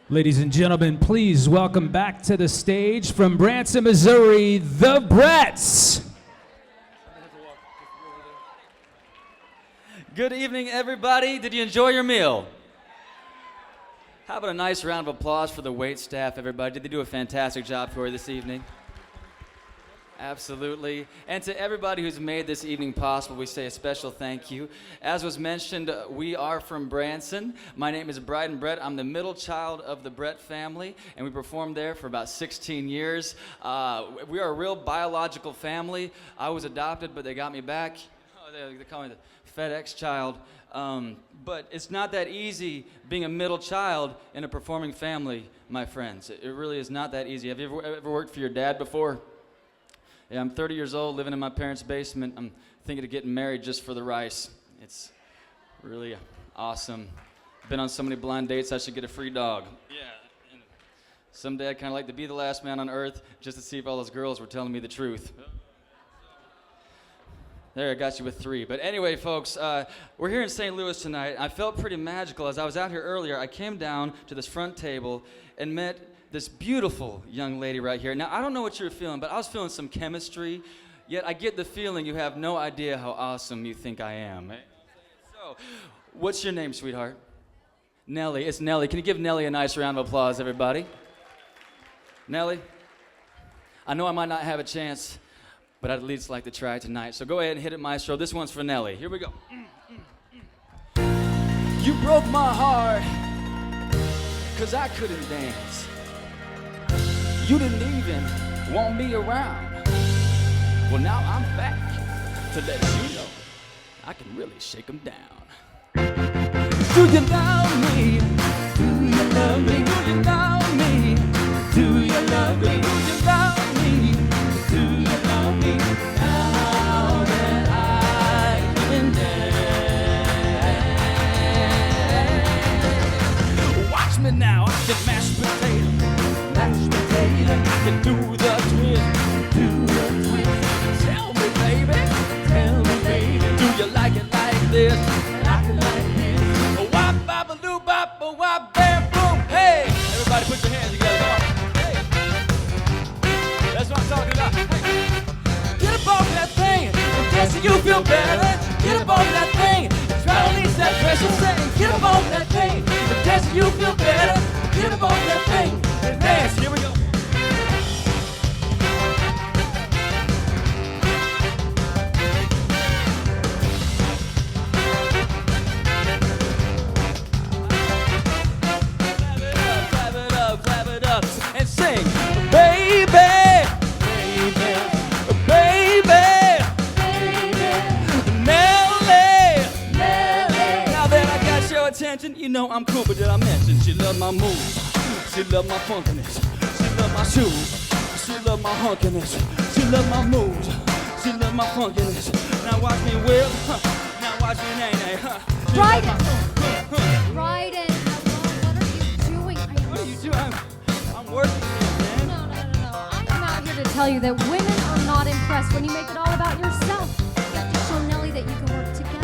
Ladies and gentlemen, please welcome back to the stage from Branson, Missouri, the Bretts. Good evening, everybody. Did you enjoy your meal? How about a nice round of applause for the wait staff, everybody? Did they do a fantastic job for you this evening? Absolutely. And to everybody who's made this evening possible, we say a special thank you. As was mentioned, we are from Branson. My name is Bryden Brett. I'm the middle child of the Brett family, and we performed there for about 16 years. We are a real biological family. I was adopted, but they got me back. They call me the FedEx child. But it's not that easy being a middle child in a performing family, my friends. It really is not that easy. Have you ever worked for your dad before? Yeah, I'm 30 years old, living in my parents' basement. I'm thinking of getting married just for the rice. It's really awesome. Been on so many blind dates, I should get a free dog. Yeah. And someday I'd kind of like to be the last man on earth just to see if all those girls were telling me the truth. There, I got you with 3. But anyway, folks, we're here in St. Louis tonight. I felt pretty magical. As I was out here earlier, I came down to this front table and met this beautiful young lady right here. Now, I don't know what you're feeling, but I was feeling some chemistry, yet I get the feeling you have no idea how awesome you think I am. So, what's your name, sweetheart? Nellie. It's Nellie. Can you give Nellie a nice round of applause, everybody? Nellie, I know I might not have a chance, but I'd at least like to try tonight. So go ahead and hit it, maestro. This one's for Nellie. Here we go. You broke my heart, 'cause I couldn't dance. You didn't even want me around. Well, now I'm back to let you know I can really shake them down. Do you love me? Do you love me? Do you love me? Do you love me? Do you love me? Do you love me? Now that I can dance. Watch me now, I can mash potato. I can do the twist, Tell me, baby, do you like it like this? Like it like this. Wop, bop, a doo, bop, a wop, bam, boom. Hey, everybody, put your hands together. Come on. Hey, that's what I'm talking about. Hey, get up off that thing and dance so you feel better. Get up off that thing and try to release that pressure. Say, get up off that thing and dance so you feel better. Get up off that thing and dance. Here we go. You know I'm cool, but did I mention she love my moves? She love my funkiness. She love my shoes. She love my hunkiness. She love my moves. She love my funkiness. Now watch me whip. Now watch me nay-nay. Bryden! Bryden, hello, what are you doing? What are you doing? I'm working here, man. No. I am out here to tell you that women are not impressed when you make it all about yourself. You have to show Nellie that you can work together.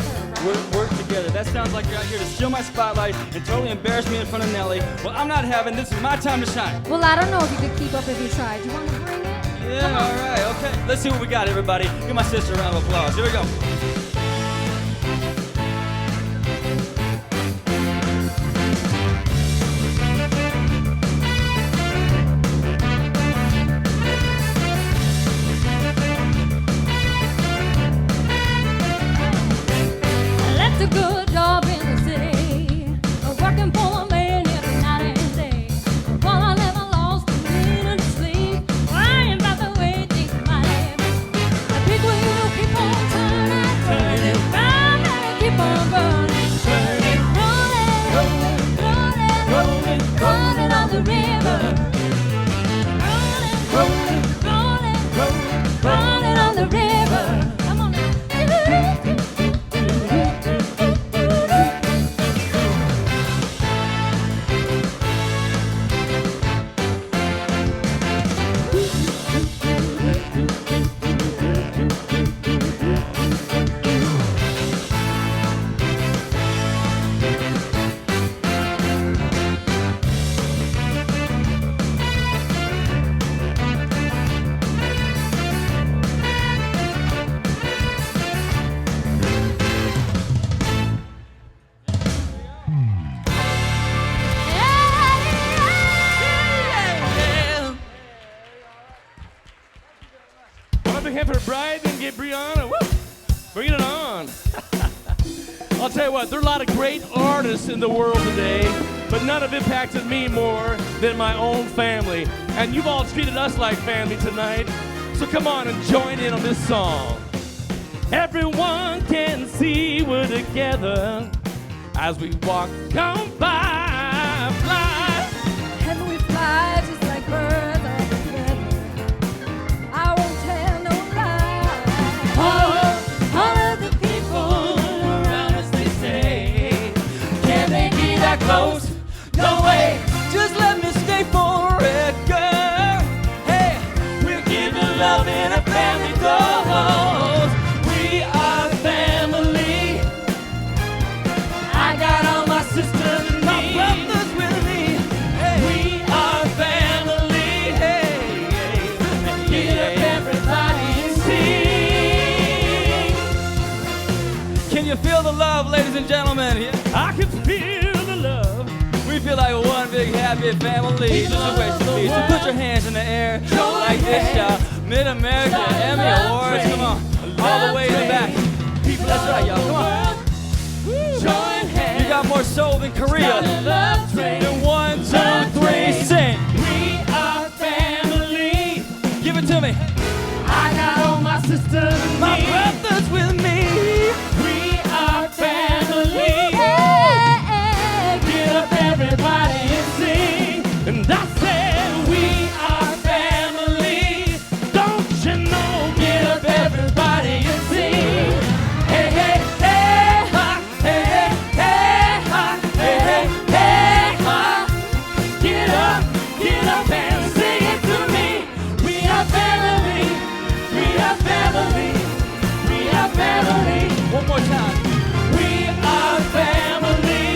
Work together. That sounds like you're out here to steal my spotlight and totally embarrass me in front of Nellie. Well, I'm not having this. Is my time to shine. Well, I don't know if you could keep up if you tried. Do you want to bring it? Yeah, all right, okay. Let's see what we got, everybody. Give my sister a round of applause. Here we go. A good job in the city, working for a man every night and day. While I never lost a minute of sleep, worrying about the way things might end. The big wheel keep on turning, round and keep on burning, rolling on the river, rolling on the river. Come on now. right, Brianna? Woo! Bring it on. I'll tell you what, there are a lot of great artists in the world today, but none have impacted me more than my own family. And you've all treated us like family tonight, so come on and join in on this song. Everyone can see we're together as we walk on by, fly. And we fly just like birds of a feather. I won't tell no lie. All of the people around us, they say, can they be that close? No way, just let me stay forever. Hey, we're giving love in a family dose. We are family. I got all my sisters and my brothers with me. Hey, we are family. Hey, get up everybody and sing. Can you feel the love, ladies and gentlemen? Yeah. I can feel the love. We feel like one big happy family. Just a way to be. So put your hands in the air like this, y'all. Mid-America Emmy Awards, come on. All the way in the back. That's right, y'all. Come on. Join hands. You got more soul than Korea. Then 1, 2, 3, sing. We are family. Give it to me. I got all my sisters and My brothers with me. We are family. Get up Everybody and sing. And I said we are family. Don't you know? Get up everybody and sing. Hey, hey, hey, ha. Hey, hey, hey, ha. Hey, hey, hey, ha. Get up and sing it to me. We are family. We are family. We are family. One more time. We are family.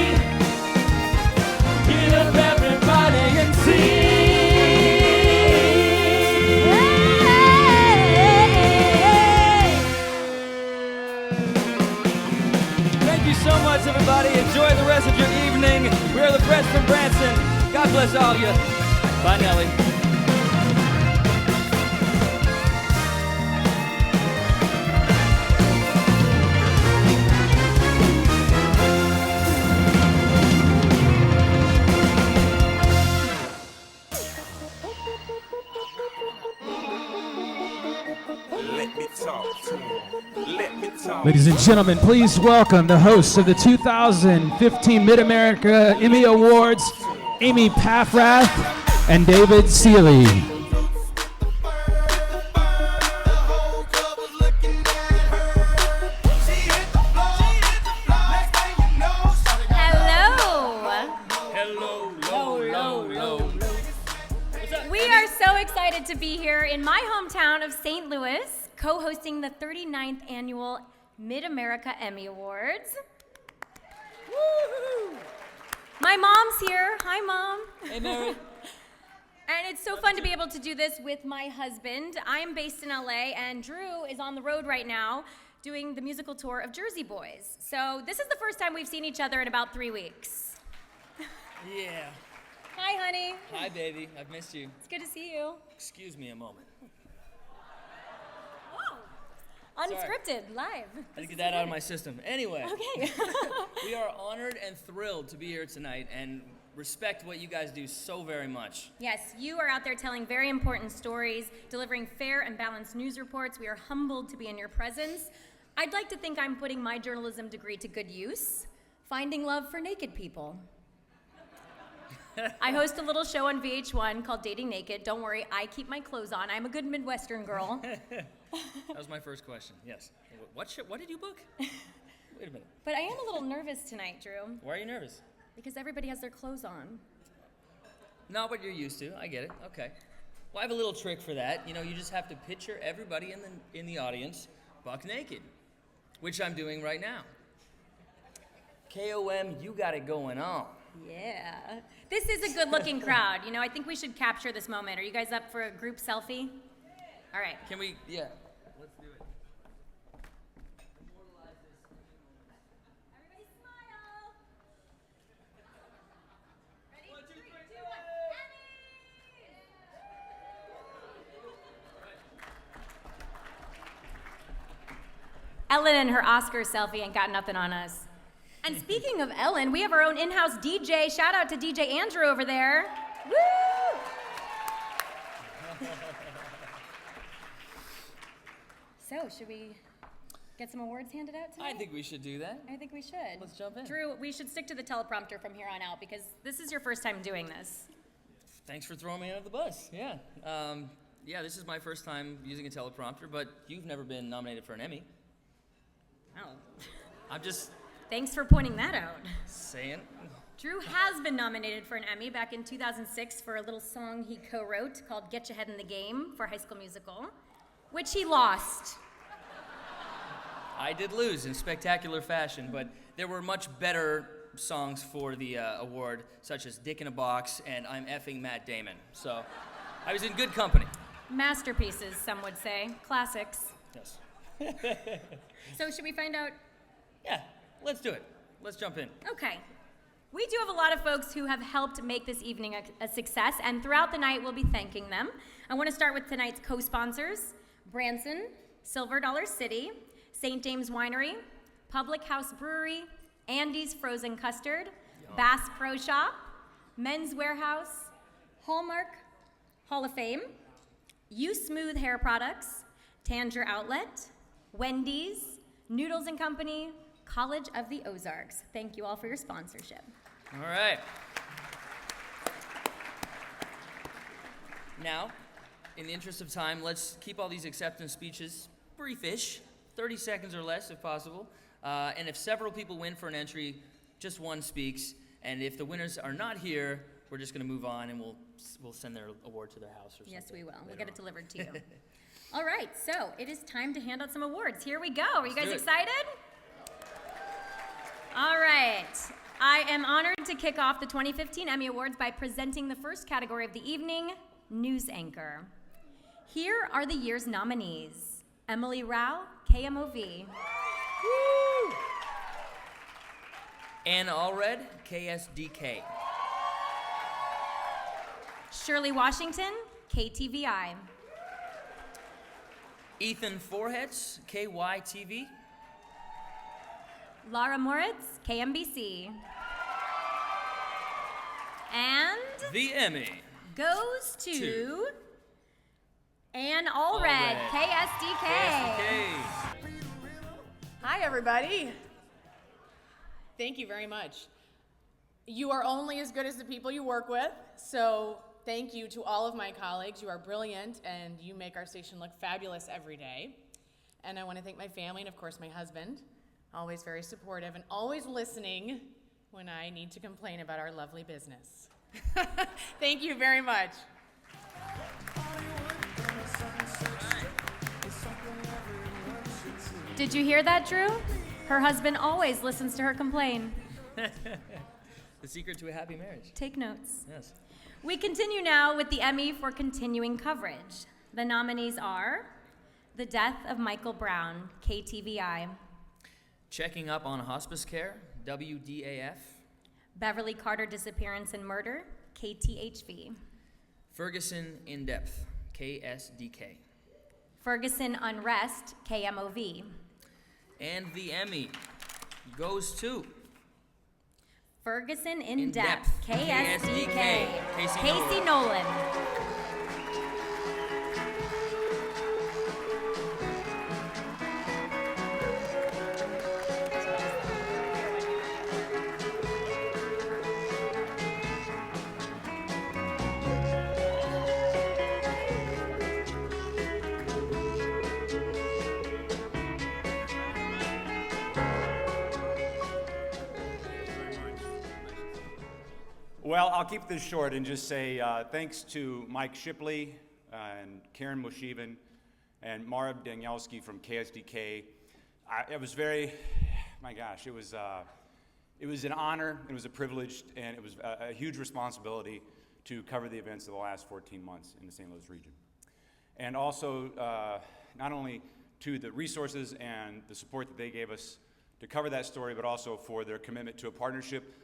Get up everybody and sing. Thank you so much, everybody. Enjoy the rest of your evening. We are the Bretts from Branson. God bless all of you. Bye, Nelly. Let me talk to him. Let me talk. Ladies and gentlemen, please welcome the hosts of the 2015 Mid-America Emmy Awards, Amy Paffrath and David Seeley. We are so excited to be here in my hometown of St. Louis, co-hosting the 39th annual Mid-America Emmy Awards. Woo-hoo. My mom's here. Hi, Mom. Hey, Mary. And it's so fun to be able to do this with my husband. I am based in LA, and Drew is on the road right now doing the musical tour of Jersey Boys. So this is the first time we've seen each other in about 3 weeks. Yeah. Hi, honey. Hi, baby. I've missed you. It's good to see you. Excuse me a moment. Whoa. Unscripted, live. I had to get that out of my system. Anyway. Okay. We are honored and thrilled to be here tonight and respect what you guys do so very much. Yes, you are out there telling very important stories, delivering fair and balanced news reports. We are humbled to be in your presence. I'd like to think I'm putting my journalism degree to good use, finding love for naked people. I host a little show on VH1 called Dating Naked. Don't worry, I keep my clothes on. I'm a good Midwestern girl. That was my first question, yes. What did you book? Wait a minute. But I am a little nervous tonight, Drew, Why are you nervous? because everybody has their clothes on. Not what you're used to. I get it. Okay. Well, I have a little trick for that. You know, you just have to picture everybody in the audience buck naked, which I'm doing right now. KOM, you got it going on. Yeah. This is a good-looking crowd. You know, I think we should capture this moment. Are you guys up for a group selfie? All right. Can we? Yeah. Let's do it. Everybody smile. Ready? 1, 2, 3, 2, 1. Ellen and her Oscar selfie ain't got nothing on us. And speaking of Ellen, we have our own in-house DJ. Shout out to DJ Andrew over there. Woo! So, should we get some awards handed out tonight? I think we should do that. I think we should. Let's jump in. Drew, we should stick to the teleprompter from here on out because this is your first time doing this. Thanks for throwing me under the bus. Yeah. Yeah, this is my first time using a teleprompter, but you've never been nominated for an Emmy. Oh. I'm just Thanks for pointing that out. saying. Drew has been nominated for an Emmy back in 2006 for a little song he co-wrote called Get Your Head in the Game for High School Musical, which he lost. I did lose in spectacular fashion, but there were much better songs for the award, such as Dick in a Box and I'm Effing Matt Damon. So I was in good company. Masterpieces, some would say. Classics. Yes. So should we find out? Yeah, let's do it. Let's jump in. Okay. We do have a lot of folks who have helped make this evening a success, and throughout the night we'll be thanking them. I want to start with tonight's co-sponsors, Branson, Silver Dollar City, St. James Winery, Public House Brewery, Andy's Frozen Custard, Bass Pro Shop, Men's Warehouse, Hallmark, Hall of Fame, You Smooth Hair Products, Tanger Outlet, Wendy's, Noodles and Company, College of the Ozarks. Thank you all for your sponsorship. All right. Now, in the interest of time, let's keep all these acceptance speeches briefish, 30 seconds or less if possible. And if several people win for an entry, just one speaks. And if the winners are not here, we're just going to move on and we'll send their award to their house or something. Yes, we will. We'll later get it on. delivered to you. All right, so it is time to hand out some awards. Here we go. Are you Let's guys do it. excited? All right. I am honored to kick off the 2015 Emmy Awards by presenting the first category of the evening, News Anchor. Here are the year's nominees. Emily Rao, KMOV. Woo! Ann Allred, KSDK. Shirley Washington, KTVI. Ethan Forhetz, KYTV. Laura Moritz, KMBC. And The Emmy. goes to To Ann Allred, Allred, KSDK. KSDK. Hi, everybody. Thank you very much. You are only as good as the people you work with, so thank you to all of my colleagues. You are brilliant, and you make our station look fabulous every day. And I want to thank my family and, of course, my husband, always very supportive and always listening when I need to complain about our lovely business. Thank you very much. Did you hear that, Drew? Her husband always listens to her complain. The secret to a happy marriage. Take notes. Yes. We continue now with the Emmy for continuing coverage. The nominees are The Death of Michael Brown, KTVI. Checking up on hospice care, WDAF. Beverly Carter Disappearance and Murder, KTHV. Ferguson In Depth, KSDK. Ferguson Unrest, KMOV. And the Emmy goes to Ferguson In In Depth, Depth, KSDK. Casey Casey Nolan. Well, I'll keep this short and just say thanks to Mike Shipley and Karen Mosheven and Mara Danielski from KSDK. It was very, my gosh, it was an honor, it was a privilege, and it was a huge responsibility to cover the events of the last 14 months in the St. Louis region. And also, not only to the resources and the support that they gave us to cover that story, but also for their commitment to a partnership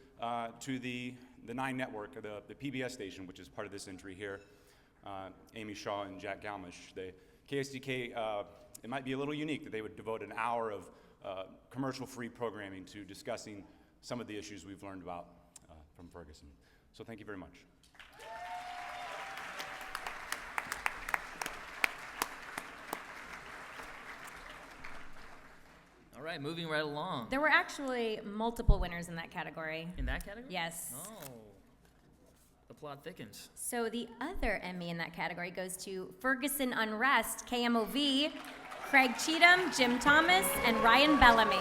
to the 9 network, the PBS station, which is part of this entry here, Amy Shaw and Jack Galmish. The KSDK it might be a little unique that they would devote an hour of commercial-free programming to discussing some of the issues we've learned about from Ferguson. So thank you very much. All right, moving right along. There were actually multiple winners in that category. In that category? Yes. Oh. The plot thickens. So the other Emmy in that category goes to Ferguson Unrest, KMOV, Craig Cheatham, Jim Thomas, and Ryan Bellamy.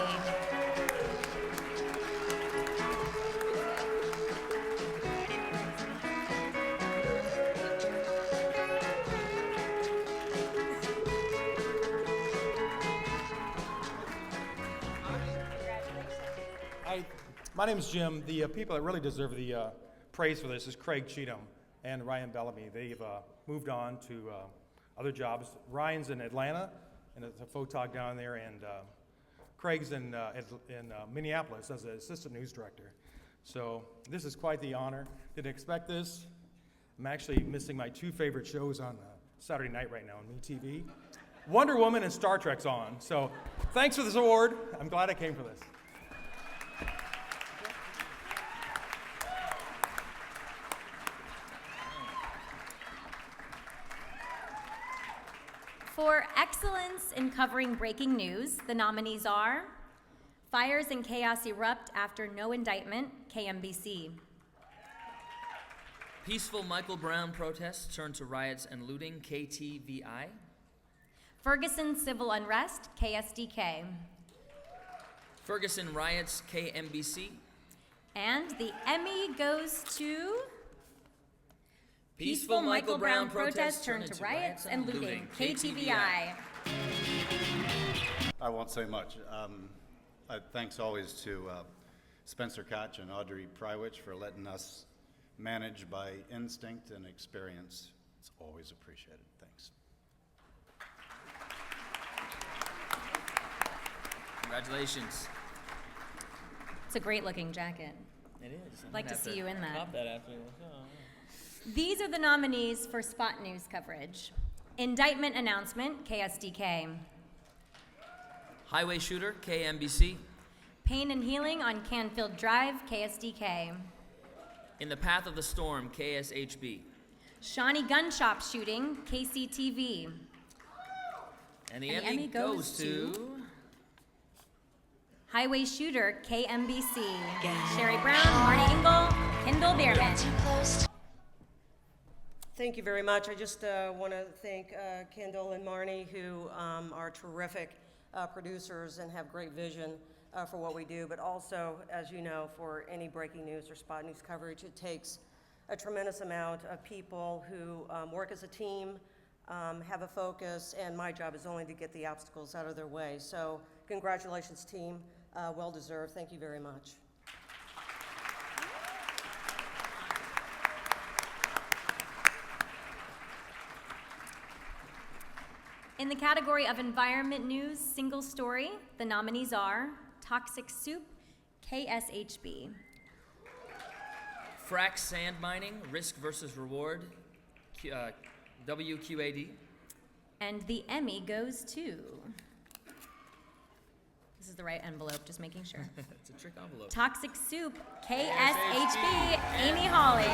My name is Jim. The people that really deserve the praise for this is Craig Cheatham and Ryan Bellamy. They've moved on to other jobs. Ryan's in Atlanta, and it's a photog down there, and Craig's in Minneapolis as an assistant news director. So this is quite the honor. Didn't expect this. I'm actually missing my two favorite shows on Saturday night right now on MeTV. Wonder Woman and Star Trek's on. So thanks for this award. I'm glad I came for this. For excellence in covering breaking news, the nominees are Fires and Chaos Erupt After No Indictment, KMBC. Peaceful Michael Brown protests turn to riots and looting, KTVI. Ferguson Civil Unrest, KSDK. Ferguson riots, KMBC. And the Emmy goes to Peaceful Michael Brown protests turn into riots and looting, KTVI. I won't say much. Thanks always to Spencer Koch and Audrey Prywich for letting us manage by instinct and experience. It's always appreciated. Thanks. Congratulations. It's a great looking jacket. It is. I'd like to see you in that. Cop that after this. Oh. These are the nominees for Spot News coverage. Indictment Announcement, KSDK. Highway Shooter, KMBC. Pain and Healing on Canfield Drive, KSDK. In the Path of the Storm, KSHB. Shawnee Gun Shop Shooting, KCTV. And the Emmy goes to Highway Shooter, KMBC. Sherry Brown, Marty Engel, Kendall Beerman. Thank you very much. I just want to thank Kendall and Marnie, who are terrific producers and have great vision for what we do. But also, as you know, for any breaking news or spot news coverage, it takes a tremendous amount of people who work as a team, have a focus, and my job is only to get the obstacles out of their way. So congratulations, team. Well deserved. Thank you very much. In the category of environment news, single story, the nominees are Toxic Soup, KSHB. Frack Sand Mining, Risk versus Reward, WQAD. And the Emmy goes to, this is the right envelope, just making sure. It's a trick envelope. Toxic Soup, KSHB, Amy Hawley.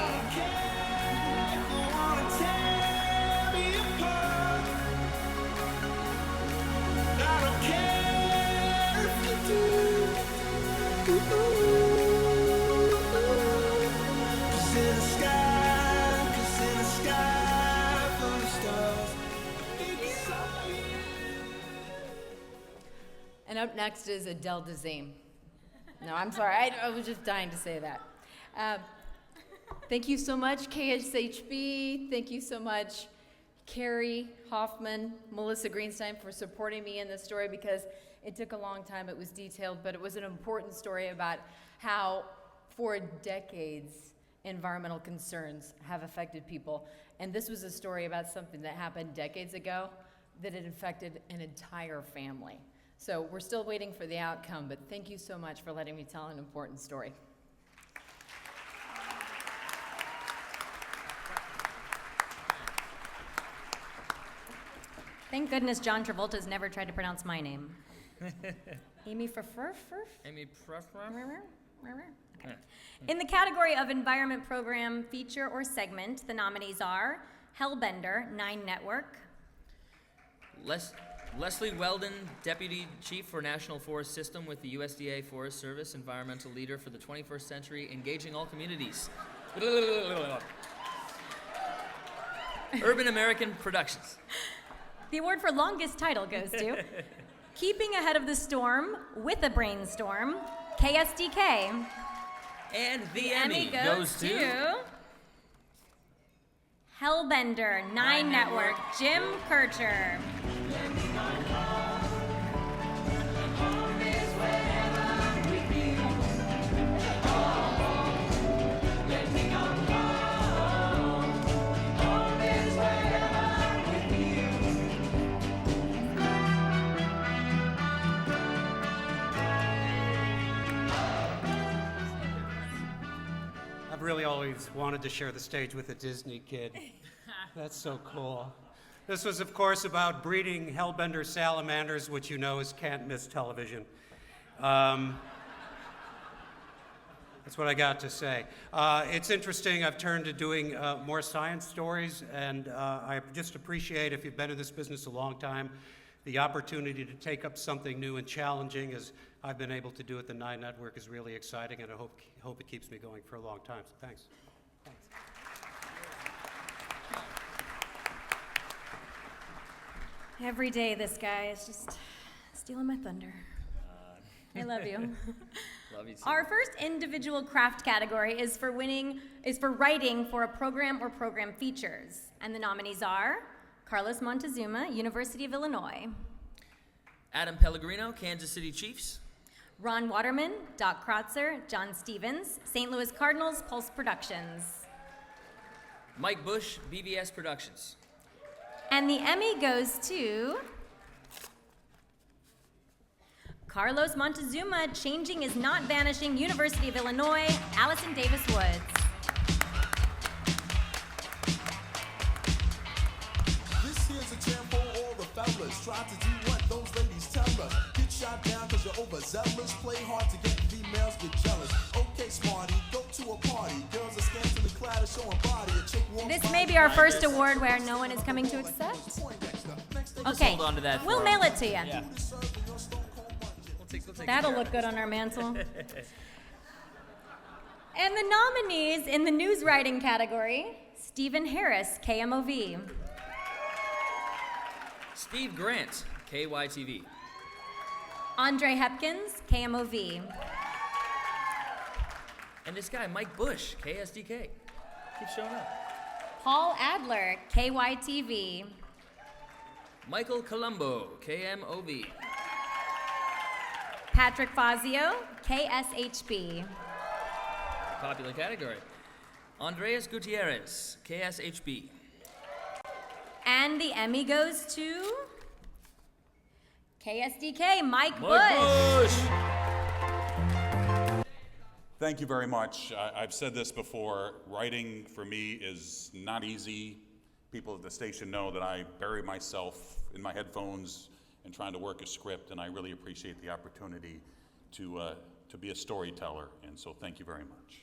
And up next is Adele Dazeem. No, I'm sorry, I was just dying to say that. Thank you so much, KSHB. Thank you so much, Carrie Hoffman, Melissa Greenstein, for supporting me in this story, because it took a long time. It was detailed, but it was an important story about how, for decades, environmental concerns have affected people. And this was a story about something that happened decades ago that had affected an entire family. So we're still waiting for the outcome, but thank you so much for letting me tell an important story. Thank goodness John Travolta's never tried to pronounce my name. Amy Frfrf? Amy Okay. In the category of Environment Program Feature or Segment, the nominees are Hellbender, 9 Network. Leslie Weldon, Deputy Chief for National Forest System with the USDA Forest Service, Environmental Leader for the 21st Century, Engaging All Communities. Urban American Productions. The award for longest title goes to Keeping Ahead of the Storm with a Brainstorm, KSDK. And the Emmy goes to Hellbender, 9 Network, Jim Kircher. I've really always wanted to share the stage with a Disney kid. That's so cool. This was, of course, about breeding hellbender salamanders, which you know is can't-miss television. That's what I got to say. It's interesting, I've turned to doing more science stories, and I just appreciate, if you've been in this business a long time, the opportunity to take up something new and challenging, as I've been able to do at the 9 Network, is really exciting, and I hope it keeps me going for a long time, so thanks. Every day, this guy is just stealing my thunder. I love you. Love you too. Our first individual craft category is for writing for a program or program features. And the nominees are Carlos Montezuma, University of Illinois. Adam Pellegrino, Kansas City Chiefs. Ron Waterman, Doc Krotzer, John Stevens, St. Louis Cardinals, Pulse Productions. Mike Bush, BBS Productions. And the Emmy goes to Carlos Montezuma, Changing is Not Vanishing, University of Illinois, Allison Davis Woods. This here's a jam for all the fellas. Try to do what those ladies tell us. Get shot down because you're overzealous. Play hard to get females, get jealous. Okay, smarty, go to a party. Girls are scantily clad, showing body. A chick warm. This may be our first award where no one is coming to accept. Okay, hold on to that we'll for mail him. it to you. Yeah. We'll take That'll care look of good it. on our mantle. And the nominees in the news writing category, Stephen Harris, KMOV. Steve Grant, KYTV. Andre Hepkins, KMOV. And this guy, Mike Bush, KSDK. Keeps showing up. Paul Adler, KYTV. Michael Colombo, KMOV. Patrick Fazio, KSHB. Popular category. Andreas Gutierrez, KSHB. And the Emmy goes to KSDK, Mike Bush. Bush. Thank you very much. I've said this before, writing for me is not easy. People at the station know that I bury myself in my headphones and trying to work a script, and I really appreciate the opportunity to be a storyteller, and so thank you very much.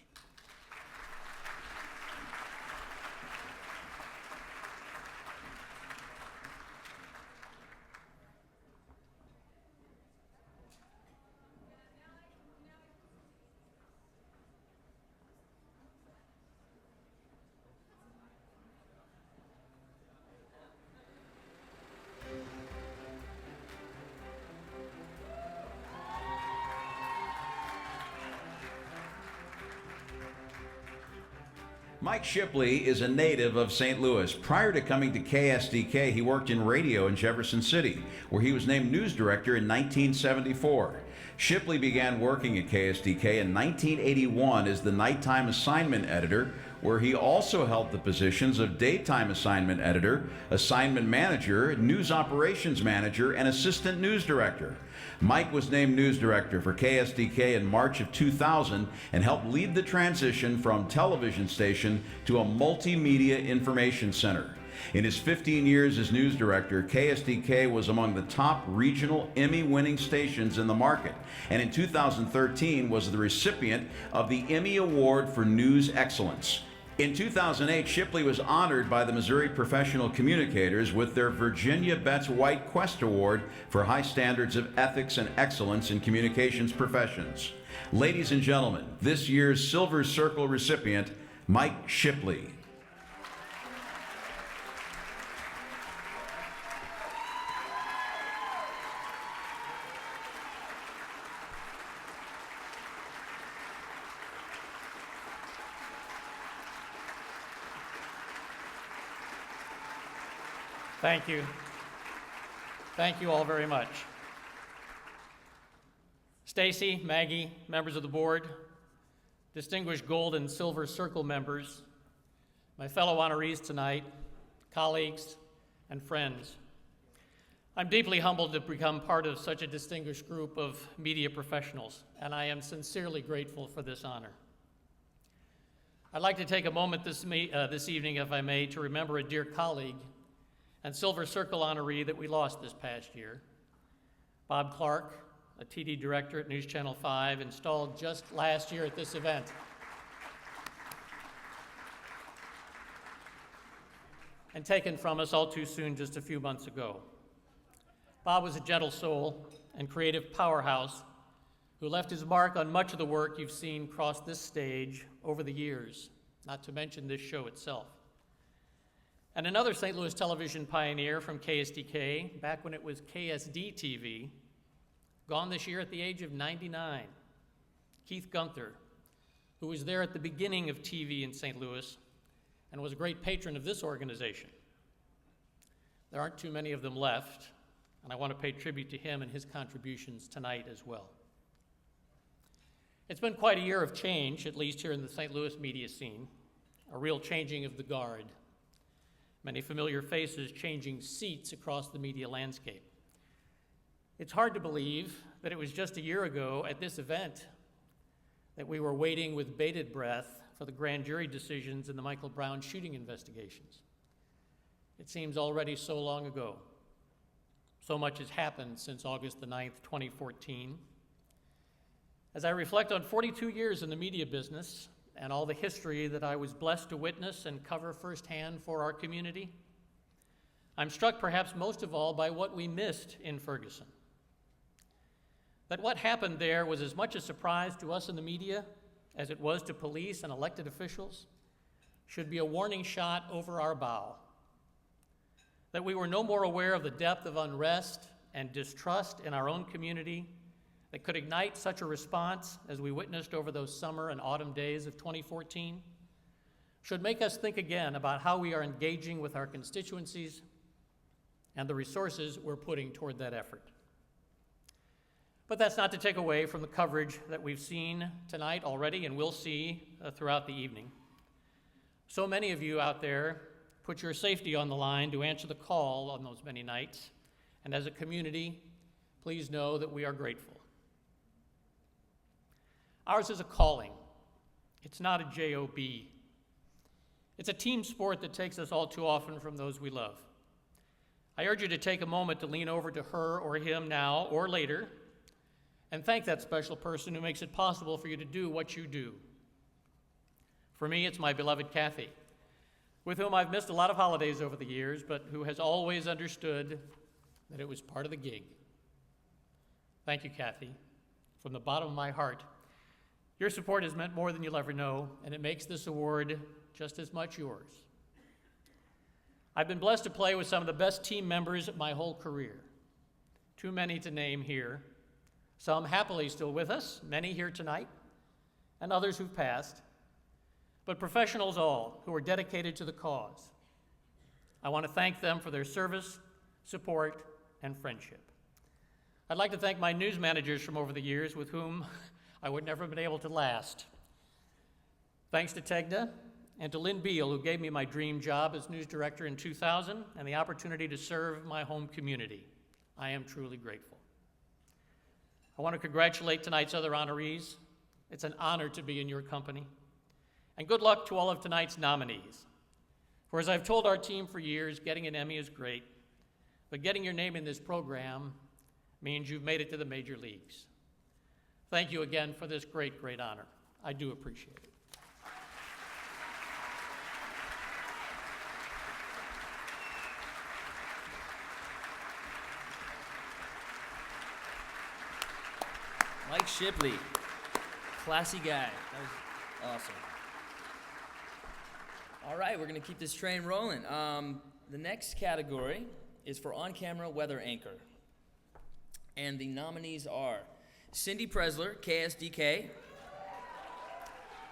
Mike Shipley is a native of St. Louis. Prior to coming to KSDK, he worked in radio in Jefferson City, where he was named news director in 1974. Shipley began working at KSDK in 1981 as the nighttime assignment editor, where he also held the positions of daytime assignment editor, assignment manager, news operations manager, and assistant news director. Mike was named news director for KSDK in March of 2000 and helped lead the transition from television station to a multimedia information center. In his 15 years as news director, KSDK was among the top regional Emmy-winning stations in the market, and in 2013 was the recipient of the Emmy Award for News Excellence. In 2008, Shipley was honored by the Missouri Professional Communicators with their Virginia Betts White Quest Award for high standards of ethics and excellence in communications professions. Ladies and gentlemen, this year's Silver Circle recipient, Mike Shipley. Thank you. Thank you all very much. Stacy, Maggie, members of the board, distinguished Gold and Silver Circle members, my fellow honorees tonight, colleagues, and friends. I'm deeply humbled to become part of such a distinguished group of media professionals, and I am sincerely grateful for this honor. I'd like to take a moment this evening, if I may, to remember a dear colleague and Silver Circle honoree that we lost this past year. Bob Clark, a TD director at News Channel 5, installed just last year at this event. And taken from us all too soon just a few months ago. Bob was a gentle soul and creative powerhouse who left his mark on much of the work you've seen cross this stage over the years, not to mention this show itself. And another St. Louis television pioneer from KSDK, back when it was KSD-TV, gone this year at the age of 99, Keith Gunther, who was there at the beginning of TV in St. Louis and was a great patron of this organization. There aren't too many of them left, and I want to pay tribute to him and his contributions tonight as well. It's been quite a year of change, at least here in the St. Louis media scene, a real changing of the guard. Many familiar faces changing seats across the media landscape. It's hard to believe that it was just a year ago at this event that we were waiting with bated breath for the grand jury decisions in the Michael Brown shooting investigations. It seems already so long ago. So much has happened since August the 9th, 2014. As I reflect on 42 years in the media business, and all the history that I was blessed to witness and cover firsthand for our community, I'm struck perhaps most of all by what we missed in Ferguson. That what happened there was as much a surprise to us in the media as it was to police and elected officials should be a warning shot over our bow. That we were no more aware of the depth of unrest and distrust in our own community that could ignite such a response as we witnessed over those summer and autumn days of 2014 should make us think again about how we are engaging with our constituencies and the resources we're putting toward that effort. But that's not to take away from the coverage that we've seen tonight already and will see throughout the evening. So many of you out there put your safety on the line to answer the call on those many nights, and as a community, please know that we are grateful. Ours is a calling. It's not a job. It's a team sport that takes us all too often from those we love. I urge you to take a moment to lean over to her or him now or later and thank that special person who makes it possible for you to do what you do. For me, it's my beloved Kathy, with whom I've missed a lot of holidays over the years, but who has always understood that it was part of the gig. Thank you, Kathy, from the bottom of my heart. Your support has meant more than you'll ever know, and it makes this award just as much yours. I've been blessed to play with some of the best team members of my whole career. Too many to name here. Some happily still with us, many here tonight, and others who've passed, but professionals all who are dedicated to the cause. I want to thank them for their service, support, and friendship. I'd like to thank my news managers from over the years with whom I would never have been able to last. Thanks to Tegna and to Lynn Beal, who gave me my dream job as news director in 2000 and the opportunity to serve my home community. I am truly grateful. I want to congratulate tonight's other honorees. It's an honor to be in your company. And good luck to all of tonight's nominees. For as I've told our team for years, getting an Emmy is great, but getting your name in this program means you've made it to the major leagues. Thank you again for this great, great honor. I do appreciate it. Mike Shipley, classy guy. That was awesome. All right, we're going to keep this train rolling. The next category is for on-camera weather anchor. And the nominees are Cindy Presler, KSDK,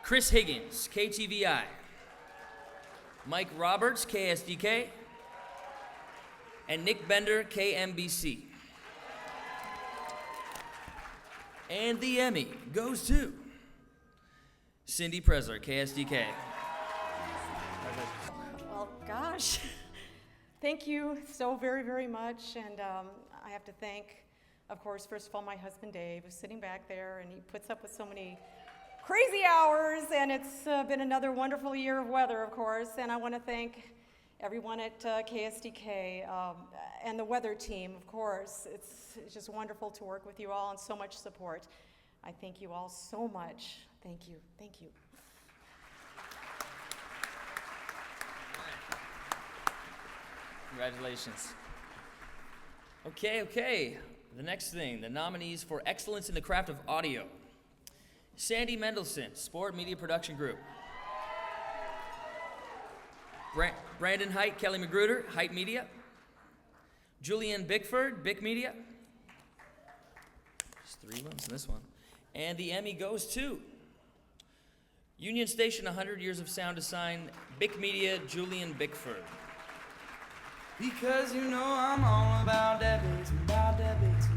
Chris Higgins, KTVI, Mike Roberts, KSDK, and Nick Bender, KMBC. And the Emmy goes to Cindy Presler, KSDK. Well, gosh, thank you so very, very much. And I have to thank, of course, first of all, my husband Dave, who's sitting back there, and he puts up with so many crazy hours. And it's been another wonderful year of weather, of course. And I want to thank everyone at KSDK and the weather team, of course. It's just wonderful to work with you all and so much support. I thank you all so much. Thank you. Thank you. Congratulations. Okay. The next thing, the nominees for Excellence in the Craft of Audio. Sandy Mendelson, Sport Media Production Group. Brandon Height, Kelly Magruder, Height Media. Julianne Bickford, Bick Media. There's 3 ones in this one. And the Emmy goes to Union Station 100 Years of Sound Design, Bick Media, Julianne Bickford. Because you know I'm all about that bass,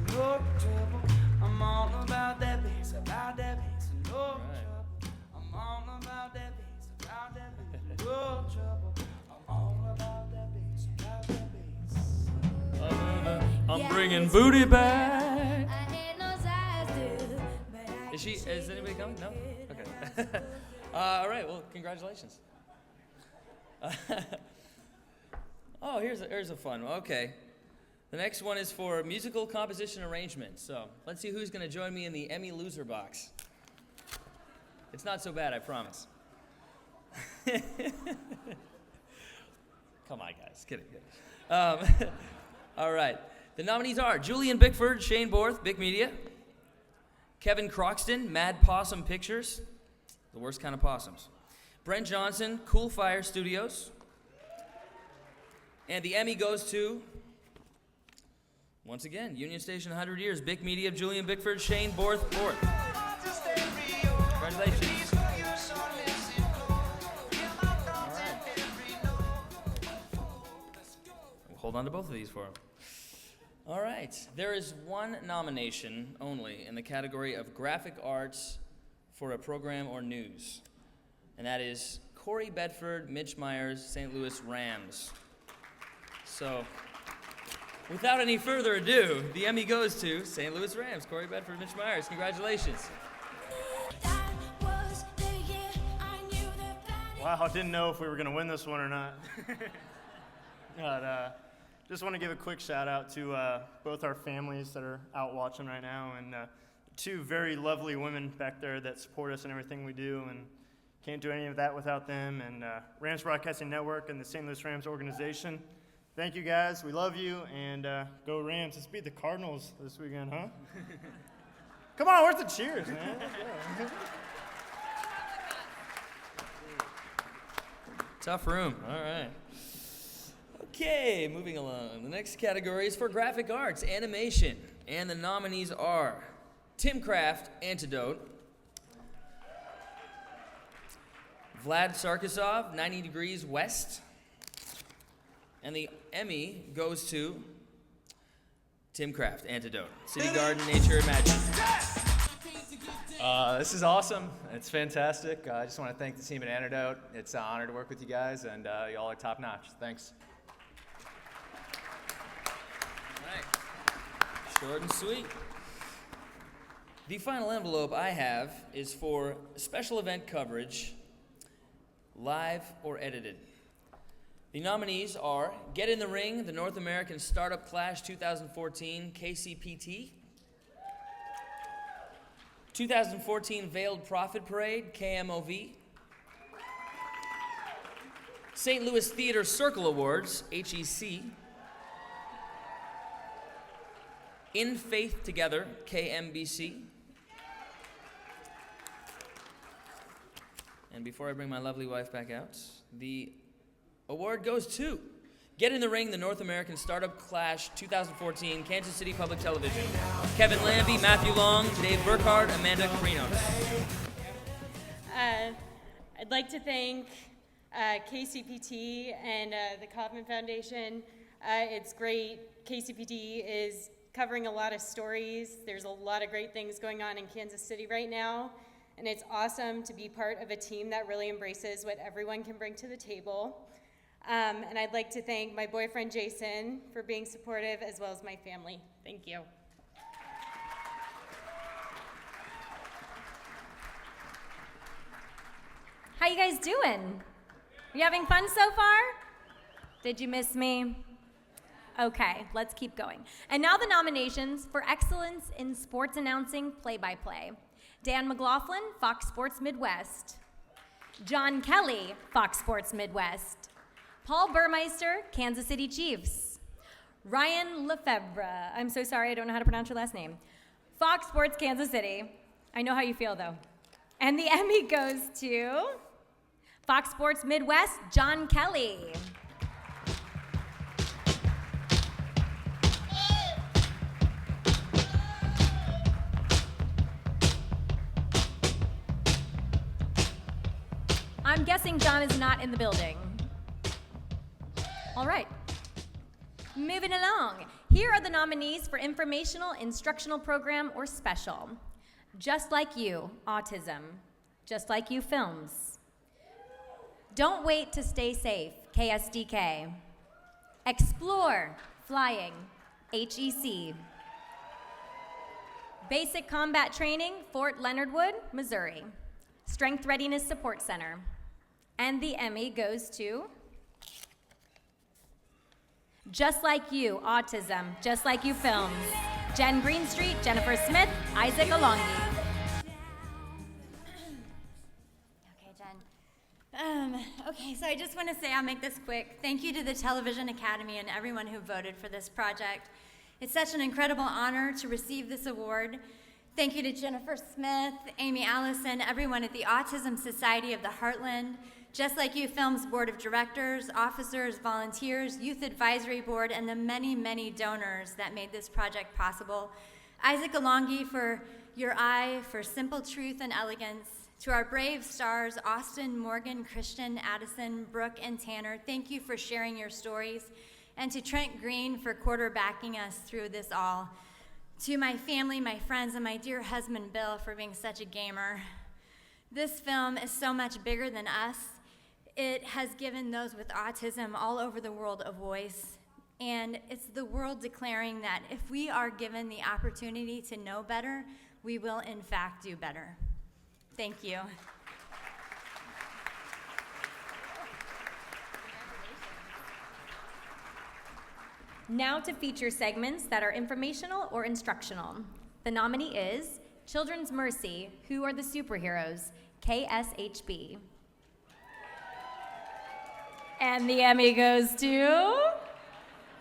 no trouble. I'm all about that bass, no trouble. I'm all about that bass, no trouble. I'm all about that bass, I'm bringing booty back. Is anybody coming? No? Okay. All right, well, congratulations. Oh, here's a fun one. Okay. The next one is for musical composition arrangement. So let's see who's going to join me in the Emmy loser box. It's not so bad, I promise. Come on, guys. Kidding. All right. The nominees are Julianne Bickford, Shane Borth, Bick Media. Kevin Croxton, Mad Possum Pictures. The worst kind of possums. Brent Johnson, Cool Fire Studios. And the Emmy goes to, once again, Union Station 100 Years, Bick Media, Julianne Bickford, Shane Borth. Congratulations. All right. We'll hold on to both of these for him. All right. There is one nomination only in the category of graphic arts for a program or news, and that is Corey Bedford, Mitch Myers, St. Louis Rams. So, without any further ado, the Emmy goes to St. Louis Rams, Corey Bedford, Mitch Myers. Congratulations. Wow, I didn't know if we were going to win this one or not. But just want to give a quick shout out to both our families that are out watching right now, and 2 very lovely women back there that support us in everything we do, and can't do any of that without them, and Rams Broadcasting Network and the St. Louis Rams organization. Thank you, guys. We love you, and go Rams. Let's beat the Cardinals this weekend, huh? Come on, where's the cheers, man? Tough room. All right. Okay, moving along. The next category is for graphic arts, animation, and the nominees are Tim Kraft, Antidote, Vlad Sarkisov, 90 Degrees West, and the Emmy goes to Tim Kraft, Antidote, City Garden, Nature, and Magic. This is awesome. It's fantastic. I just want to thank the team at Antidote. It's an honor to work with you guys, and y'all are top notch. Thanks. All right. Short and sweet. The final envelope I have is for special event coverage, live or edited. The nominees are Get in the Ring, the North American Startup Clash 2014, KCPT. 2014 Veiled Prophet Parade, KMOV. St. Louis Theater Circle Awards, HEC. In Faith Together, KMBC. And before I bring my lovely wife back out, the award goes to Get in the Ring, the North American Startup Clash 2014, Kansas City Public Television. Kevin Lambie, Matthew Long, Dave Burkhardt, Amanda Carinos. I'd like to thank KCPT and the Kaufman Foundation. It's great. KCPT is covering a lot of stories. There's a lot of great things going on in Kansas City right now, and it's awesome to be part of a team that really embraces what everyone can bring to the table. And I'd like to thank my boyfriend Jason for being supportive, as well as my family. Thank you. How you guys doing? Are you having fun so far? Did you miss me? Okay, let's keep going. And now the nominations for Excellence in Sports Announcing Play-by-Play. Dan McLaughlin, Fox Sports Midwest. John Kelly, Fox Sports Midwest. Paul Burmeister, Kansas City Chiefs. Ryan Lefebvre, I'm so sorry, I don't know how to pronounce your last name. Fox Sports Kansas City. I know how you feel though. And the Emmy goes to Fox Sports Midwest, John Kelly. I'm guessing John is not in the building. All right. Moving along. Here are the nominees for Informational, Instructional Program, or Special. Just Like You, Autism. Just Like You Films. Don't Wait to Stay Safe, KSDK. Explore, Flying, HEC. Basic Combat Training, Fort Leonard Wood, Missouri. Strength Readiness Support Center. And the Emmy goes to Just Like You, Autism, Just Like You Films. Jen Greenstreet, Jennifer Smith, Isaac Alongi. Okay, Jen. Okay, so I just want to say, I'll make this quick. Thank you to the Television Academy and everyone who voted for this project. It's such an incredible honor to receive this award. Thank you to Jennifer Smith, Amy Allison, everyone at the Autism Society of the Heartland, Just Like You Films Board of Directors, officers, volunteers, Youth Advisory Board, and the many, many donors that made this project possible. Isaac Alongi for your eye for simple truth and elegance. To our brave stars, Austin, Morgan, Christian, Addison, Brooke, and Tanner, thank you for sharing your stories. And to Trent Green for quarterbacking us through this all. To my family, my friends, and my dear husband, Bill, for being such a gamer. This film is so much bigger than us. It has given those with autism all over the world a voice. And it's the world declaring that if we are given the opportunity to know better, we will in fact do better. Thank you. Now to feature segments that are informational or instructional. The nominee is Children's Mercy, Who Are the Superheroes, KSHB. And the Emmy goes to,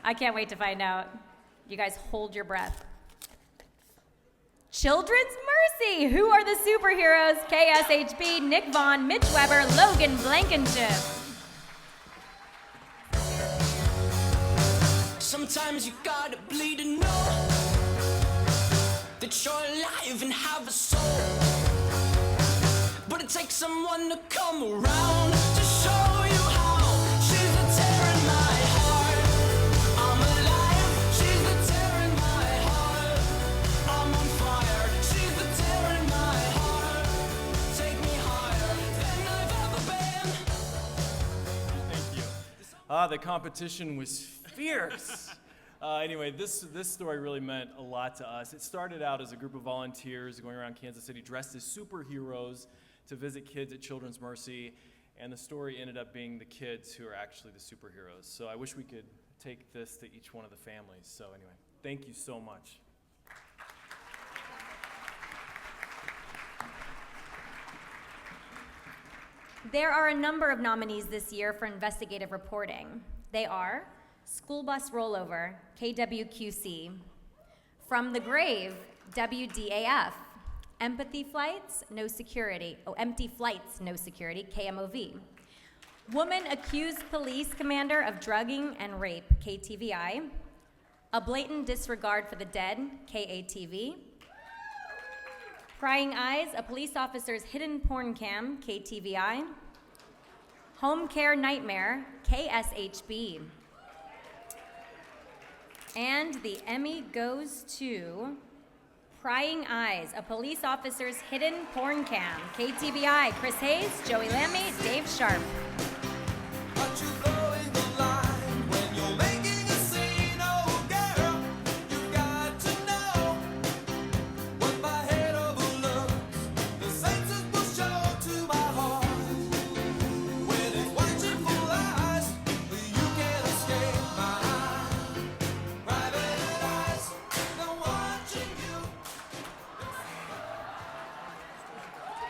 I can't wait to find out. You guys hold your breath. Children's Mercy, Who Are the Superheroes, KSHB, Nick Vaughn, Mitch Weber, Logan Blankenship. Sometimes you gotta bleed to know that you're alive and have a soul. But it takes someone to come around to show you how. She's the tear in my heart. I'm alive. She's the tear in my heart. I'm on fire. She's the tear in my heart. Take me higher than I've ever been. Thank you. The competition was fierce. Anyway, this story really meant a lot to us. It started out as a group of volunteers going around Kansas City dressed as superheroes to visit kids at Children's Mercy. and the story ended up being the kids who are actually the superheroes. So I wish we could take this to each one of the families. So anyway, thank you so much. There are a number of nominees this year for investigative reporting. They are School Bus Rollover, KWQC, From the Grave, WDAF, Empty Flights, No Security, KMOV, Woman Accused Police Commander of Drugging and Rape, KTVI, A Blatant Disregard for the Dead, KATV, Prying Eyes, A Police Officer's Hidden Porn Cam, KTVI, Home Care Nightmare, KSHB. And the Emmy goes to Prying Eyes, A Police Officer's Hidden Porn Cam, KTVI, Chris Hayes, Joey Lammy, Dave Sharp.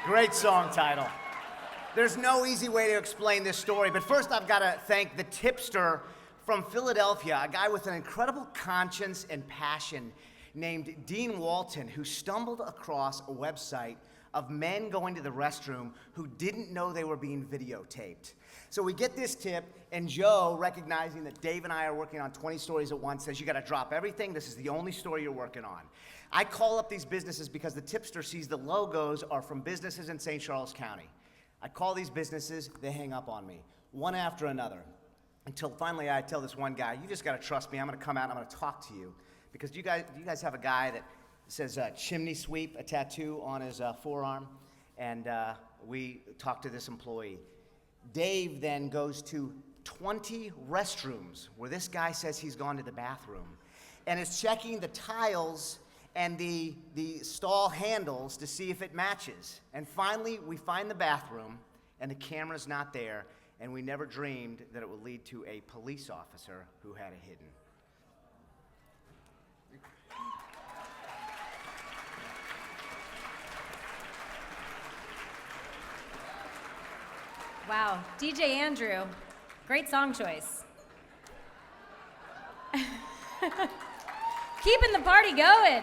Great song title. There's no easy way to explain this story, but first I've got to thank the tipster from Philadelphia, a guy with an incredible conscience and passion named Dean Walton, who stumbled across a website of men going to the restroom who didn't know they were being videotaped. So we get this tip, and Joe, recognizing that Dave and I are working on 20 stories at once, says, you gotta drop everything, this is the only story you're working on. I call up these businesses because the tipster sees the logos are from businesses in St. Charles County. I call these businesses, they hang up on me, one after another, until finally I tell this one guy, you just gotta trust me, I'm gonna come out and I'm gonna talk to you. Because you guys have a guy that says chimney sweep, a tattoo on his forearm, and we talk to this employee. Dave then goes to 20 restrooms where this guy says he's gone to the bathroom and is checking the tiles and the stall handles to see if it matches. And finally, we find the bathroom, and the camera's not there, and we never dreamed that it would lead to a police officer who had it hidden. Wow, DJ Andrew, great song choice. Keeping the party going.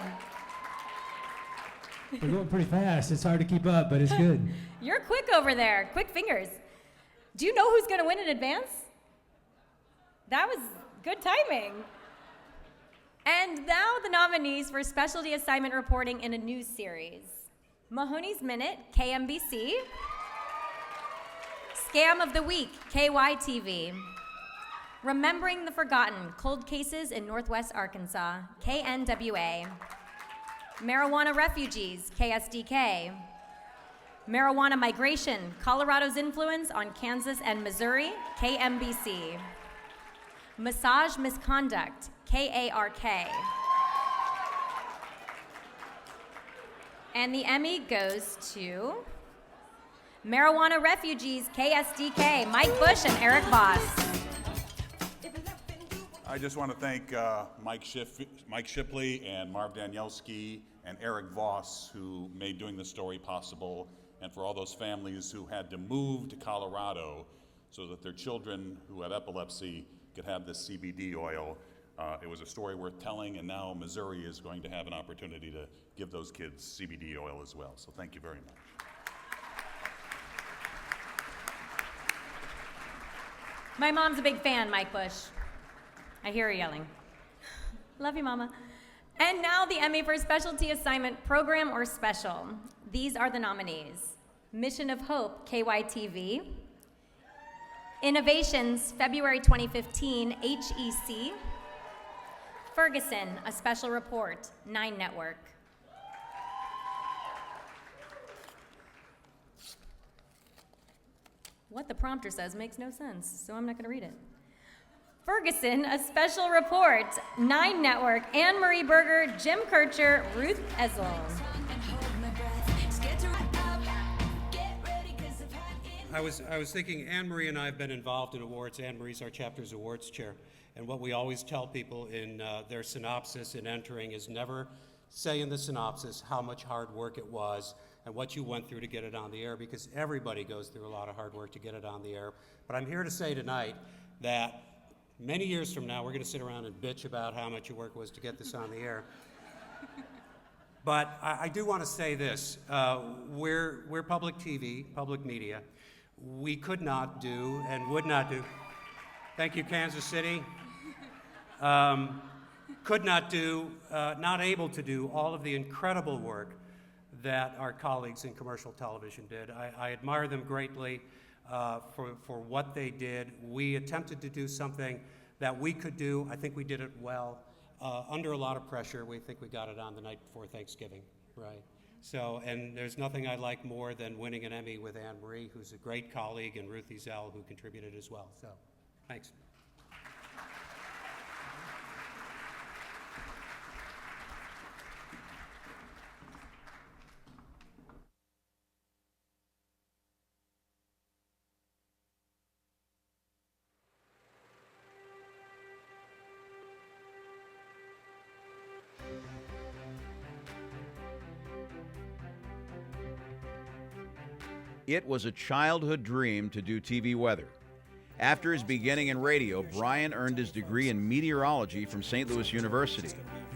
We're going pretty fast. It's hard to keep up, but it's good. You're quick over there, quick fingers. Do you know who's gonna win in advance? That was good timing. And now the nominees for specialty assignment reporting in a news series. Mahoney's Minute, KMBC. Scam of the Week, KYTV. Remembering the Forgotten, Cold Cases in Northwest Arkansas, KNWA. Marijuana Refugees, KSDK. Marijuana Migration, Colorado's Influence on Kansas and Missouri, KMBC. Massage Misconduct, KARK. And the Emmy goes to Marijuana Refugees, KSDK, Mike Bush and Eric Voss. I just want to thank Mike Shipley and Marv Danielski and Eric Voss, who made doing this story possible, and for all those families who had to move to Colorado so that their children who had epilepsy could have this CBD oil. It was a story worth telling, and now Missouri is going to have an opportunity to give those kids CBD oil as well. So thank you very much. My mom's a big fan, Mike Bush. I hear her yelling. Love you, Mama. And now the Emmy for Specialty Assignment Program or Special. These are the nominees. Mission of Hope, KYTV. Innovations, February 2015, HEC. Ferguson, A Special Report, 9 Network. What the prompter says makes no sense, so I'm not going to read it. Ferguson, A Special Report, 9 Network, Anne Marie Berger, Jim Kircher, Ruth Ezel. I was thinking, Anne Marie and I have been involved in awards. Anne Marie's our chapter's awards chair. And what we always tell people in their synopsis in entering is never say in the synopsis how much hard work it was and what you went through to get it on the air, because everybody goes through a lot of hard work to get it on the air. But I'm here to say tonight that many years from now, we're going to sit around and bitch about how much your work was to get this on the air. But I do want to say this. We're public TV, public media. We could not do and would not do, thank you, Kansas City, could not do, not able to do all of the incredible work that our colleagues in commercial television did. I admire them greatly for what they did. We attempted to do something that we could do. I think we did it well. Under a lot of pressure, we think we got it on the night before Thanksgiving, right? So, and there's nothing I like more than winning an Emmy with Anne Marie, who's a great colleague, and Ruth Ezell, who contributed as well. So, thanks. It was a childhood dream to do TV weather. After his beginning in radio, Brian earned his degree in meteorology from St. Louis University.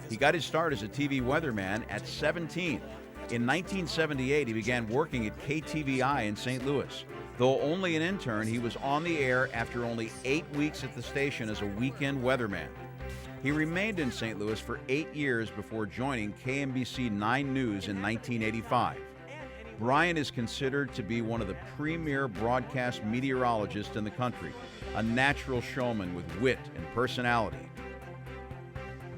He got his start as a TV weatherman at 17. In 1978, he began working at KTVI in St. Louis. Though only an intern, he was on the air after only 8 weeks at the station as a weekend weatherman. He remained in St. Louis for 8 years before joining KMBC 9 News in 1985. Brian is considered to be one of the premier broadcast meteorologists in the country, a natural showman with wit and personality.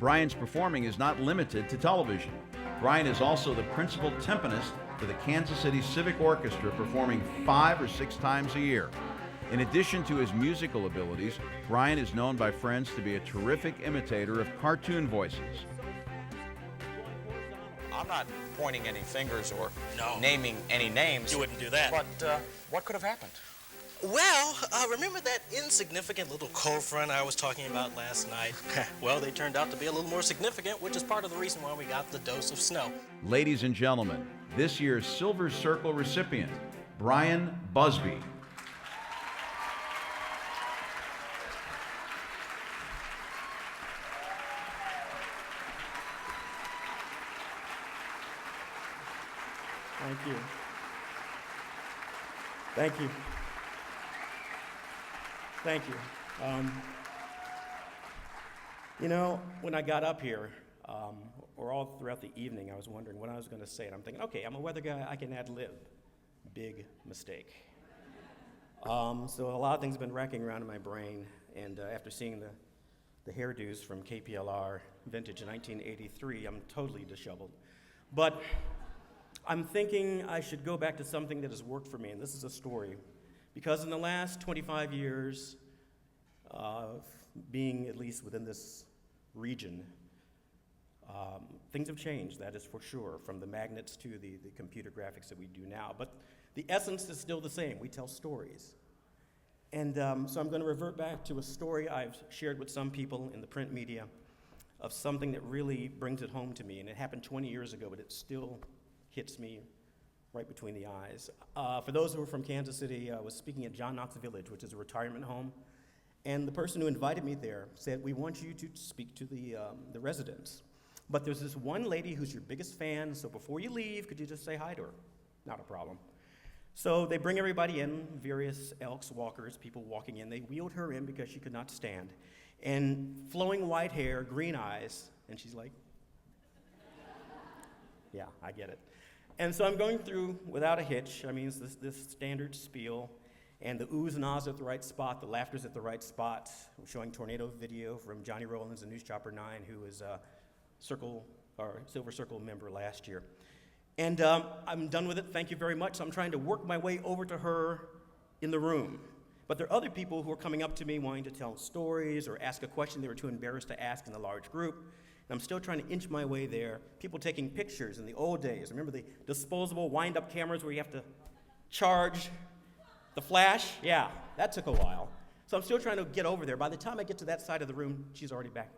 Brian's performing is not limited to television. Brian is also the principal timpanist for the Kansas City Civic Orchestra, performing 5 or 6 times a year. In addition to his musical abilities, Brian is known by friends to be a terrific imitator of cartoon voices. I'm not pointing any fingers or naming any names. You wouldn't do that. But what could have happened? Well, remember that insignificant little cold front I was talking about last night? Well, they turned out to be a little more significant, which is part of the reason why we got the dose of snow. Ladies and gentlemen, this year's Silver Circle recipient, Brian Busby. Thank you. Thank you. Thank you. You know, when I got up here, or all throughout the evening, I was wondering what I was going to say. And I'm thinking, okay, I'm a weather guy, I can ad-lib. Big mistake. So a lot of things have been racking around in my brain, and after seeing the hairdos from KPLR vintage 1983, I'm totally disheveled. But I'm thinking I should go back to something that has worked for me, and this is a story. Because in the last 25 years, being at least within this region, things have changed, that is for sure, from the magnets to the computer graphics that we do now. But the essence is still the same. We tell stories. And so I'm going to revert back to a story I've shared with some people in the print media of something that really brings it home to me. And it happened 20 years ago, but it still hits me right between the eyes. For those who are from Kansas City, I was speaking at John Knox Village, which is a retirement home. And the person who invited me there said, we want you to speak to the residents. But there's this one lady who's your biggest fan, so before you leave, could you just say hi to her? Not a problem. So they bring everybody in, various elks, walkers, people walking in. They wheeled her in because she could not stand. And flowing white hair, green eyes, and she's like, yeah, I get it. And so I'm going through without a hitch. I mean, it's this standard spiel, and the oohs and ahs at the right spot, the laughter's at the right spot. I'm showing tornado video from Johnny Rollins and News Chopper 9, who is a Silver Circle member last year. And I'm done with it, thank you very much. So I'm trying to work my way over to her in the room. But there are other people who are coming up to me wanting to tell stories or ask a question they were too embarrassed to ask in a large group. And I'm still trying to inch my way there. People taking pictures in the old days. Remember the disposable wind-up cameras where you have to charge The flash, yeah, that took a while. So I'm still trying to get over there. By the time I get to that side of the room, she's already back.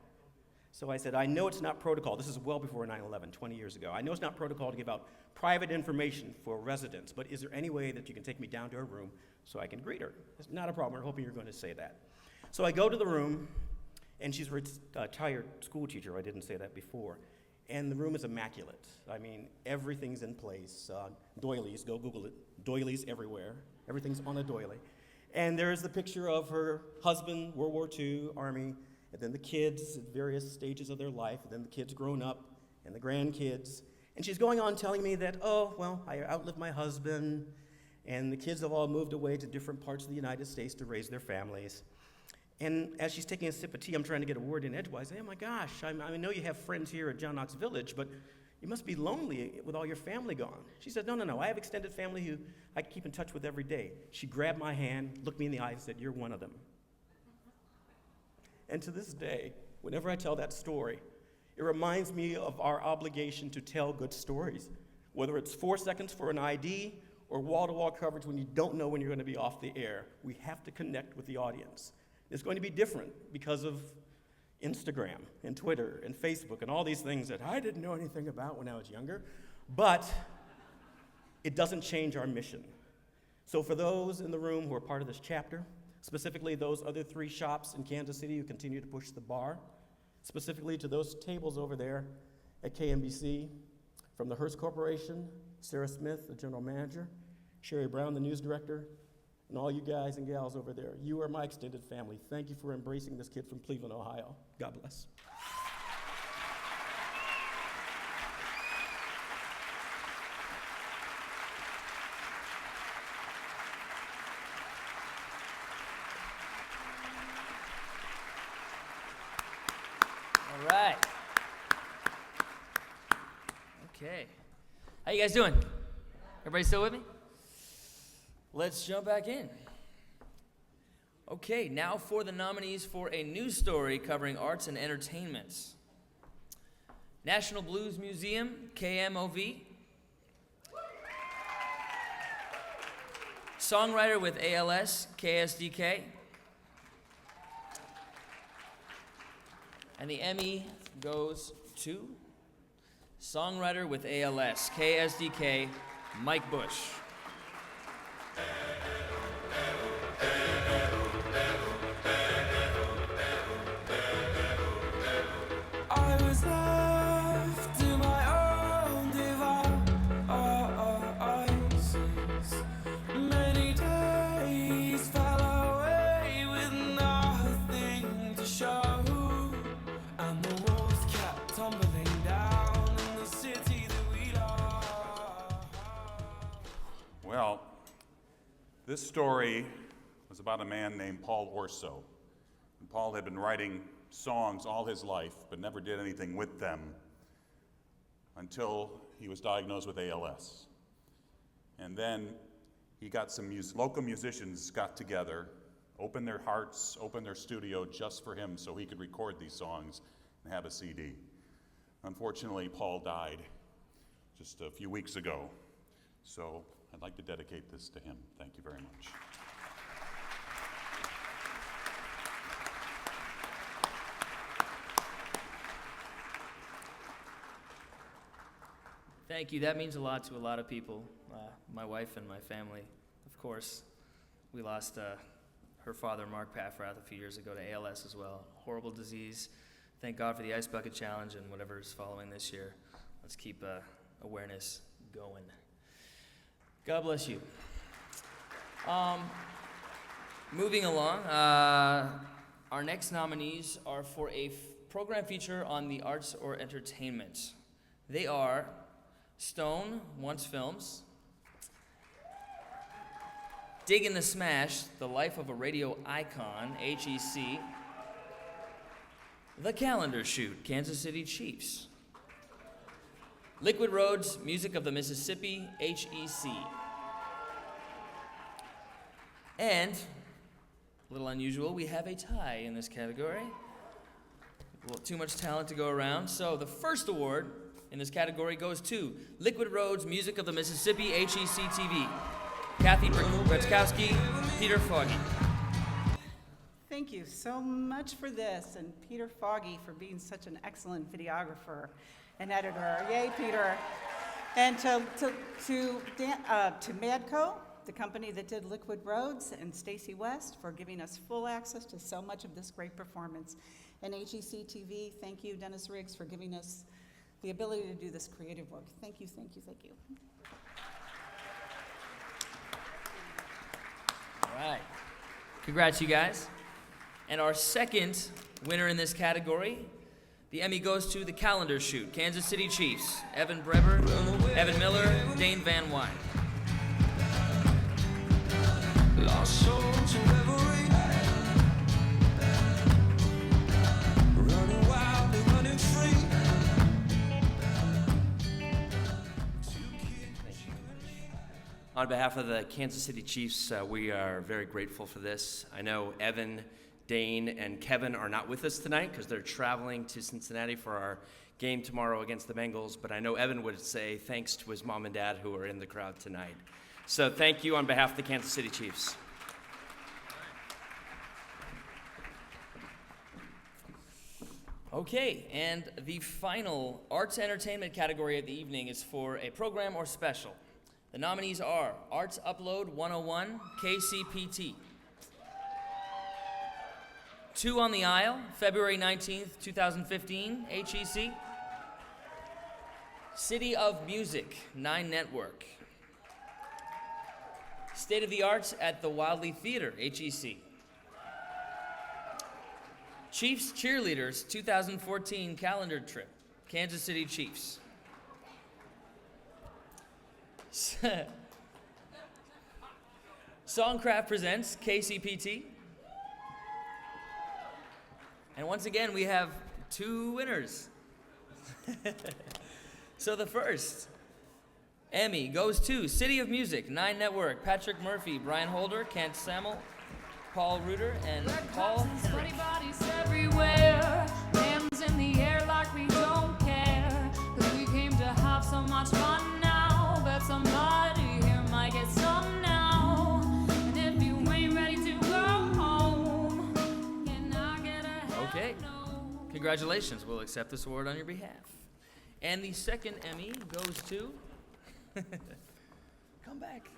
So I said, I know it's not protocol. This is well before 9/11, 20 years ago. I know it's not protocol to give out private information for residents, but is there any way that you can take me down to her room so I can greet her? It's not a problem. I'm hoping you're going to say that. So I go to the room, and she's a retired school teacher. I didn't say that before. And the room is immaculate. I mean, everything's in place. Doilies, go Google it. Doilies everywhere. Everything's on a doily. And there's the picture of her husband, World War II, Army, and then the kids at various stages of their life, and then the kids grown up, and the grandkids. And she's going on telling me that, oh, well, I outlived my husband, and the kids have all moved away to different parts of the United States to raise their families. And as she's taking a sip of tea, I'm trying to get a word in edgewise. I say, oh my gosh, I know you have friends here at John Knox Village, but you must be lonely with all your family gone. She said, no, I have extended family who I keep in touch with every day. She grabbed my hand, looked me in the eye, and said, you're one of them. And to this day, whenever I tell that story, it reminds me of our obligation to tell good stories, whether it's 4 seconds for an ID or wall-to-wall coverage when you don't know when you're going to be off the air. We have to connect with the audience. It's going to be different because of Instagram and Twitter and Facebook and all these things that I didn't know anything about when I was younger, but it doesn't change our mission. So for those in the room who are part of this chapter, specifically those other 3 shops in Kansas City who continue to push the bar, specifically to those tables over there at KMBC, from the Hearst Corporation, Sarah Smith, the general manager, Sherry Brown, the news director, and all you guys and gals over there. You are my extended family. Thank you for embracing this kid from Cleveland, Ohio. God bless. All right. Okay. How you guys doing? Everybody still with me? Let's jump back in. Okay, now for the nominees for a news story covering arts and entertainment. National Blues Museum, KMOV. Songwriter with ALS, KSDK. And the Emmy goes to Songwriter with ALS, KSDK, Mike Bush. I was left to my own devices. Many days fell away with nothing to show, and the walls kept tumbling down in the city that we love. Well, this story was about a man named Paul Orso. And Paul had been writing songs all his life, but never did anything with them until he was diagnosed with ALS. And then he got some local musicians got together, opened their hearts, opened their studio just for him so he could record these songs and have a CD. Unfortunately, Paul died just a few weeks ago. So I'd like to dedicate this to him. Thank you very much. Thank you. That means a lot to a lot of people. My wife and my family, of course. We lost her father, Mark Paffrath, a few years ago to ALS as well. Horrible disease. Thank God for the Ice Bucket Challenge and whatever is following this year. Let's keep awareness going. God bless you. Moving along, our next nominees are for a program feature on the arts or entertainment. They are Stone, Once Films, Dig in the Smash, The Life of a Radio Icon, HEC, The Calendar Shoot, Kansas City Chiefs, Liquid Roads, Music of the Mississippi, HEC, and, a little unusual, we have a tie in this category. A little too much talent to go around. So the first award in this category goes to Liquid Roads, Music of the Mississippi, HEC TV. Kathy Bretzkowski, Peter Foggy. Thank you so much for this, and Peter Foggy for being such an excellent videographer and editor. Yay, Peter. And to Madco, the company that did Liquid Roads, and Stacy West for giving us full access to so much of this great performance. And HEC TV, thank you, Dennis Riggs, for giving us the ability to do this creative work. Thank you, thank you, thank you. All right. Congrats, you guys. And our second winner in this category, the Emmy goes to The Calendar Shoot, Kansas City Chiefs, Evan Breber, Evan Miller, Dane Van Wyne. Lost soul to reverie, running wild and running free. On behalf of the Kansas City Chiefs, we are very grateful for this. I know Evan, Dane, and Kevin are not with us tonight because they're traveling to Cincinnati for our game tomorrow against the Bengals, but I know Evan would say thanks to his mom and dad who are in the crowd tonight. So thank you on behalf of the Kansas City Chiefs. Okay, and the final arts entertainment category of the evening is for a program or special. The nominees are Arts Upload 101, KCPT. Two on the Aisle, February 19th, 2015, HEC. City of Music, 9 Network. State of the Arts at the Wildley Theater, HEC. Chiefs Cheerleaders 2014 calendar trip, Kansas City Chiefs. Songcraft presents KCPT. And once again, we have 2 winners. So the first Emmy goes to City of Music, 9 Network, Patrick Murphy, Brian Holder, Kent Samuel, Paul Reuter, and Paul Henry. Bodies everywhere, hands in the air like we don't care. 'Cause we came to have so much fun now. Bet somebody here might get some now. And if you ain't ready to go home, can I get a Okay. Congratulations. We'll accept this award on your behalf. And the second Emmy goes to come back.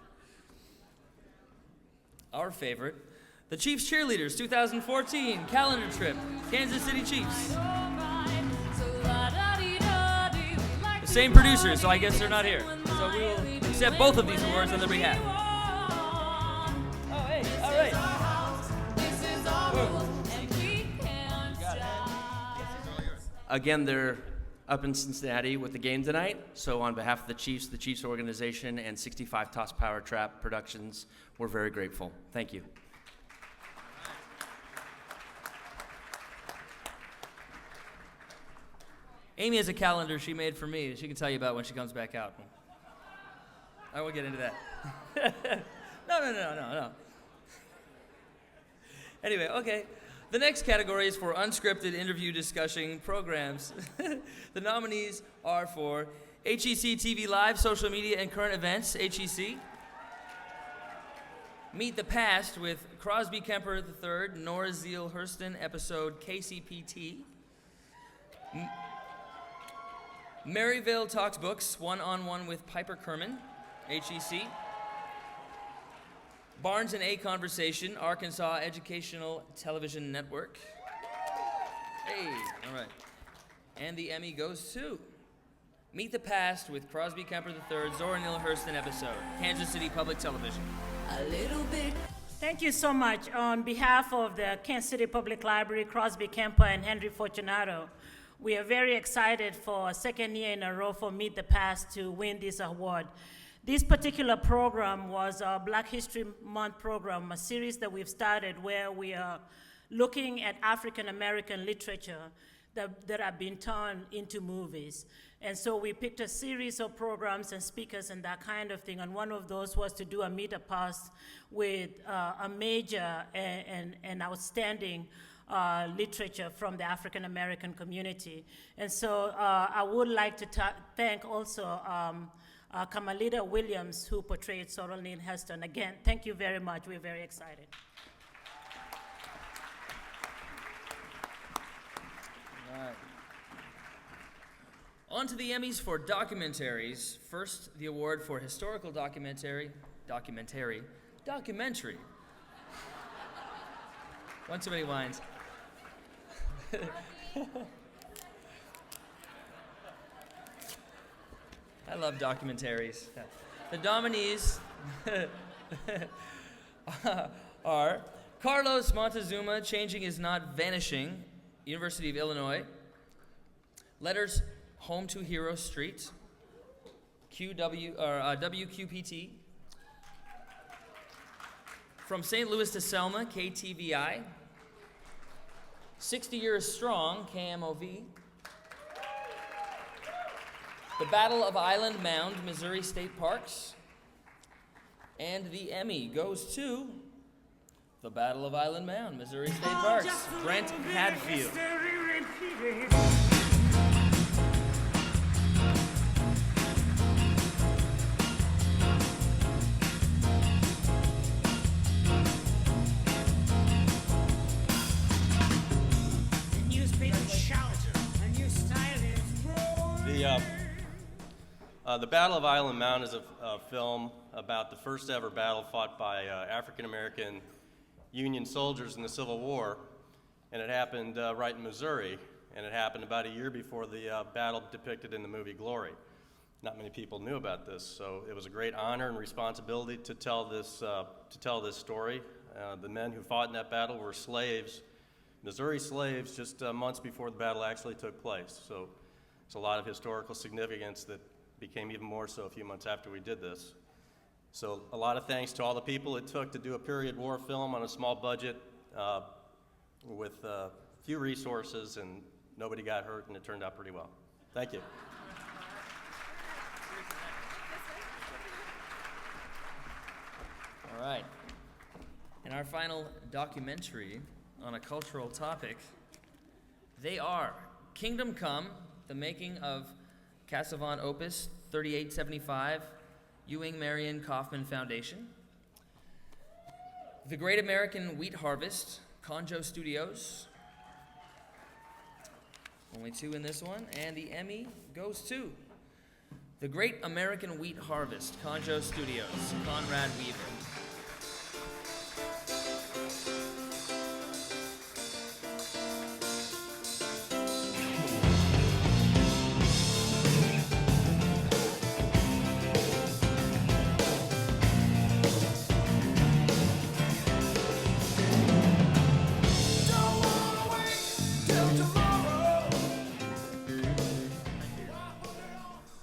Our favorite, the Chiefs Cheerleaders 2014 calendar trip, Kansas City Chiefs. The same producers, so I guess they're not here. So we will accept both of these awards on their behalf. Oh, hey, all right. Again, they're up in Cincinnati with the game tonight. So on behalf of the Chiefs organization, and 65 Toss Power Trap Productions, we're very grateful. Thank you. Amy has a calendar she made for me. She can tell you about when she comes back out. I won't get into that. No. Anyway, okay. The next category is for unscripted interview discussion programs. The nominees are for HEC TV Live, Social Media and Current Events, HEC. Meet the Past with Crosby Kemper III, Nora Zeal Hurston, episode KCPT. Maryvale Talks Books, one-on-one with Piper Kerman, HEC. Barnes and A Conversation, Arkansas Educational Television Network. Hey, all right. And the Emmy goes to Meet the Past with Crosby Kemper III, Zora Neale Hurston episode, Kansas City Public Television. A little bit. Thank you so much. On behalf of the Kansas City Public Library, Crosby Kemper, and Henry Fortunato, we are very excited for a second year in a row for Meet the Past to win this award. This particular program was a Black History Month program, a series that we've started where we are looking at African American literature that have been turned into movies. And so we picked a series of programs and speakers and that kind of thing, and one of those was to do a Meet the Past with a major and outstanding literature from the African American community. And so I would like to thank also Carmelita Williams, who portrayed Sorrel Neil Heston. Again, thank you very much. We're very excited. All right. On to the Emmys for documentaries. First, the award for historical documentary. One too many wines. I love documentaries. The nominees are Carlos Montezuma, Changing Is Not Vanishing, University of Illinois. Letters, Home to Hero Street, WQPT. From St. Louis to Selma, KTVI. 60 Years Strong, KMOV. The Battle of Island Mound, Missouri State Parks. And the Emmy goes to the Battle of Island Mound, Missouri State Parks. Brent Hadfield. The Battle of Island Mound is a film about the first ever battle fought by African American Union soldiers in the Civil War, and it happened right in Missouri, and it happened about a year before the battle depicted in the movie Glory. Not many people knew about this, so it was a great honor and responsibility to tell this story. The men who fought in that battle were slaves, Missouri slaves, just months before the battle actually took place. So it's a lot of historical significance that became even more so a few months after we did this. So a lot of thanks to all the people it took to do a period war film on a small budget with few resources, and nobody got hurt, and it turned out pretty well. Thank you. All right. And our final documentary on a cultural topic, they are Kingdom Come, the making of Cassavant Opus 3875, Ewing Marion Kaufman Foundation. The Great American Wheat Harvest, Conjo Studios. Only two in this one, and the Emmy goes to The Great American Wheat Harvest, Conjo Studios, Conrad Weaver.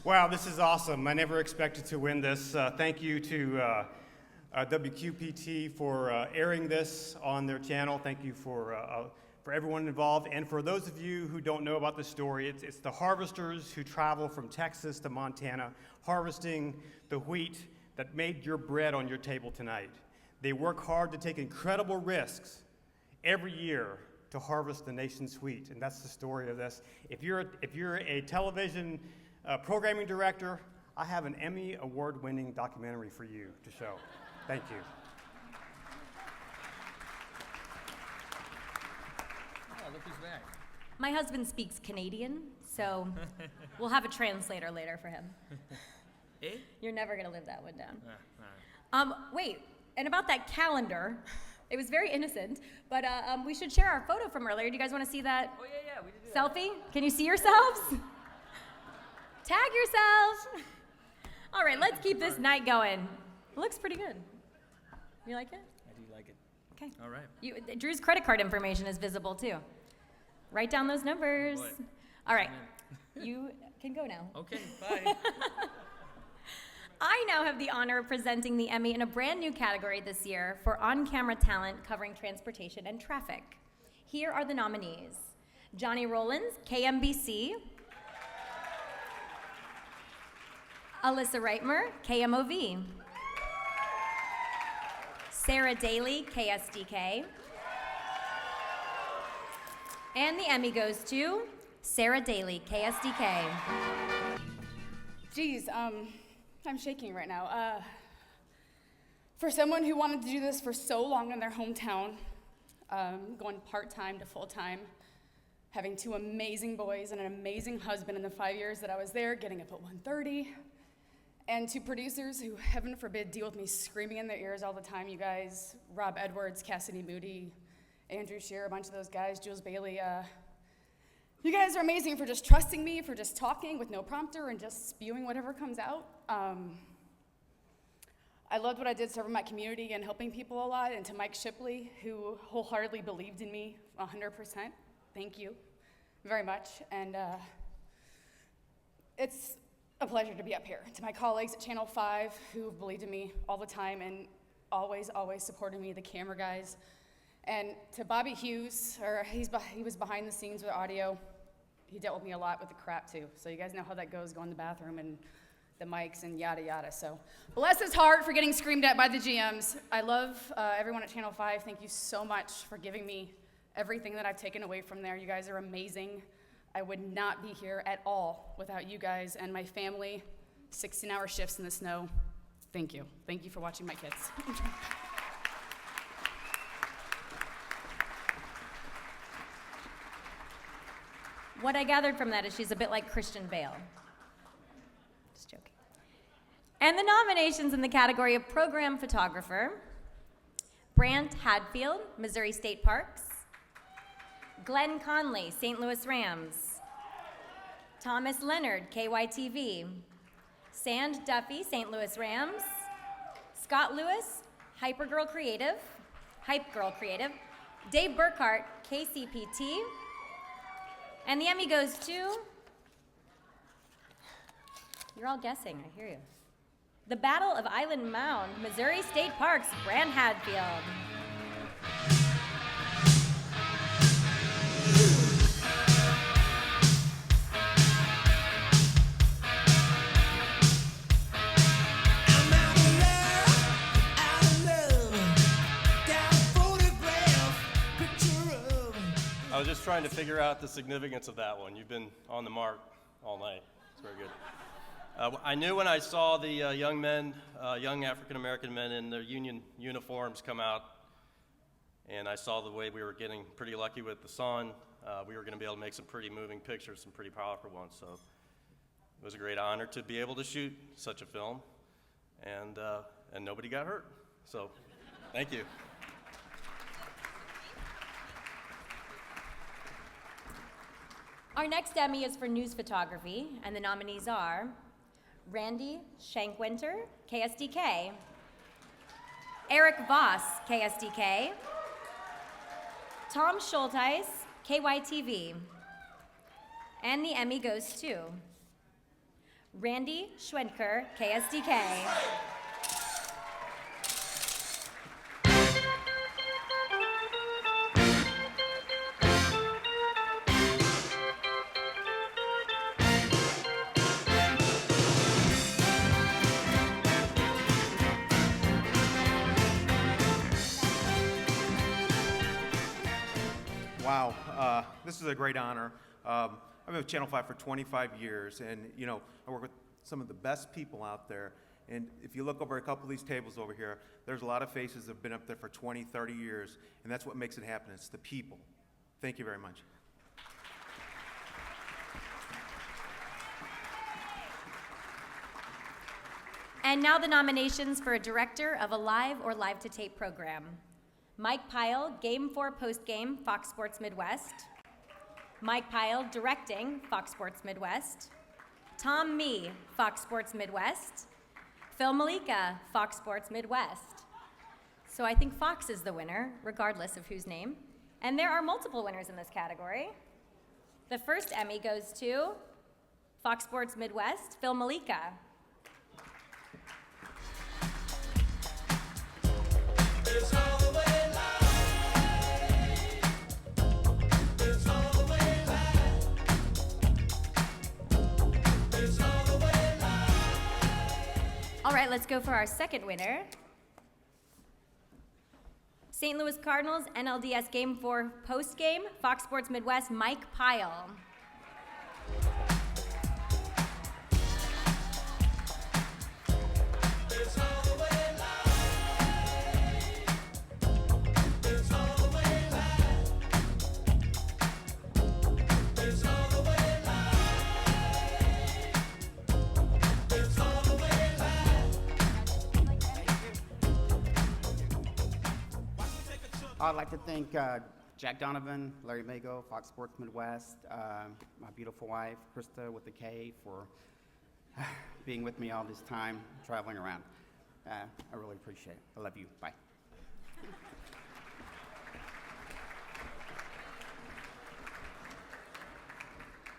Wow, this is awesome. I never expected to win this. Thank you to WQPT for airing this on their channel. Thank you for everyone involved. And for those of you who don't know about the story, it's the harvesters who travel from Texas to Montana, harvesting the wheat that made your bread on your table tonight. They work hard to take incredible risks every year to harvest the nation's wheat, and that's the story of this. If you're a television programming director, I have an Emmy award-winning documentary for you to show. Thank you. Oh, look who's back. My husband speaks Canadian, so we'll have a translator later for him. Eh? You're never gonna live that one down. All right. Wait, and about that calendar, it was very innocent, but we should share our photo from earlier. Do you guys want to see that? Oh, yeah, we did do that. Selfie? Can you see yourselves? Tag yourselves. All right, let's keep this night going. It looks pretty good. You like it? I do like it. Okay. All right. Drew's credit card information is visible too. Write down those numbers. Boy. All right, you can go now. Okay, bye. I now have the honor of presenting the Emmy in a brand new category this year for on-camera talent covering transportation and traffic. Here are the nominees. Johnny Rollins, KMBC. Alyssa Reitmer, KMOV. Sarah Daly, KSDK. And the Emmy goes to Sarah Daly, KSDK. Geez, I I'm shaking right now. For someone who wanted to do this for so long in their hometown, going part-time to full-time, having 2 amazing boys and an amazing husband in the 5 years that I was there, getting up at 1:30, and to producers who, heaven forbid, deal with me screaming in their ears all the time, you guys, Rob Edwards, Cassidy Moody, Andrew Shearer, a bunch of those guys, Jules Bailey, you guys are amazing for just trusting me, for just talking with no prompter and just spewing whatever comes out. I loved what I did serving my community and helping people a lot, and to Mike Shipley, who wholeheartedly believed in me 100%. Thank you very much. And it's a pleasure to be up here. To my colleagues at Channel 5 who believed in me all the time and always supported me, the camera guys. And to Bobby Hughes, he was behind the scenes with audio. He dealt with me a lot with the crap too. So you guys know how that goes, going to the bathroom and the mics and yada yada. So bless his heart for getting screamed at by the GMs. I love everyone at Channel 5. Thank you so much for giving me everything that I've taken away from there. You guys are amazing. I would not be here at all without you guys and my family. 16-hour shifts in the snow. Thank you. Thank you for watching my kids. What I gathered from that is she's a bit like Christian Bale. Just joking. And the nominations in the category of Program Photographer: Brant Hadfield, Missouri State Parks; Glenn Conley, St. Louis Rams; Thomas Leonard, KYTV; Sand Duffy, St. Louis Rams; Scott Lewis, Hype Girl Creative; Dave Burkhart, KCPT. And the Emmy goes to, you're all guessing, I hear you. The Battle of Island Mound, Missouri State Parks, Brant Hadfield. I was just trying to figure out the significance of that one. You've been on the mark all night. It's very good. I knew when I saw the young African-American men in their union uniforms come out, and I saw the way we were getting pretty lucky with the sun, we were going to be able to make some pretty moving pictures, some pretty powerful ones. So it was a great honor to be able to shoot such a film, and nobody got hurt. So thank you. Our next Emmy is for news photography, and the nominees are Randy Shankwinter, KSDK; Eric Voss, KSDK; Tom Schulteis, KYTV. And the Emmy goes to Randy Schwenker, KSDK. Wow, this is a great honor. I've been with Channel 5 for 25 years, and you know, I work with some of the best people out there. And if you look over a couple of these tables over here, there's a lot of faces that have been up there for 20, 30 years, and that's what makes it happen. It's the people. Thank you very much. And now the nominations for a director of a live or live-to-tape program. Mike Pyle, Game 4 Postgame, Fox Sports Midwest. Mike Pyle, directing, Fox Sports Midwest. Tom Mee, Fox Sports Midwest. Phil Malika, Fox Sports Midwest. So I think Fox is the winner, regardless of whose name. And there are multiple winners in this category. The first Emmy goes to Fox Sports Midwest, Phil Malika. It's all the way. All right, let's go for our second winner. St. Louis Cardinals, NLDS Game 4 Postgame, Fox Sports Midwest, Mike Pyle. I'd like to thank Jack Donovan, Larry Mago, Fox Sports Midwest, my beautiful wife, Krista with the K, for being with me all this time, traveling around. I really appreciate it. I love you. Bye.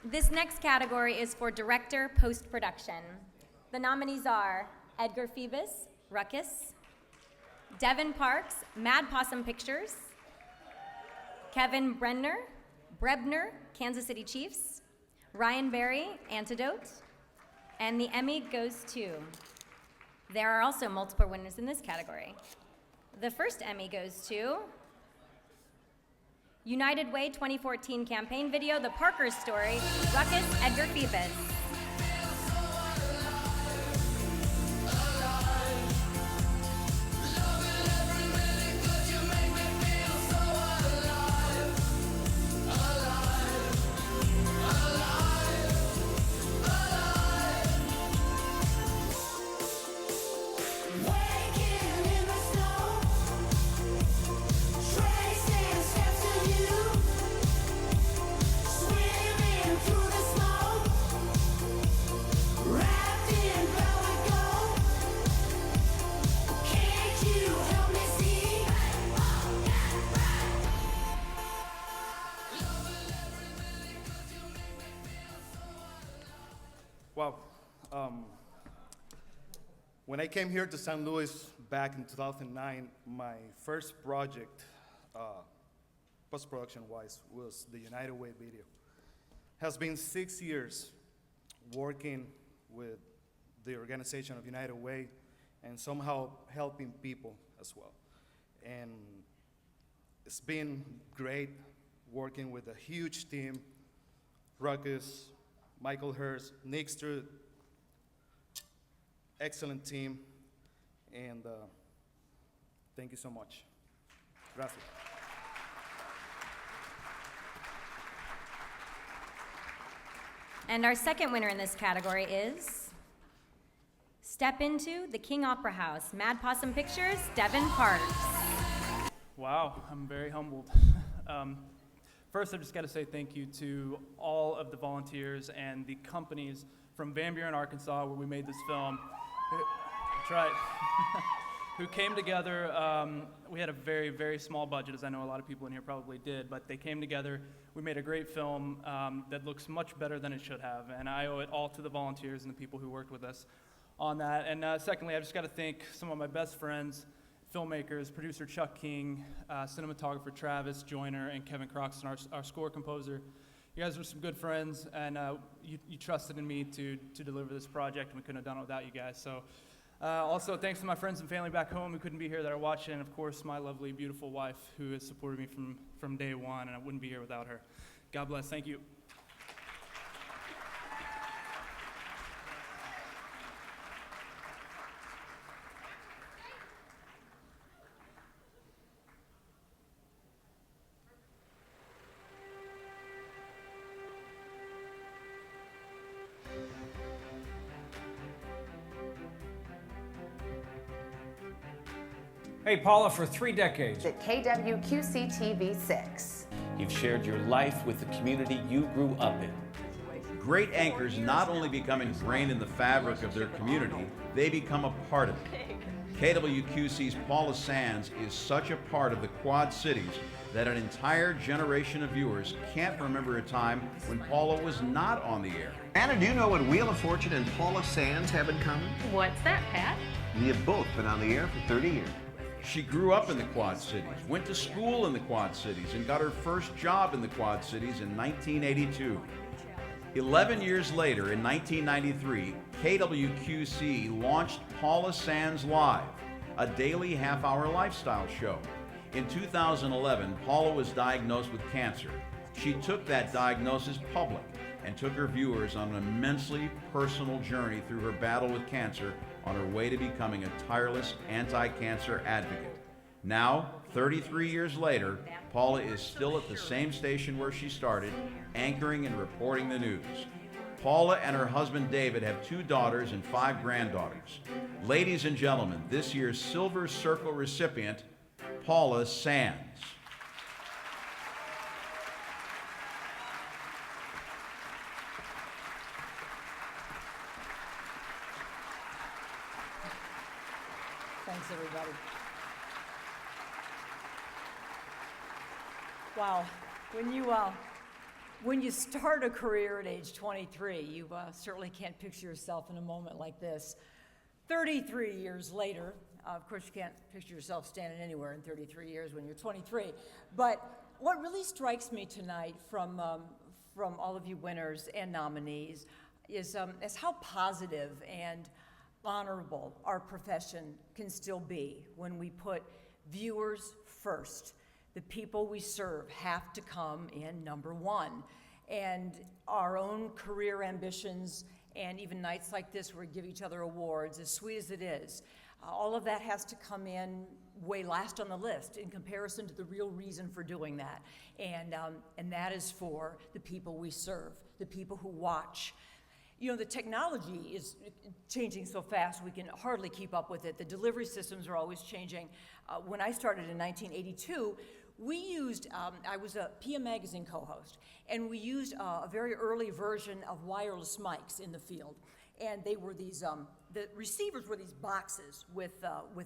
This next category is for Director Post-Production. The nominees are Edgar Phoebus, Ruckus; Devin Parks, Mad Possum Pictures; Kevin Brebner, Kansas City Chiefs; Ryan Berry, Antidote; and the Emmy goes to... There are also multiple winners in this category. The first Emmy goes to United Way 2014 campaign video, The Parker's Story, Ruckus, Edgar Phoebus. Wow. When I came here to St. Louis back in 2009, my first project, post-production-wise, was the United Way video. Has been 6 years working with the organization of United Way and somehow helping people as well. And it's been great working with a huge team, Ruckus, Michael Hurst, Nick Strutt, excellent team, and thank you so much. Gracias. And our second winner in this category is Step Into the King Opera House, Mad Possum Pictures, Devin Parks. Wow, I'm very humbled. First, I've just got to say thank you to all of the volunteers and the companies from Van Buren, Arkansas, where we made this film. That's right. Who came together. We had a very, very small budget, as I know a lot of people in here probably did, but they came together. We made a great film that looks much better than it should have, and I owe it all to the volunteers and the people who worked with us on that. And secondly, I've just got to thank some of my best friends, filmmakers, producer Chuck King, cinematographer Travis Joyner, and Kevin Croxton, our score composer. You guys are some good friends, and you trusted in me to deliver this project, and we couldn't have done it without you guys. So also thanks to my friends and family back home who couldn't be here that are watching, and of course my lovely, beautiful wife who has supported me from day one, and I wouldn't be here without her. God bless. Thank you. Hey, Paula, for 3 decades. At KWQC-TV 6. You've shared your life with the community you grew up in. Great anchors not only become ingrained in the fabric of their community, they become a part of it. KWQC's Paula Sands is such a part of the Quad Cities that an entire generation of viewers can't remember a time when Paula was not on the air. Anna, do you know what Wheel of Fortune and Paula Sands have in common? What's that, Pat? We have both been on the air for 30 years. She grew up in the Quad Cities, went to school in the Quad Cities, and got her first job in the Quad Cities in 1982. 11 years later, in 1993, KWQC launched Paula Sands Live, a daily half-hour lifestyle show. In 2011, Paula was diagnosed with cancer. She took that diagnosis public and took her viewers on an immensely personal journey through her battle with cancer on her way to becoming a tireless anti-cancer advocate. Now, 33 years later, Paula is still at the same station where she started, anchoring and reporting the news. Paula and her husband David have 2 daughters and 5 granddaughters. Ladies and gentlemen, this year's Silver Circle recipient, Paula Sands. Thanks, everybody. Wow, when you start a career at age 23, you certainly can't picture yourself in a moment like this. 33 years later, of course you can't picture yourself standing anywhere in 33 years when you're 23, but what really strikes me tonight from all of you winners and nominees is how positive and honorable our profession can still be when we put viewers first. The people we serve have to come in number one. And our own career ambitions and even nights like this where we give each other awards, as sweet as it is, all of that has to come in way last on the list in comparison to the real reason for doing that. And that is for the people we serve, the people who watch. You know, the technology is changing so fast we can hardly keep up with it. The delivery systems are always changing. When I started in 1982, we used, I was a PM Magazine co-host, and we used a very early version of wireless mics in the field. And they were these, the receivers were these boxes with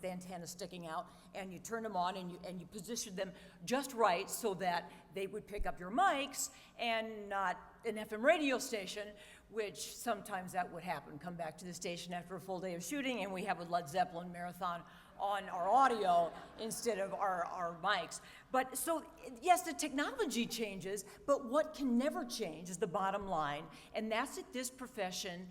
antennas sticking out, and you turn them on and you positioned them just right so that they would pick up your mics and not an FM radio station, which sometimes that would happen. Come back to the station after a full day of shooting and we have a Led Zeppelin marathon on our audio instead of our mics. But so, yes, the technology changes, but what can never change is the bottom line, and that's that this profession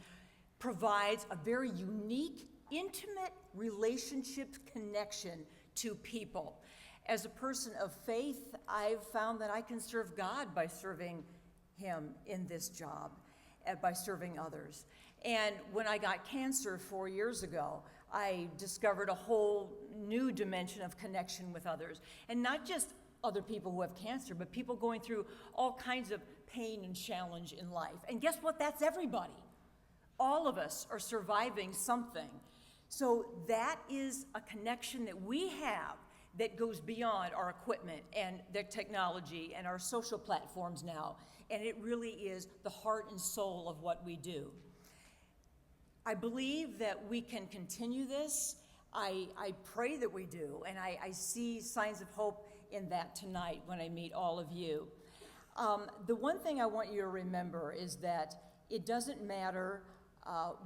provides a very unique, intimate relationship connection to people. As a person of faith, I've found that I can serve God by serving Him in this job, by serving others. And when I got cancer 4 years ago, I discovered a whole new dimension of connection with others. And not just other people who have cancer, but people going through all kinds of pain and challenge in life. And guess what? That's everybody. All of us are surviving something. So that is a connection that we have that goes beyond our equipment and their technology and our social platforms now. And it really is the heart and soul of what we do. I believe that we can continue this. I pray that we do, and I see signs of hope in that tonight when I meet all of you. The one thing I want you to remember is that it doesn't matter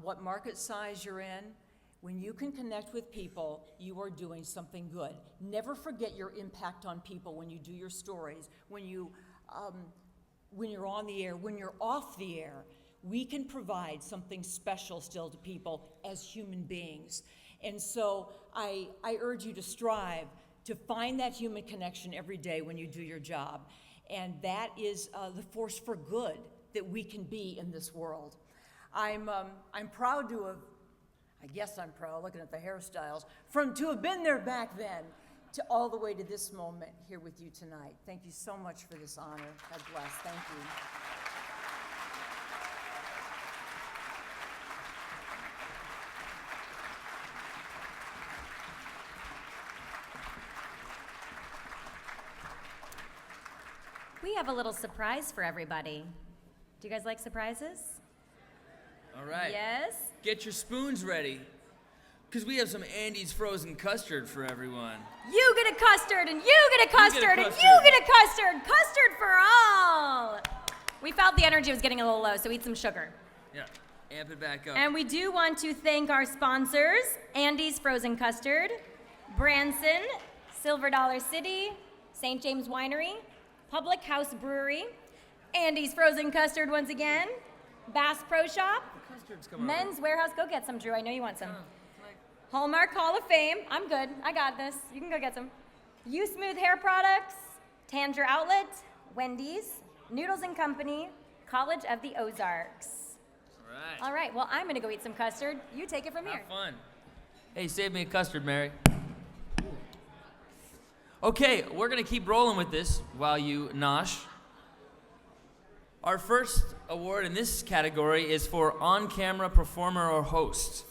what market size you're in. When you can connect with people, you are doing something good. Never forget your impact on people when you do your stories, when you're on the air, when you're off the air. We can provide something special still to people as human beings. And so I urge you to strive to find that human connection every day when you do your job. And that is the force for good that we can be in this world. I'm proud to have, I guess I'm proud looking at the hairstyles, to have been there back then to all the way to this moment here with you tonight. Thank you so much for this honor. God bless. Thank you. We have a little surprise for everybody. Do you guys like surprises? All right. Yes? Get your spoons ready, because we have some Andy's frozen custard for everyone. You get a custard, and you get a custard, and you get a custard. Custard for all. We felt the energy was getting a little low, so eat some sugar. Yeah, amp it back up. And we do want to thank our sponsors, Andy's Frozen Custard, Branson, Silver Dollar City, St. James Winery, Public House Brewery, Andy's Frozen Custard once again, Bass Pro Shop, Men's Warehouse. Go get some, Drew. I know you want some. Hallmark Hall of Fame. I'm good. I got this. You can go get some. You Smooth Hair Products, Tanger Outlet, Wendy's, Noodles and Company, College of the Ozarks. All right. All right. Well, I'm going to go eat some custard. You take it from here. Have fun. Hey, save me a custard, Mary. Okay, we're going to keep rolling with this while you nosh. Our first award in this category is for on-camera performer or host.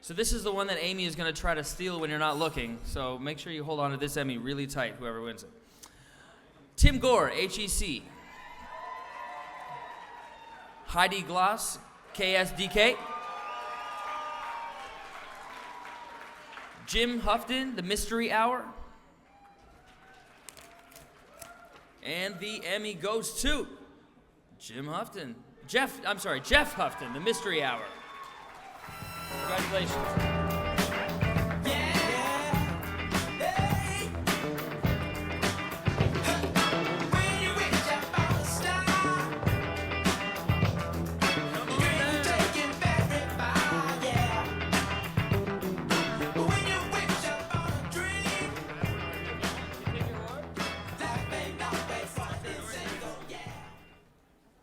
So this is the one that Amy is going to try to steal when you're not looking. So make sure you hold on to this Emmy really tight, whoever wins it. Tim Gore, HEC. Heidi Gloss, KSDK. Jim Houghton, The Mystery Hour. And the Emmy goes to Jim Houghton. Jeff Houghton, The Mystery Hour. Congratulations.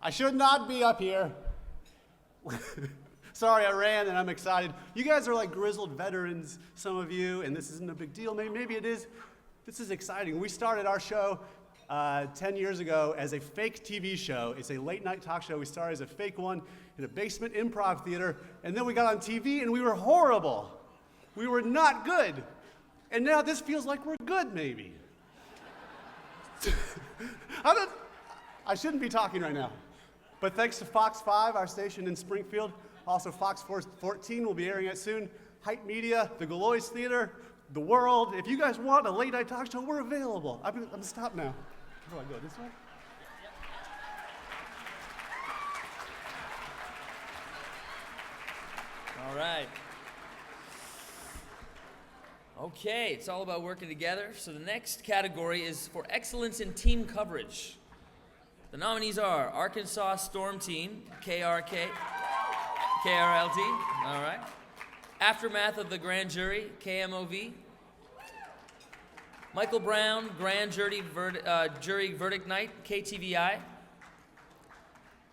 I should not be up here. Sorry, I ran and I'm excited. You guys are like grizzled veterans, some of you, and this isn't a big deal. Maybe it is. This is exciting. We started our show 10 years ago as a fake TV show. It's a late night talk show. We started as a fake one in a basement improv theater, and then we got on TV and we were horrible. We were not good. And now this feels like we're good, maybe. I shouldn't be talking right now. But thanks to Fox 5, our station in Springfield, also Fox 14 will be airing it soon, Height Media, the Galois Theater, The World. If you guys want a late night talk show, we're available. I'm stopped now. Where do I go, this way? All right. Okay, it's all about working together. So the next category is for excellence in team coverage. The nominees are Arkansas Storm Team, KRLT, all right. Aftermath of the Grand Jury, KMOV. Michael Brown, Grand Jury Verdict Night, KTVI.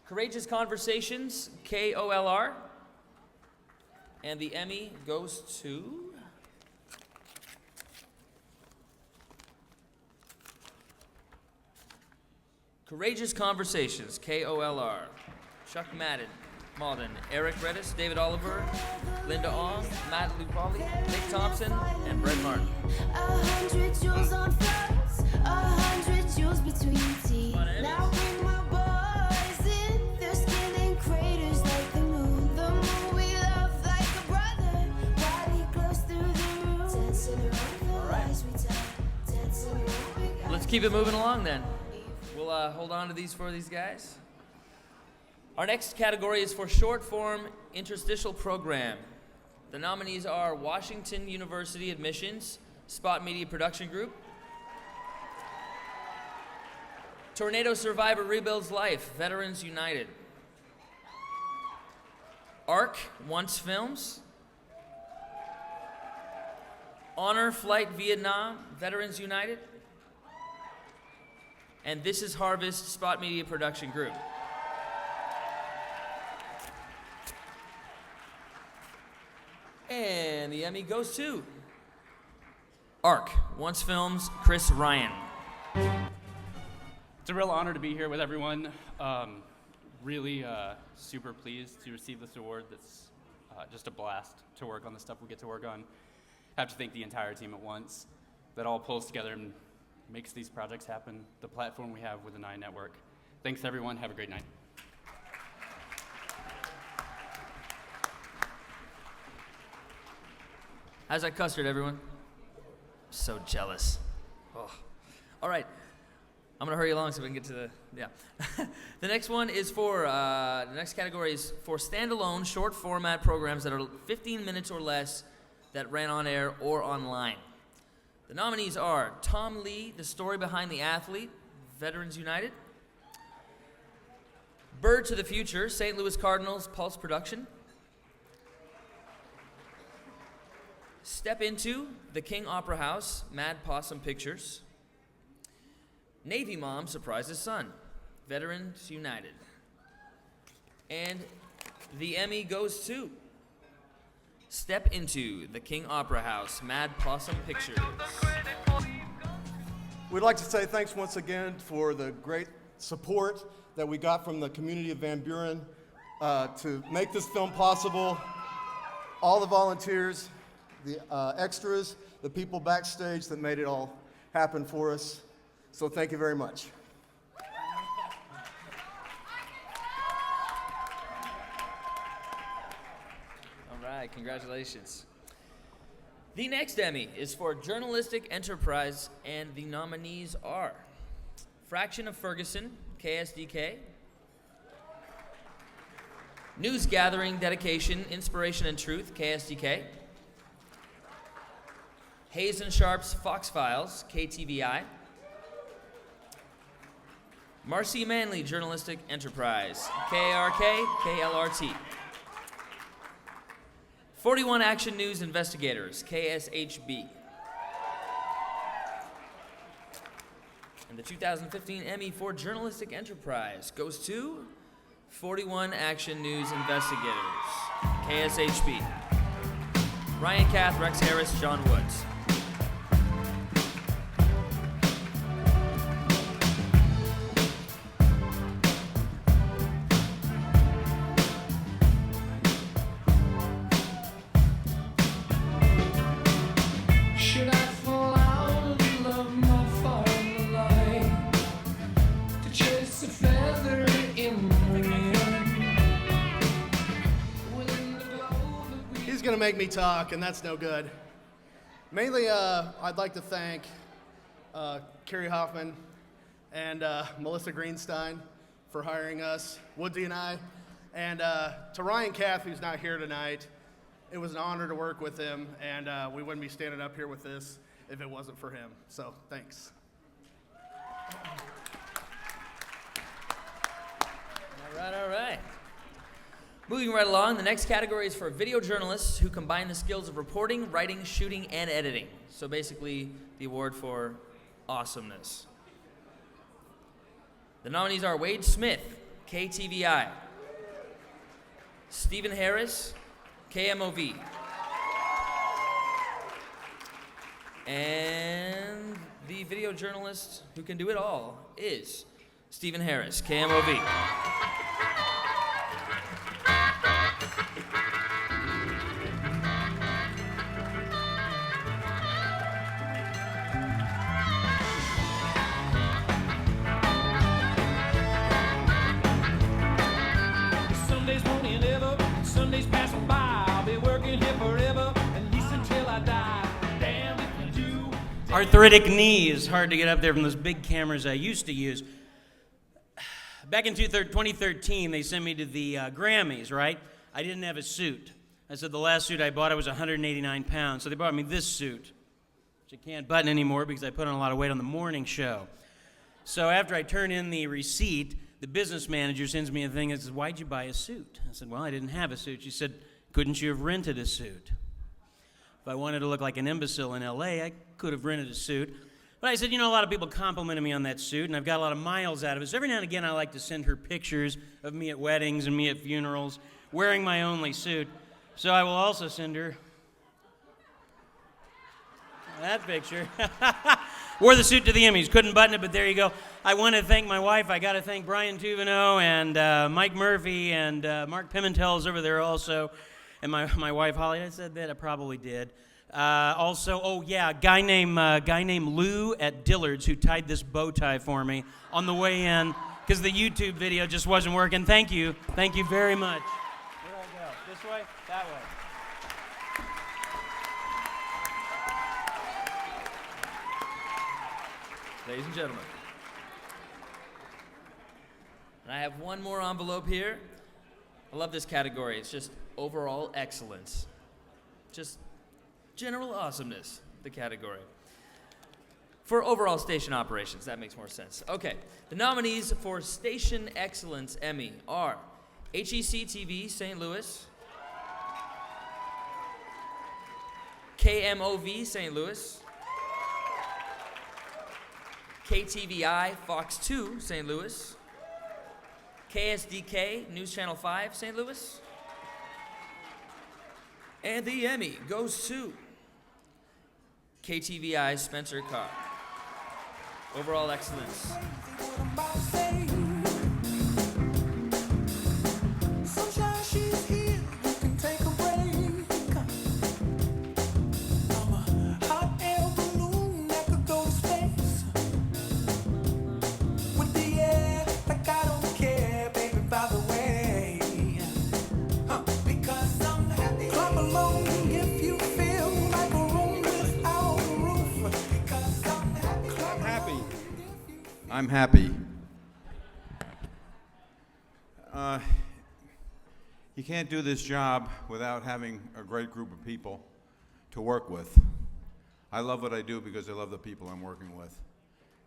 Courageous Conversations, KOLR. And the Emmy goes to... Courageous Conversations, KOLR. Chuck Malden, Eric Redis, David Oliver, Linda Ong, Matt Lupali, Nick Thompson, and Brett Martin. 100 joules on first, 100 joules between teeth. Now bring my boys in, their skin in craters like the moon. The moon we love like a brother, body glows through the room. Dancing around the lies we tell, dancing around. Let's keep it moving along then. We'll hold on to these for these guys. Our next category is for short form interstitial program. The nominees are Washington University Admissions, Spot Media Production Group, Tornado Survivor Rebuilds Life, Veterans United, ARC, Once Films, Honor Flight Vietnam, Veterans United, and This Is Harvest, Spot Media Production Group. And the Emmy goes to ARC, Once Films, Chris Ryan. It's a real honor to be here with everyone. Really super pleased to receive this award. That's just a blast to work on the stuff we get to work on. I have to thank the entire team at once that all pulls together and makes these projects happen, the platform we have with the 9 Network. Thanks everyone, have a great night. How's that custard, everyone? So jealous. Oh. All right, I'm gonna hurry along so we can get to the, The next one is for, the next category is for standalone short format programs that are 15 minutes or less that ran on air or online. The nominees are Tom Lee, The Story Behind the Athlete, Veterans United. Bird to the Future, St. Louis Cardinals, Pulse Production. Step Into, The King Opera House, Mad Possum Pictures. Navy Mom Surprises Son, Veterans United. And the Emmy goes to Step Into, The King Opera House, Mad Possum Pictures. We'd like to say thanks once again for the great support that we got from the community of Van Buren to make this film possible. all the volunteers, the extras, the people backstage that made it all happen for us. So thank you very much. All right, congratulations. The next Emmy is for Journalistic Enterprise, and the nominees are Fraction of Ferguson, KSDK, News Gathering, Dedication, Inspiration and Truth, KSDK, Hayes and Sharp's Fox Files, KTVI, Marcy Manley, Journalistic Enterprise, KARK, KLRT, 41 Action News Investigators, KSHB. And the 2015 Emmy for Journalistic Enterprise goes to 41 Action News Investigators, KSHB. Ryan Kath, Rex Harris, John Woods. Should I fall out of love more far in the light to chase a feather in the wind? He's gonna make me talk, and that's no good. Mainly, I'd like to thank Carrie Hoffman and Melissa Greenstein for hiring us, Woodsy and I, and to Ryan Kath, who's not here tonight. It was an honor to work with him, and we wouldn't be standing up here with this if it wasn't for him. So, thanks. All right. Moving right along, the next category is for video journalists who combine the skills of reporting, writing, shooting, and editing. So basically, the award for awesomeness. The nominees are Wade Smith, KTVI, Stephen Harris, KMOV, and the video journalist who can do it all is Stephen Harris, KMOV. Sundays won't end ever, Sundays passing by. I'll be working here forever, at least until I die. Damn if you do. Arthritic knees, hard to get up there from those big cameras I used to use. Back in 2013, they sent me to the Grammys, right? I didn't have a suit. I said the last suit I bought, I was 189 pounds, so they bought me this suit, which I can't button anymore because I put on a lot of weight on the morning show. So after I turn in the receipt, the business manager sends me a thing that says, "Why'd you buy a suit?" I said, "Well, I didn't have a suit." She said, "Couldn't you have rented a suit?" If I wanted to look like an imbecile in LA, I could have rented a suit. But I said, a lot of people complimented me on that suit, and I've got a lot of miles out of it. So every now and again, I like to send her pictures of me at weddings and me at funerals, wearing my only suit. So I will also send her that picture. Wore the suit to the Emmys, couldn't button it, but there you go. I want to thank my wife. I got to thank Brian Tuvino and Mike Murphy and Mark Pimentel's over there also, and my wife Holly. I said that, I probably did. Also, a guy named Lou at Dillard's who tied this bow tie for me on the way in because the YouTube video just wasn't working. Thank you very much. Where do I go? This way? That way. Ladies and gentlemen. And I have one more envelope here. I love this category. It's just overall excellence. Just general awesomeness, the category. For overall station operations, that makes more sense. Okay, the nominees for Station Excellence Emmy are HEC TV St. Louis, KMOV St. Louis, KTVI Fox 2 St. Louis, KSDK News Channel 5 St. Louis, and the Emmy goes to KTVI Spencer Carr. Overall excellence. Sunshine, she's here. We can take a break. I'm happy. You can't do this job without having a great group of people to work with. I love what I do because I love the people I'm working with.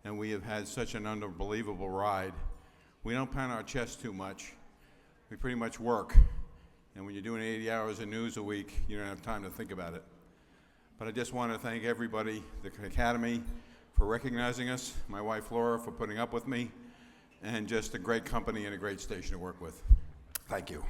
And we have had such an unbelievable ride. We don't pound our chest too much. We pretty much work. And when you're doing 80 hours of news a week, you don't have time to think about it. But I just want to thank everybody, the Academy, for recognizing us, my wife Laura for putting up with me, and just a great company and a great station to work with. Thank you.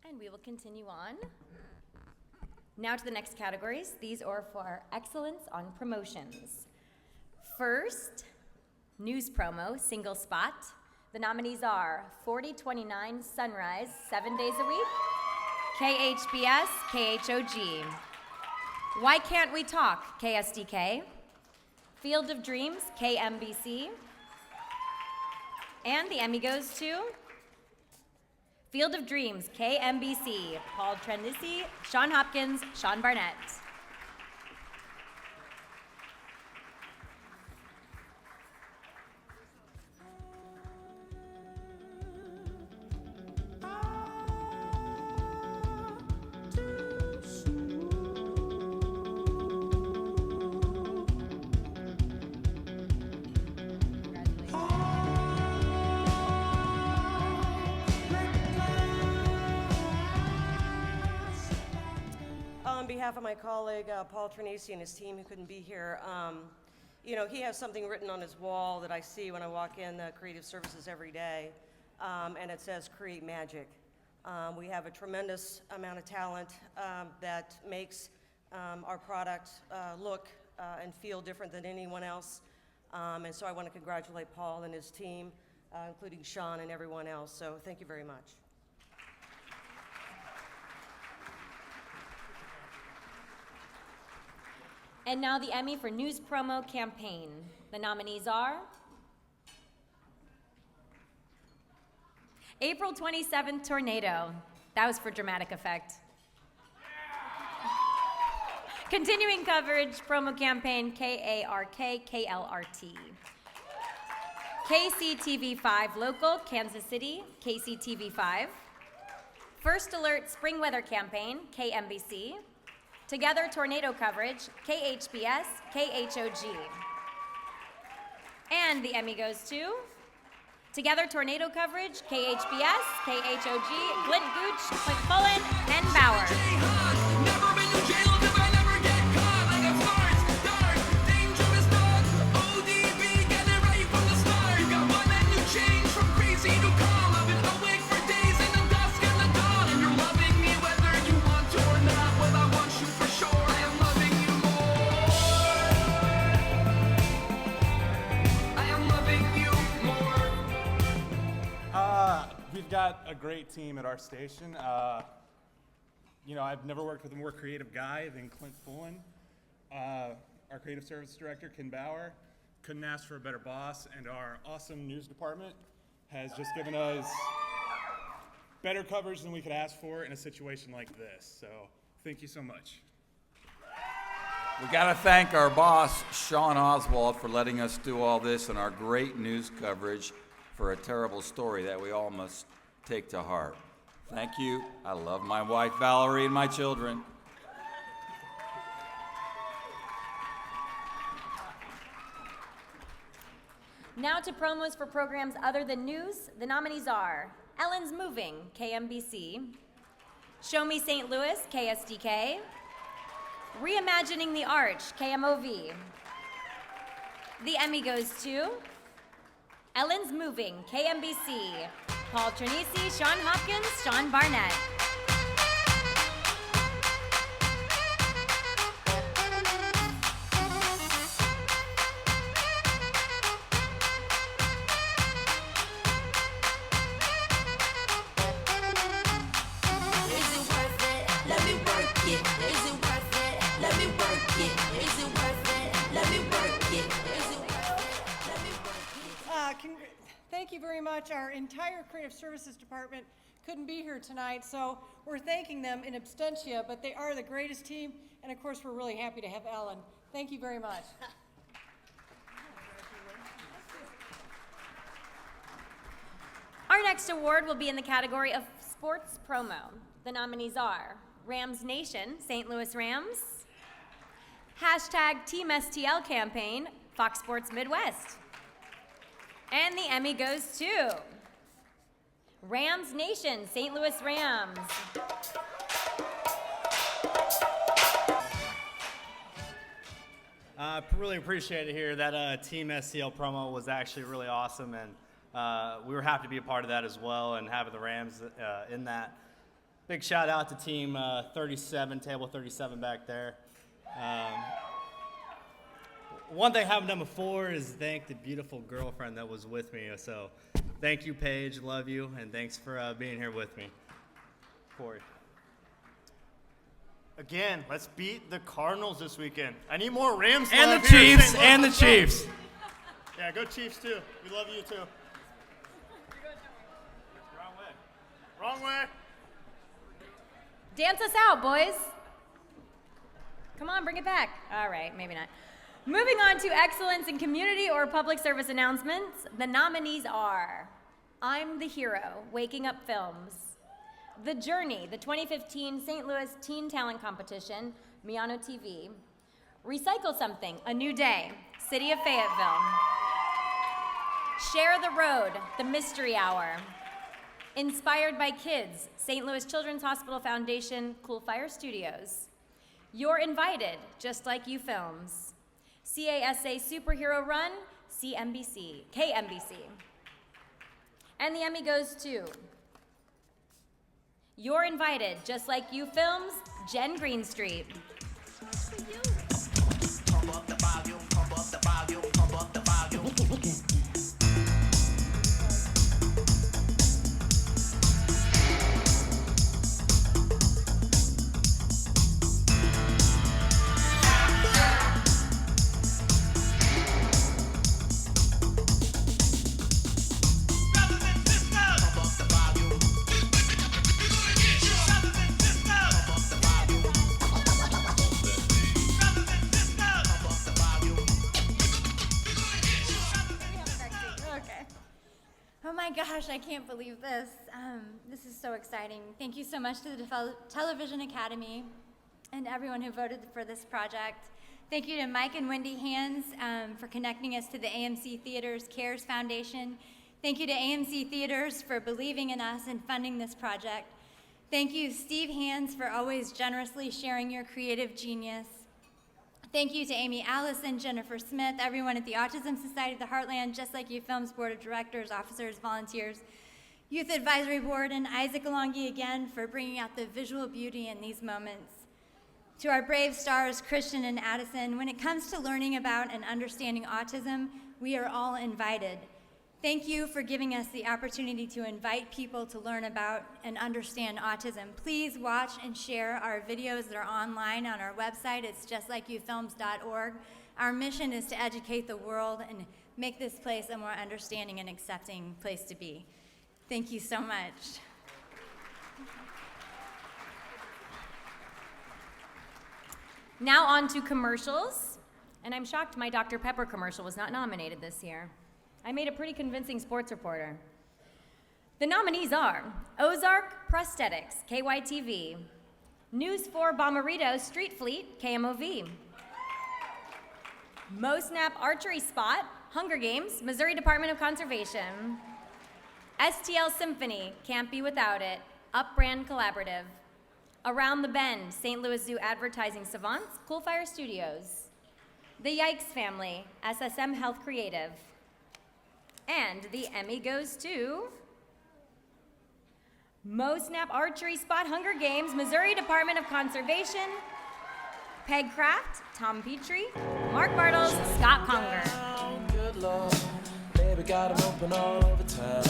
And we will continue on. Now to the next categories. These are for excellence on promotions. First, news promo, single spot. The nominees are 4029 Sunrise, 7 days a week, KHBS, KHOG. Why Can't We Talk, KSDK, Field of Dreams, KMBC, and the Emmy goes to Field of Dreams, KMBC, Paul Trendisi, Sean Hopkins, Sean Barnett. behalf of my colleague, Paul Trinisi and his team who couldn't be here, you know, he has something written on his wall that I see when I walk in creative services every day, and it says, "Create Magic." We have a tremendous amount of talent that makes our product look and feel different than anyone else. And so I want to congratulate Paul and his team, including Sean and everyone else. So thank you very much. And now the Emmy for News Promo Campaign. The nominees are April 27th Tornado. That was for dramatic effect. Continuing coverage, promo campaign, KARK-KLRT. KCTV5 Local, Kansas City, KCTV5. First Alert Spring Weather Campaign, KMBC. Together Tornado Coverage, KHBS, KHOG. And the Emmy goes to Together Tornado Coverage, KHBS, KHOG, Glint Gooch, Clint Cullen, and Bauer. We've got a great team at our station. You know, I've never worked with a more creative guy than Clint Fullen. Our creative service director, Ken Bauer, couldn't ask for a better boss, and our awesome news department has just given us better coverage than we could ask for in a situation like this. So thank you so much. We got to thank our boss, Sean Oswald, for letting us do all this and our great news coverage for a terrible story that we all must take to heart. Thank you. I love my wife, Valerie, and my children. Now to promos for programs other than news. The nominees are Ellen's Moving, KMBC. Show Me St. Louis, KSDK. Reimagining the Arch, KMOV. The Emmy goes to Ellen's Moving, KMBC. Paul Trinisi, Sean Hopkins, Sean Barnett. Thank you very much. Our entire Creative Services Department couldn't be here tonight, so we're thanking them in absentia, but they are the greatest team, and of course we're really happy to have Ellen. Thank you very much. Our next award will be in the category of Sports Promo. The nominees are Rams Nation, St. Louis Rams, #Team STL Campaign, Fox Sports Midwest. And the Emmy goes to Rams Nation, St. Louis Rams. Really appreciate it here. That Team STL promo was actually really awesome, and we were happy to be a part of that as well and having the Rams in that. Big shout out to Team 37, Table 37 back there. One thing I haven't done before is thank the beautiful girlfriend that was with me. So thank you, Paige. Love you. And thanks for being here with me. Corey. Again, let's beat the Cardinals this weekend. I need more Rams And love the here in Chiefs. St. Louis. And the Let's go. Chiefs. Yeah, go Chiefs too. We love you too. Wrong way. Dance us out, boys. Come on, bring it back. All right, maybe not. Moving on to excellence in community or public service announcements, the nominees are I'm the Hero, Waking Up Films, The Journey, the 2015 St. Louis Teen Talent Competition, Miano TV, Recycle Something, A New Day, City of Fayetteville, Share the Road, The Mystery Hour, Inspired by Kids, St. Louis Children's Hospital Foundation, Cool Fire Studios, You're Invited, Just Like You Films. CASA Superhero Run, KMBC. And the Emmy goes to You're Invited, Just Like You Films, Jen Greenstreet. Pump up the volume, pump up the volume, pump up the volume. Oh my gosh, I can't believe this. This is so exciting. Thank you so much to the Television Academy and everyone who voted for this project. Thank you to Mike and Wendy Hands for connecting us to the AMC Theaters Cares Foundation. Thank you to AMC Theaters for believing in us and funding this project. Thank you, Steve Hands, for always generously sharing your creative genius. Thank you to Amy Allison, Jennifer Smith, everyone at the Autism Society of the Heartland, Just Like You Films Board of Directors, officers, volunteers, Youth Advisory Board, and Isaac Alongi again for bringing out the visual beauty in these moments. To our brave stars, Christian and Addison, when it comes to learning about and understanding autism, we are all invited. Thank you for giving us the opportunity to invite people to learn about and understand autism. Please watch and share our videos that are online on our website. It's justlikeyouFilms.org. Our mission is to educate the world and make this place a more understanding and accepting place to be. Thank you so much. Now on to commercials. And I'm shocked my Dr. Pepper commercial was not nominated this year. I made a pretty convincing sports reporter. The nominees are Ozark Prosthetics, KYTV, News 4 Bomberito Street Fleet, KMOV, MoSnap Archery Spot, Hunger Games, Missouri Department of Conservation, STL Symphony, Can't Be Without It, Upbrand Collaborative, Around the Bend, St. Louis Zoo Advertising Savants, Cool Fire Studios, The Yikes Family, SSM Health Creative, and the Emmy goes to MoSnap Archery Spot, Hunger Games, Missouri Department of Conservation, Peg Craft, Tom Petrie, Mark Bartles, Scott Conger. Good Lord, baby got 'em open all over town.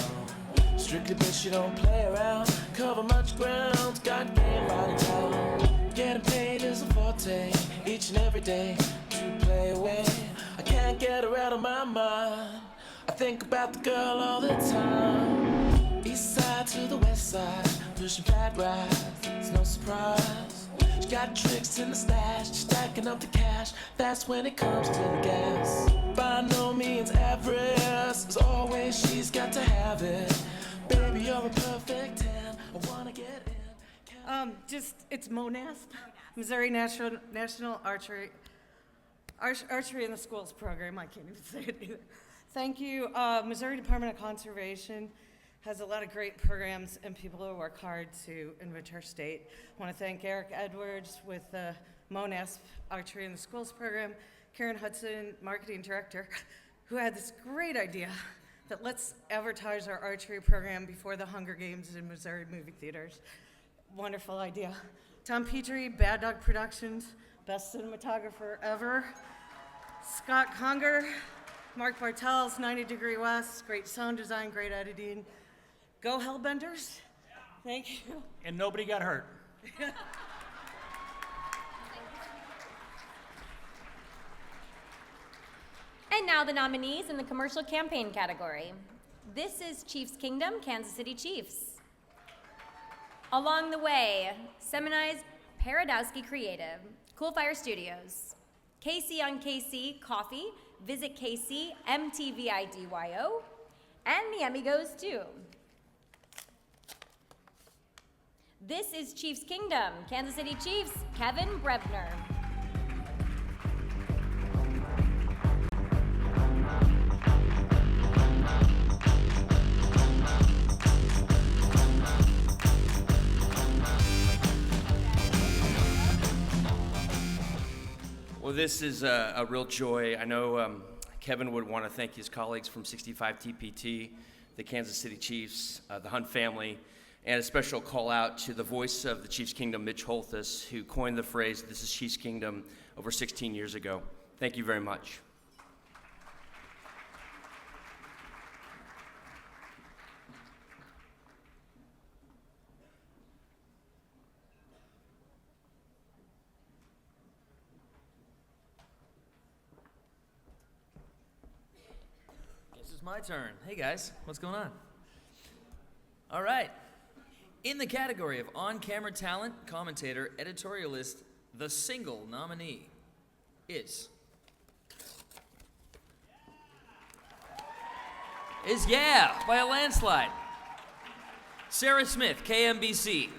Strictly bitch, you don't play around. Cover much ground, got game by the town. Getting paid is a forte, each and every day to play away. I can't get her out of my mind. I think about the girl all the time. East side to the west side, pushing fat rides, it's no surprise. She got tricks in the stash, stacking up the cash, that's when it comes to the gas. By no means average, as always she's got to have it. Baby, you're a perfect 10, I wanna get in. It's MONASP, Missouri National Archery in the Schools program. I can't even say it either. Thank you. Missouri Department of Conservation has a lot of great programs and people who work hard to enrich our state. I want to thank Eric Edwards with the MONASP Archery in the Schools program, Karen Hudson, Marketing Director, who had this great idea that let's advertise our archery program before the Hunger Games in Missouri movie theaters. Wonderful idea. Tom Petrie, Bad Dog Productions, best cinematographer ever. Scott Conger, Mark Bartels, 90 Degree West, great sound design, great editing. Go Hellbenders. Thank you. And nobody got hurt. And now the nominees in the commercial campaign category. This is Chiefs Kingdom, Kansas City Chiefs. Along the Way, Seminize Paradowski Creative, Cool Fire Studios, KC on KC Coffee, Visit KC, MTVIDYO, and the Emmy goes to This is Chiefs Kingdom, Kansas City Chiefs, Kevin Brevner. this is a real joy. I know Kevin would want to thank his colleagues from 65 TPT, the Kansas City Chiefs, the Hunt family, and a special call out to the voice of the Chiefs Kingdom, Mitch Holthus, who coined the phrase, "This is Chiefs Kingdom," over 16 years ago. Thank you very much. Guess it's my turn. Hey guys, what's going on? All right. In the category of on-camera talent, commentator, editorialist, the single nominee is Yeah by a landslide. Sarah Smith, KMBC.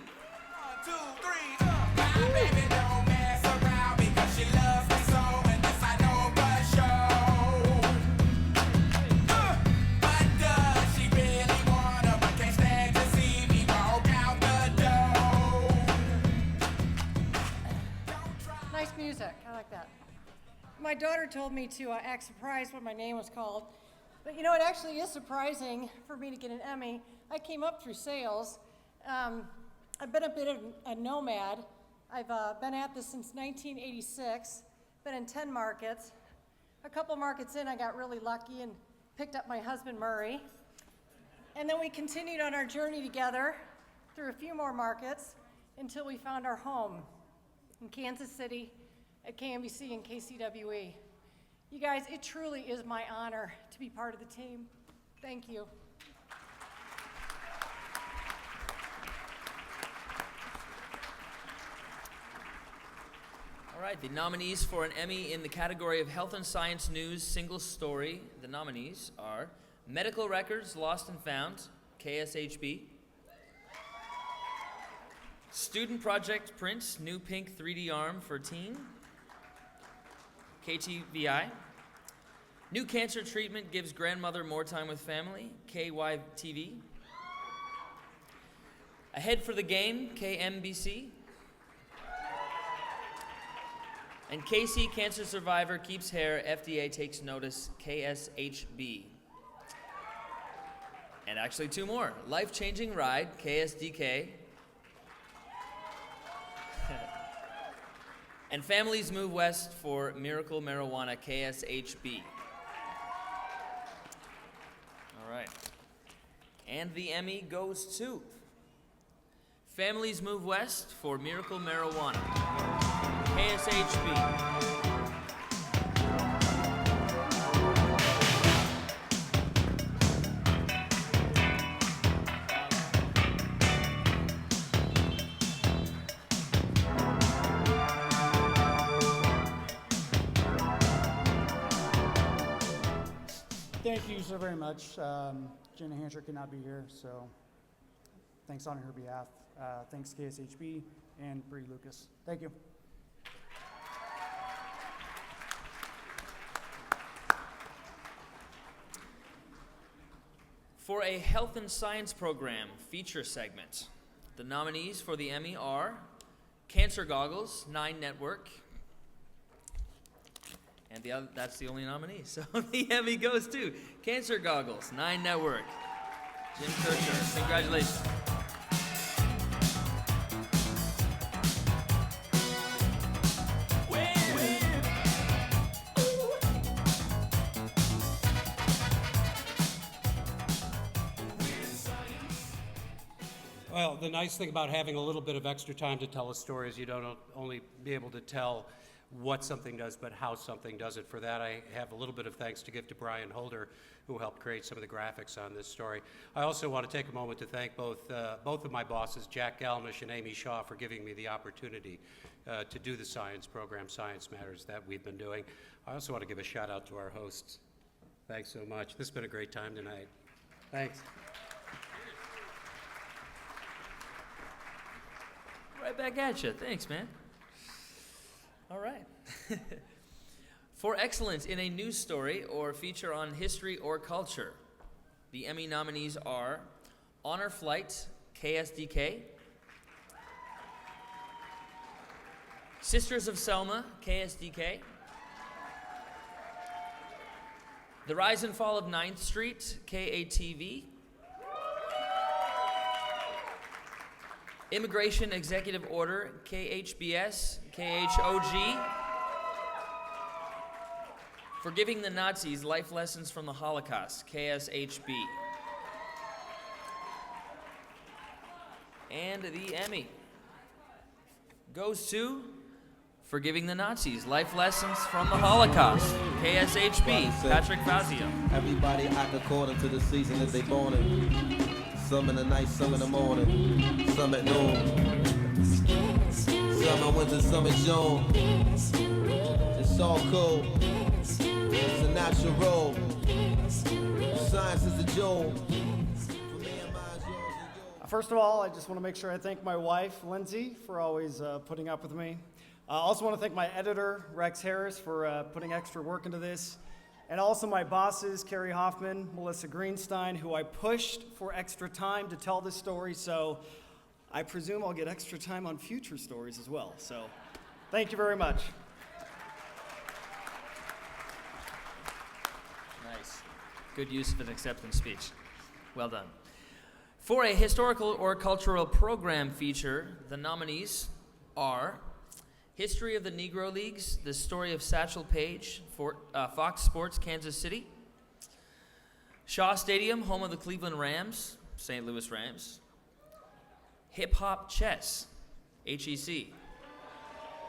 Nice music. I like that. My daughter told me to act surprised when my name was called. But you know, it actually is surprising for me to get an Emmy. I came up through sales. I've been a bit of a nomad. I've been at this since 1986, been in 10 markets. A couple markets in, I got really lucky and picked up my husband, Murray. And then we continued on our journey together through a few more markets until we found our home in Kansas City at KMBC and KCWE. You guys, it truly is my honor to be part of the team. Thank you. All right, the nominees for an Emmy in the category of Health and Science News Single Story. The nominees are Medical Records Lost and Found, KSHB. Student Project Prince, New Pink 3D Arm for Teen, KTVI. New Cancer Treatment Gives Grandmother More Time with Family, KYTV. Ahead for the Game, KMBC. And KC Cancer Survivor Keeps Hair, FDA Takes Notice, KSHB. And actually two more. Life Changing Ride, KSDK. And Families Move West for Miracle Marijuana, KSHB. All right. And the Emmy goes to Families Move West for Miracle Marijuana, KSHB. Thank you so very much. Jenna Hansher could not be here, so thanks on her behalf. Thanks KSHB and Bree Lucas. Thank you. For a health and science program feature segment, the nominees for the Emmy are Cancer Goggles, 9 Network, and that's the only nominee. So the Emmy goes to Cancer Goggles, 9 Network. Jim Kirchner, congratulations. Well, the nice thing about having a little bit of extra time to tell a story is you don't only be able to tell what something does, but how something does it. For that, I have a little bit of thanks to give to Brian Holder, who helped create some of the graphics on this story. I also want to take a moment to thank both of my bosses, Jack Galmish and Amy Shaw, for giving me the opportunity to do the science program, Science Matters, that we've been doing. I also want to give a shout out to our hosts. Thanks so much. This has been a great time tonight. Thanks. Right back at you. Thanks, man. All right. For excellence in a news story or feature on history or culture, the Emmy nominees are Honor Flight, KSDK, Sisters of Selma, KSDK, The Rise and Fall of 9th Street, KATV. Immigration Executive Order, KHBS, KHOG. Forgiving the Nazis, Life Lessons from the Holocaust, KSHB. And the Emmy goes to Forgiving the Nazis, Life Lessons from the Holocaust, KSHB, Patrick Fazio. Everybody act according to the season that they born in. Some in the night, some in the morning, some at noon. Some in winter, some in June. It's all cool. It's a natural role. Science is a jewel. First of all, I just want to make sure I thank my wife, Lindsay, for always putting up with me. I also want to thank my editor, Rex Harris, for putting extra work into this. And also my bosses, Carrie Hoffman, Melissa Greenstein, who I pushed for extra time to tell this story, so I presume I'll get extra time on future stories as well. So thank you very much. Nice. Good use of an acceptance speech. Well done. For a historical or cultural program feature, the nominees are History of the Negro Leagues, The Story of Satchel Paige, for Fox Sports, Kansas City. Shaw Stadium, home of the Cleveland Rams, St. Louis Rams. Hip Hop Chess, HEC.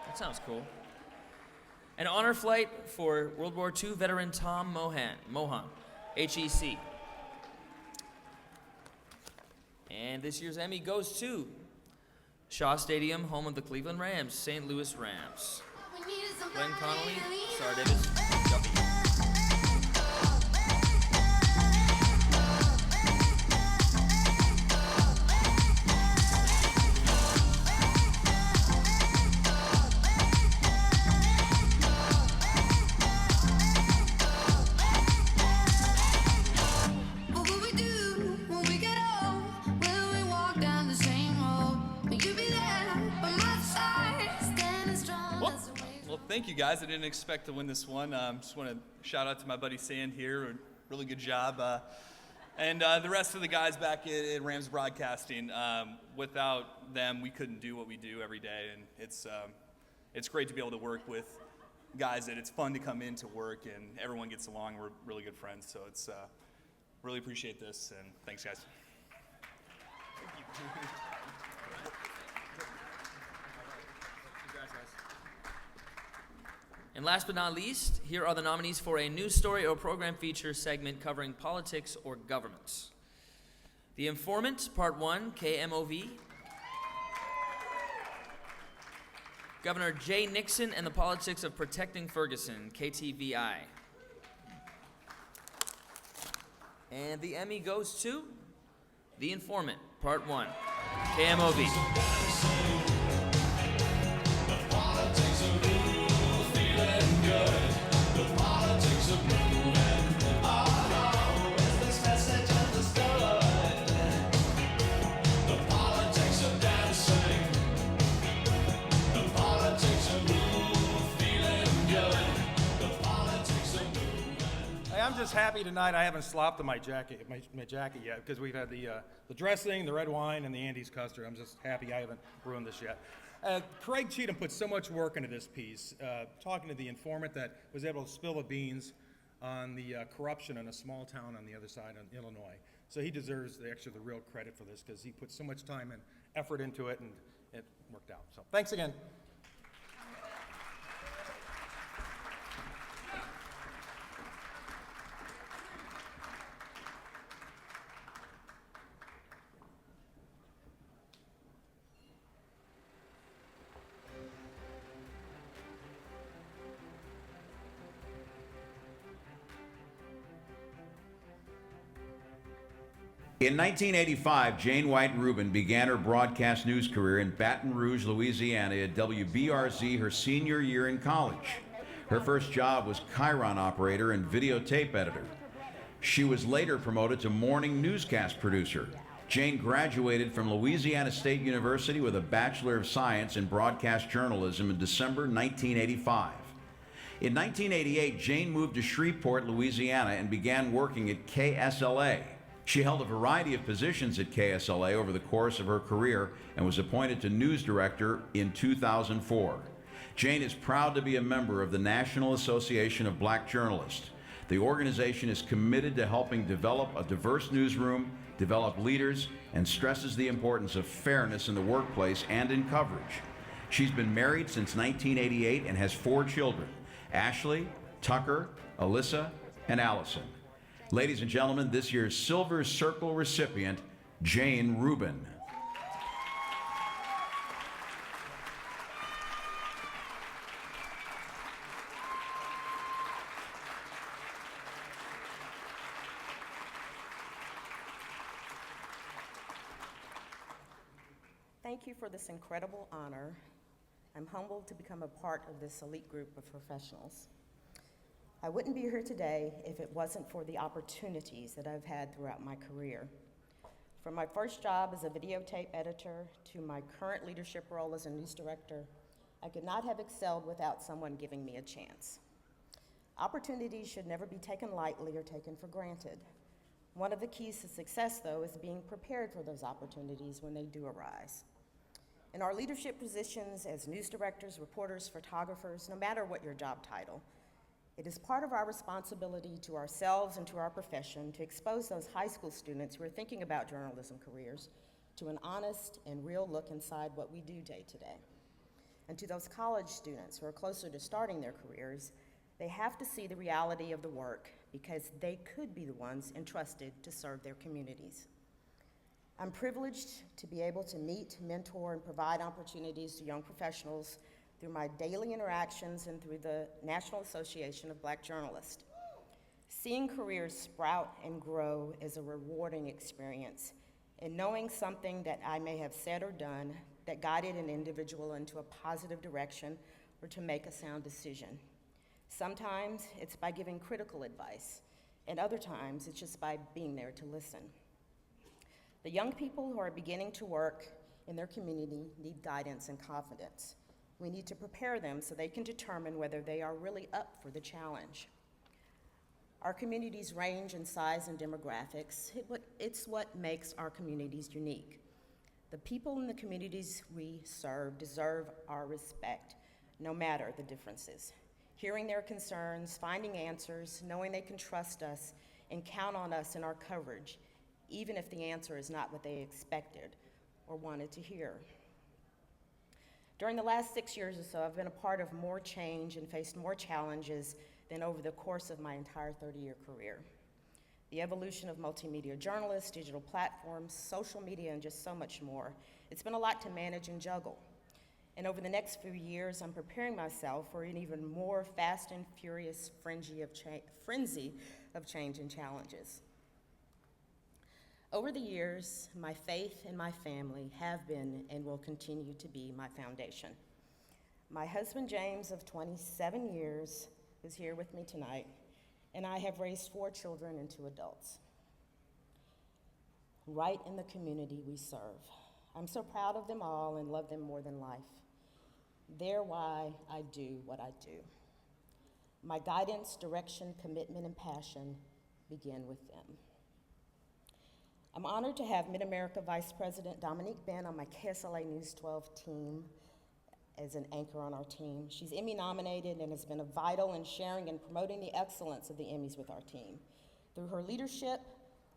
That sounds cool. An honor flight for World War II veteran Tom Mohan, HEC. And this year's Emmy goes to Shaw Stadium, home of the Cleveland Rams, St. Louis Rams. Glenn Connolly, Star Davis, Duffy. Thank you guys. I didn't expect to win this one. Just want to shout out to my buddy Sand here. Really good job. And the rest of the guys back at Rams Broadcasting. Without them, we couldn't do what we do every day. And it's great to be able to work with guys that it's fun to come into work and everyone gets along. We're really good friends. So it's really appreciate this. And thanks, guys. Thank you. And last but not least, here are the nominees for a news story or program feature segment covering politics or government. The Informant, Part 1, KMOV. Governor Jay Nixon and the Politics of Protecting Ferguson, KTVI. And the Emmy goes to The Informant, Part 1, KMOV. I'm just happy tonight I haven't slopped on my jacket yet because we've had the dressing, the red wine, and the Andes custard. I'm just happy I haven't ruined this yet. Craig Cheatham put so much work into this piece, talking to the informant that was able to spill the beans on the corruption in a small town on the other side in Illinois. So he deserves the real credit for this because he put so much time and effort into it and it worked out. So thanks again. In 1985, Jane White Rubin began her broadcast news career in Baton Rouge, Louisiana at WBRZ her senior year in college. Her first job was Chiron operator and videotape editor. She was later promoted to morning newscast producer. Jane graduated from Louisiana State University with a Bachelor of Science in Broadcast Journalism in December 1985. In 1988, Jane moved to Shreveport, Louisiana, and began working at KSLA. She held a variety of positions at KSLA over the course of her career and was appointed to news director in 2004. Jane is proud to be a member of the National Association of Black Journalists. The organization is committed to helping develop a diverse newsroom, develop leaders, and stresses the importance of fairness in the workplace and in coverage. She's been married since 1988 and has 4 children, Ashley, Tucker, Alyssa, and Allison. Ladies and gentlemen, this year's Silver Circle recipient, Jane Rubin. Thank you for this incredible honor. I'm humbled to become a part of this elite group of professionals. I wouldn't be here today if it wasn't for the opportunities that I've had throughout my career. From my first job as a videotape editor to my current leadership role as a news director, I could not have excelled without someone giving me a chance. Opportunities should never be taken lightly or taken for granted. One of the keys to success, though, is being prepared for those opportunities when they do arise. In our leadership positions as news directors, reporters, photographers, no matter what your job title, it is part of our responsibility to ourselves and to our profession to expose those high school students who are thinking about journalism careers to an honest and real look inside what we do day to day. And to those college students who are closer to starting their careers, they have to see the reality of the work because they could be the ones entrusted to serve their communities. I'm privileged to be able to meet, mentor, and provide opportunities to young professionals through my daily interactions and through the National Association of Black Journalists. Seeing careers sprout and grow is a rewarding experience, and knowing something that I may have said or done that guided an individual into a positive direction or to make a sound decision. Sometimes it's by giving critical advice, and other times it's just by being there to listen. The young people who are beginning to work in their community need guidance and confidence. We need to prepare them so they can determine whether they are really up for the challenge. Our communities range in size and demographics. It's what makes our communities unique. The people in the communities we serve deserve our respect, no matter the differences. Hearing their concerns, finding answers, knowing they can trust us and count on us in our coverage, even if the answer is not what they expected or wanted to hear. During the last 6 years or so, I've been a part of more change and faced more challenges than over the course of my entire 30-year career. The evolution of multimedia journalists, digital platforms, social media, and just so much more. It's been a lot to manage and juggle. And over the next few years, I'm preparing myself for an even more fast and furious frenzy of change and challenges. Over the years, my faith and my family have been and will continue to be my foundation. My husband, James, of 27 years, is here with me tonight, and I have raised 4 children and 2 adults, right in the community we serve. I'm so proud of them all and love them more than life. They're why I do what I do. My guidance, direction, commitment, and passion begin with them. I'm honored to have Mid-America Vice President Dominique Ben on my KSLA News 12 team as an anchor on our team. She's Emmy nominated and has been vital in sharing and promoting the excellence of the Emmys with our team. Through her leadership,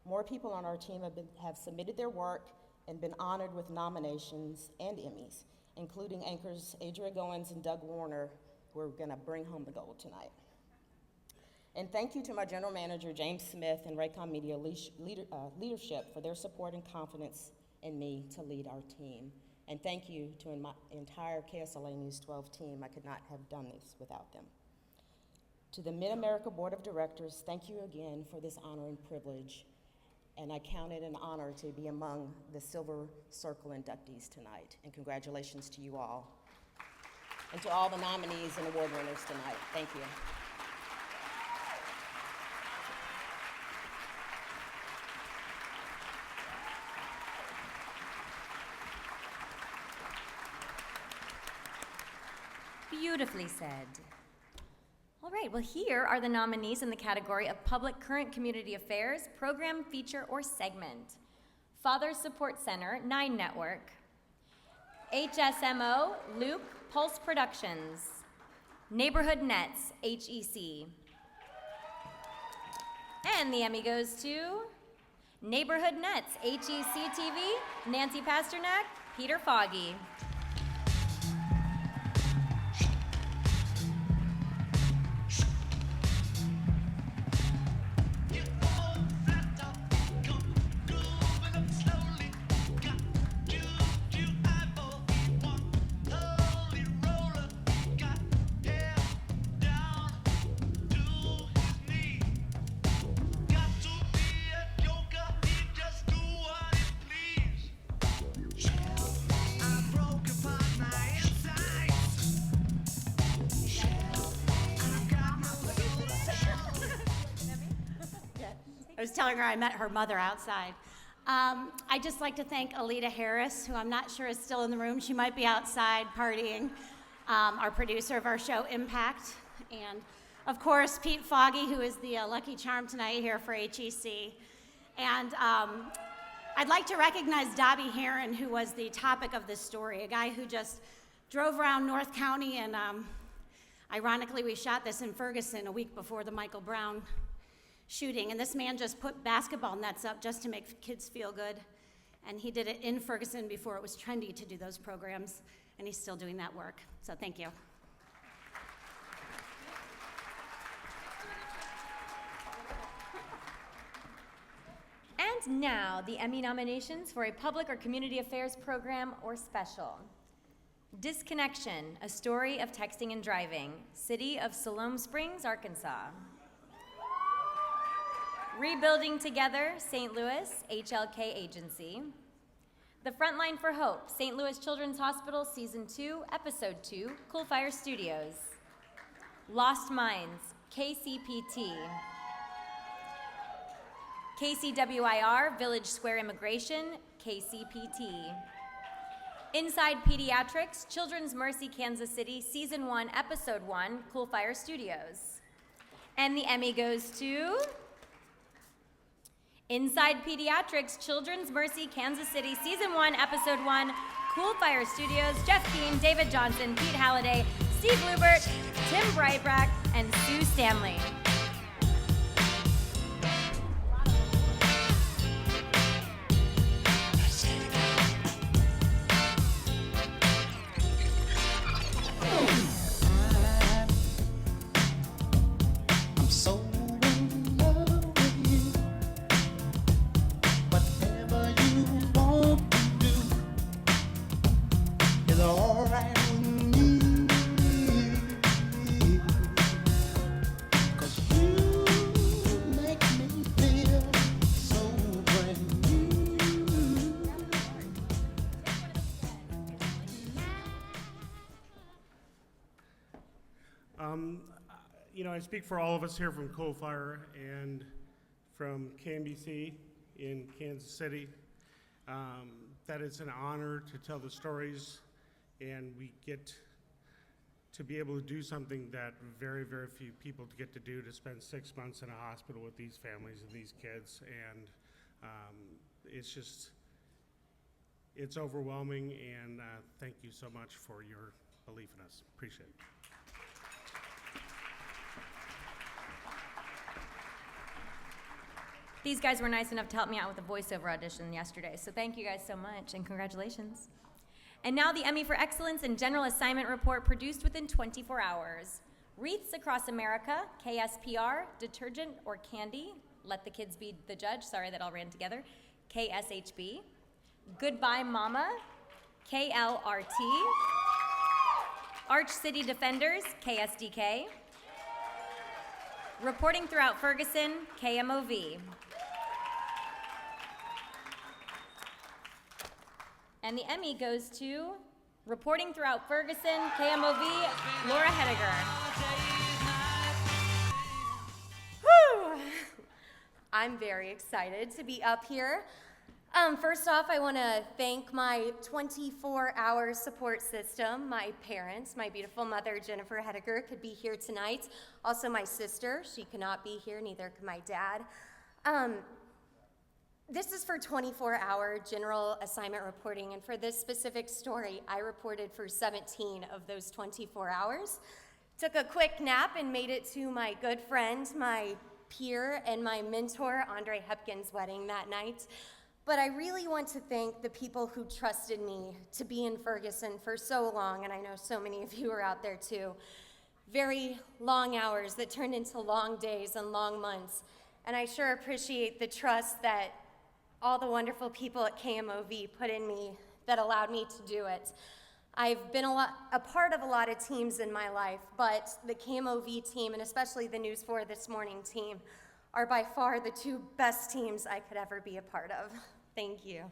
more people on our team have submitted their work and been honored with nominations and Emmys, including anchors Adria Goins and Doug Warner, who are gonna bring home the gold tonight. And thank you to my general manager, James Smith, and Raycom Media leadership for their support and confidence in me to lead our team. And thank you to my entire KSLA News 12 team. I could not have done this without them. To the Mid-America Board of Directors, thank you again for this honor and privilege. And I count it an honor to be among the Silver Circle inductees tonight. And congratulations to you all. And to all the nominees and award winners tonight, thank you. Beautifully said. right, well, here are the nominees in the category of Public Current Community Affairs, Program, Feature, or Segment. Father Support Center, 9 Network. HSMO, Luke, Pulse Productions. Neighborhood Nets, HEC. And the Emmy goes to Neighborhood Nets, HEC TV, Nancy Pasternak, Peter Foggy. I was telling her I met her mother outside. I'd just like to thank Alita Harris, who I'm not sure is still in the room. She might be outside partying, our producer of our show, Impact. And, of course, Pete Foggy, who is the lucky charm tonight here for HEC. And I'd like to recognize Dobby Heron, who was the topic of this story, a guy who just drove around North County, and ironically, we shot this in Ferguson a week before the Michael Brown shooting, and this man just put basketball nets up just to make kids feel good, and he did it in Ferguson before it was trendy to do those programs, and he's still doing that work, so thank you. And now, the Emmy nominations for a public or community affairs program or special. Disconnection, a story of texting and driving, City of Siloam Springs, Arkansas. Rebuilding Together, St. Louis, HLK Agency. The Frontline for Hope, St. Louis Children's Hospital, Season 2, Episode 2, Cool Fire Studios. Lost Minds, KCPT. KCWIR, Village Square Immigration, KCPT. Inside Pediatrics, Children's Mercy Kansas City, Season 1, Episode 1, Cool Fire Studios. And the Emmy goes to Inside Pediatrics, Children's Mercy Kansas City, Season 1, Episode 1, Cool Fire Studios, Jeff Keane, David Johnson, Pete Halliday, Steve Lubert, Tim Breitbrack, and Sue Stanley. I speak for all of us here from Coal Fire and from KMBC in Kansas City, that it's an honor to tell the stories, and we get to be able to do something that very, very few people get to do, to spend 6 months in a hospital with these families and these kids, and it's overwhelming, and thank you so much for your belief in us. Appreciate it. These guys were nice enough to help me out with the voiceover audition yesterday, so thank you guys so much, and congratulations. And now the Emmy for Excellence in General Assignment Report, produced within 24 hours. Wreaths Across America, KSPR, Detergent or Candy, Let the Kids Be the Judge, sorry that all ran together, KSHB. Goodbye Mama, KLRT. Arch City Defenders, KSDK. Reporting Throughout Ferguson, KMOV. And the Emmy goes to Reporting Throughout Ferguson, KMOV, Laura Hediger. Whew! I'm very excited to be up here. First off, I want to thank my 24-hour support system, my parents, my beautiful mother, Jennifer Hediger, could be here tonight. Also, my sister, she cannot be here, neither could my dad. This is for 24-hour general assignment reporting, and for this specific story, I reported for 17 of those 24 hours. Took a quick nap and made it to my good friend, my peer, and my mentor, Andre Hepkin's wedding that night. But I really want to thank the people who trusted me to be in Ferguson for so long, and I know so many of you are out there too. Very long hours that turned into long days and long months, and I sure appreciate the trust that all the wonderful people at KMOV put in me that allowed me to do it. I've been a part of a lot of teams in my life, but the KMOV team, and especially the News 4 This Morning team, are by far the two best teams I could ever be a part of. Thank you.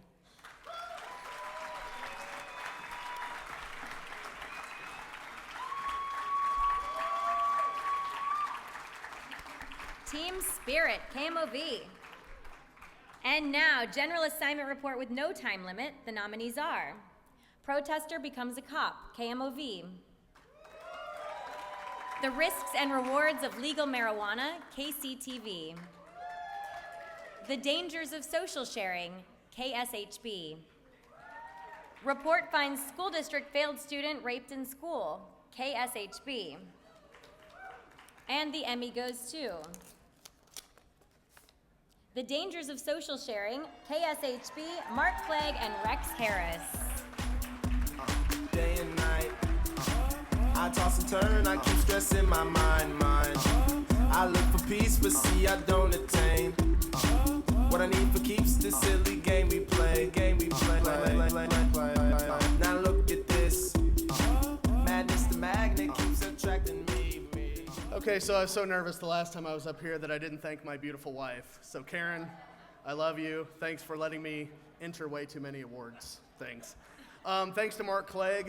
Team Spirit, KMOV. And now, general assignment report with no time limit. The nominees are Protester Becomes a Cop, KMOV. The Risks and Rewards of Legal Marijuana, KCTV. The Dangers of Social Sharing, KSHB. Report finds school district failed student raped in school, KSHB. And the Emmy goes to The Dangers of Social Sharing, KSHB, Mark Clegg and Rex Harris. Day and night, I toss and turn, I keep stressing my mind. I look for peace, but see I don't attain. What I need for keeps this silly game we play. Now look at this, madness, the magnet keeps attracting me. Okay, so I was so nervous the last time I was up here that I didn't thank my beautiful wife. So Karen, I love you. Thanks for letting me enter way too many awards. Thanks. Thanks to Mark Clegg.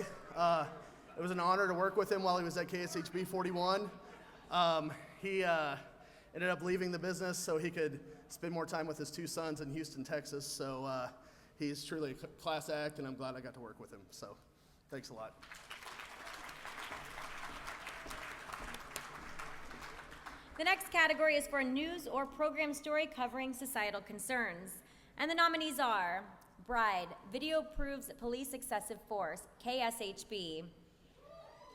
It was an honor to work with him while he was at KSHB 41. He ended up leaving the business so he could spend more time with his two sons in Houston, Texas. So he's truly a class act, and I'm glad I got to work with him. So thanks a lot. The next category is for a news or program story covering societal concerns. And the nominees are Bride, Video Proves Police Excessive Force, KSHB.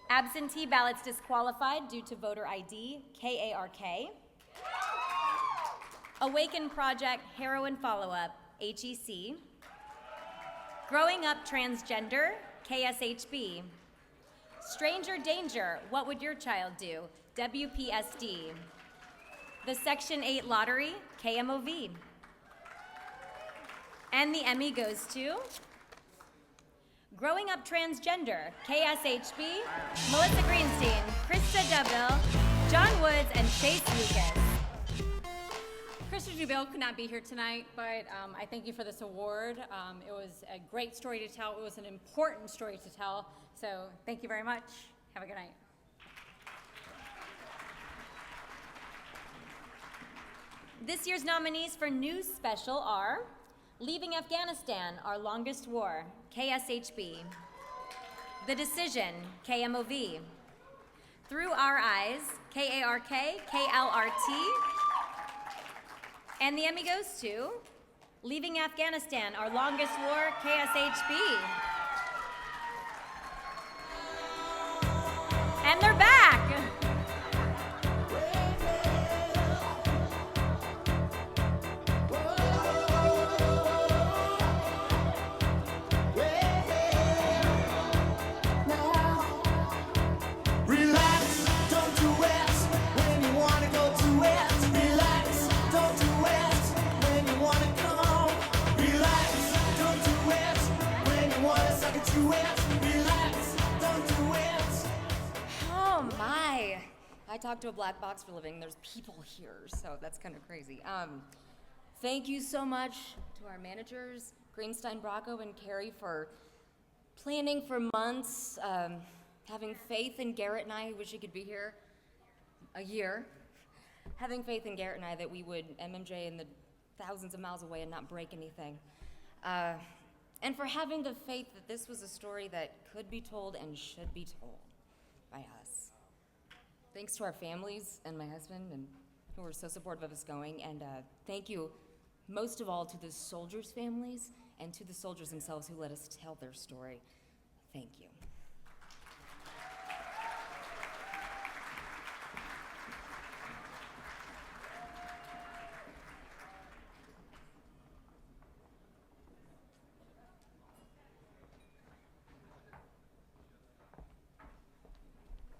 Absentee ballots disqualified due to voter ID, KARK. Awaken Project Heroin Follow-Up, HEC. Growing Up Transgender, KSHB. Stranger Danger, What Would Your Child Do, WPSD. The Section 8 Lottery, KMOV. And the Emmy goes to Growing Up Transgender, KSHB, Melissa Greenstein, Krista Dubbill, John Woods, and Chase Lucas. Krista Dubbill could not be here tonight, but I thank you for this award. It was a great story to tell. It was an important story to tell. So thank you very much. Have a good night. This year's nominees for News Special are Leaving Afghanistan, Our Longest War, KSHB. The Decision, KMOV. Through Our Eyes, KARK, KLRT. And the Emmy goes to Leaving Afghanistan, Our Longest War, KSHB. And they're back. I talk to a black box for a living. There's people here, so that's kind of crazy. Thank you so much to our managers, Greenstein, Bracco, and Carrie, for planning for months, having faith in Garrett and I, who wish he could be here a year, having faith in Garrett and I that we would MMJ in the thousands of miles away and not break anything. and for having the faith that this was a story that could be told and should be told by us. Thanks to our families and my husband, and who were so supportive of us going, and thank you most of all to the soldiers' families and to the soldiers themselves who let us tell their story. Thank you.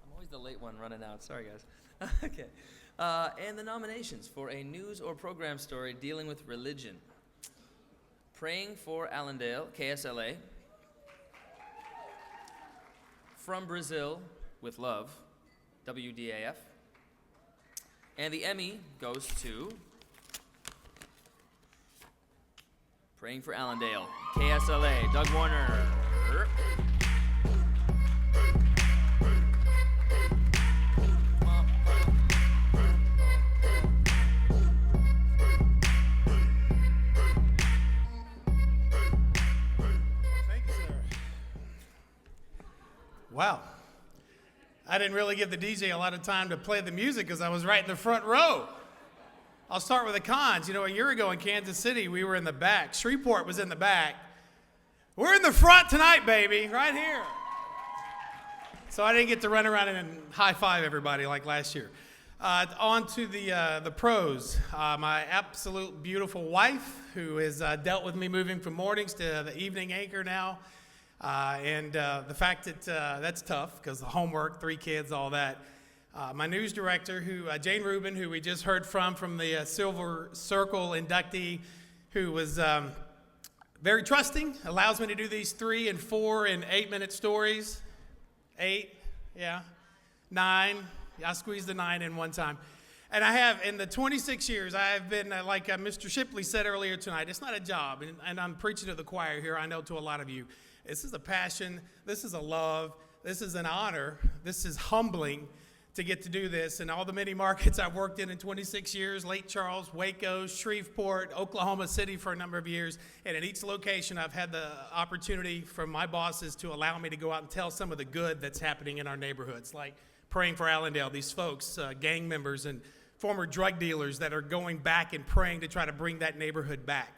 I'm always the late one running out. Sorry, guys. Okay. And the nominations for a news or program story dealing with religion. Praying for Allendale, KSLA. From Brazil, with love, WDAF. And the Emmy goes to Praying for Allendale, KSLA, Doug Warner. Wow. I didn't really give the DJ a lot of time to play the music because I was right in the front row. I'll start with the cons. You know, a year ago in Kansas City, we were in the back. Shreveport was in the back. We're in the front tonight, baby, right here. So I didn't get to run around and high-five everybody like last year. On to the pros. My absolute beautiful wife, who has dealt with me moving from mornings to the evening anchor now. And the fact that that's tough because the homework, 3 kids, all that. My news director, Jane Rubin, who we just heard from the Silver Circle inductee, who was very trusting, allows me to do these 3 and 4 and 8-minute stories. 8, yeah, 9. I squeezed the 9 in one time. And I have, in the 26 years, I have been, like Mr. Shipley said earlier tonight, it's not a job, and I'm preaching to the choir here, I know to a lot of you. This is a passion, this is a love, this is an honor, this is humbling to get to do this. And all the many markets I've worked in 26 years, Lake Charles, Waco, Shreveport, Oklahoma City for a number of years. And at each location, I've had the opportunity from my bosses to allow me to go out and tell some of the good that's happening in our neighborhoods, like Praying for Allendale, these folks, gang members and former drug dealers that are going back and praying to try to bring that neighborhood back.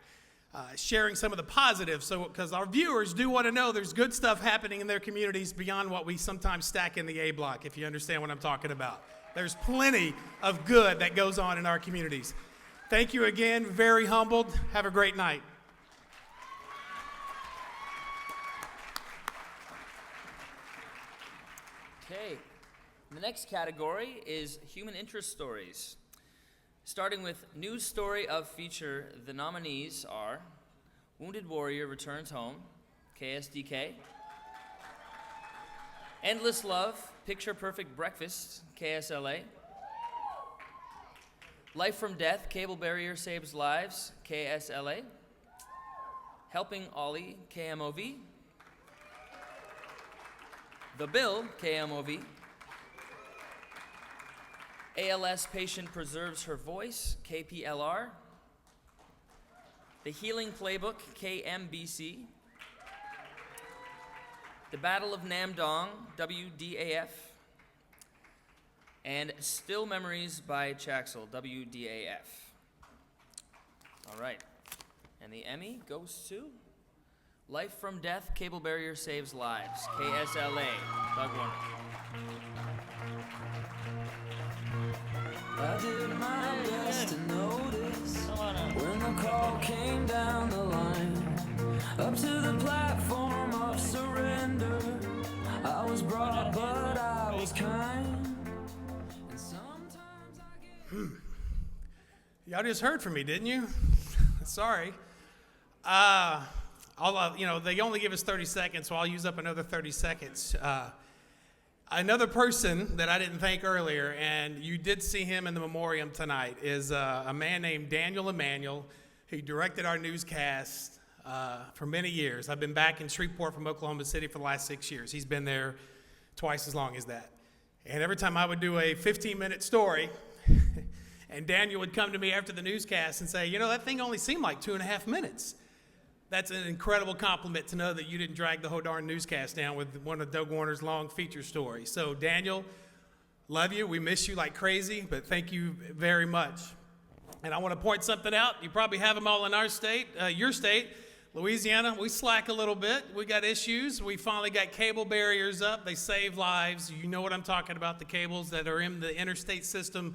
Sharing some of the positives, because our viewers do want to know there's good stuff happening in their communities beyond what we sometimes stack in the A block, if you understand what I'm talking about. There's plenty of good that goes on in our communities. Thank you again, very humbled. Have a great night. Okay, the next category is human interest stories. Starting with news story of feature, the nominees are Wounded Warrior Returns Home, KSDK, Endless Love, Picture Perfect Breakfast, KSLA, Life from Death, Cable Barrier Saves Lives, KSLA, Helping Ollie, KMOV, The Bill, KMOV, ALS Patient Preserves Her Voice, KPLR, The Healing Playbook, KMBC, The Battle of Namdong, WDAF, and Still Memories by Chaxel, WDAF. All right, and the Emmy goes to Life from Death, Cable Barrier Saves Lives, KSLA, Doug Warner. I did my best to notice when the call came down the line, up to the platform of surrender. I was brought, but I was kind. And sometimes I get... Y'all just heard from me, didn't you? Sorry. They only give us 30 seconds, so I'll use up another 30 seconds. Another person that I didn't thank earlier, and you did see him in the memoriam tonight, is a man named Daniel Emanuel, who directed our newscast for many years. I've been back in Shreveport from Oklahoma City for the last 6 years. He's been there twice as long as that. And every time I would do a 15-minute story, and Daniel would come to me after the newscast and say, that thing only seemed like 2.5 minutes. That's an incredible compliment to know that you didn't drag the whole darn newscast down with one of Doug Warner's long feature stories. So Daniel, love you. We miss you like crazy, but thank you very much. And I want to point something out. You probably have them all in our state, your state, Louisiana. We slack a little bit. We got issues. We finally got cable barriers up. They save lives. You know what I'm talking about, the cables that are in the interstate system.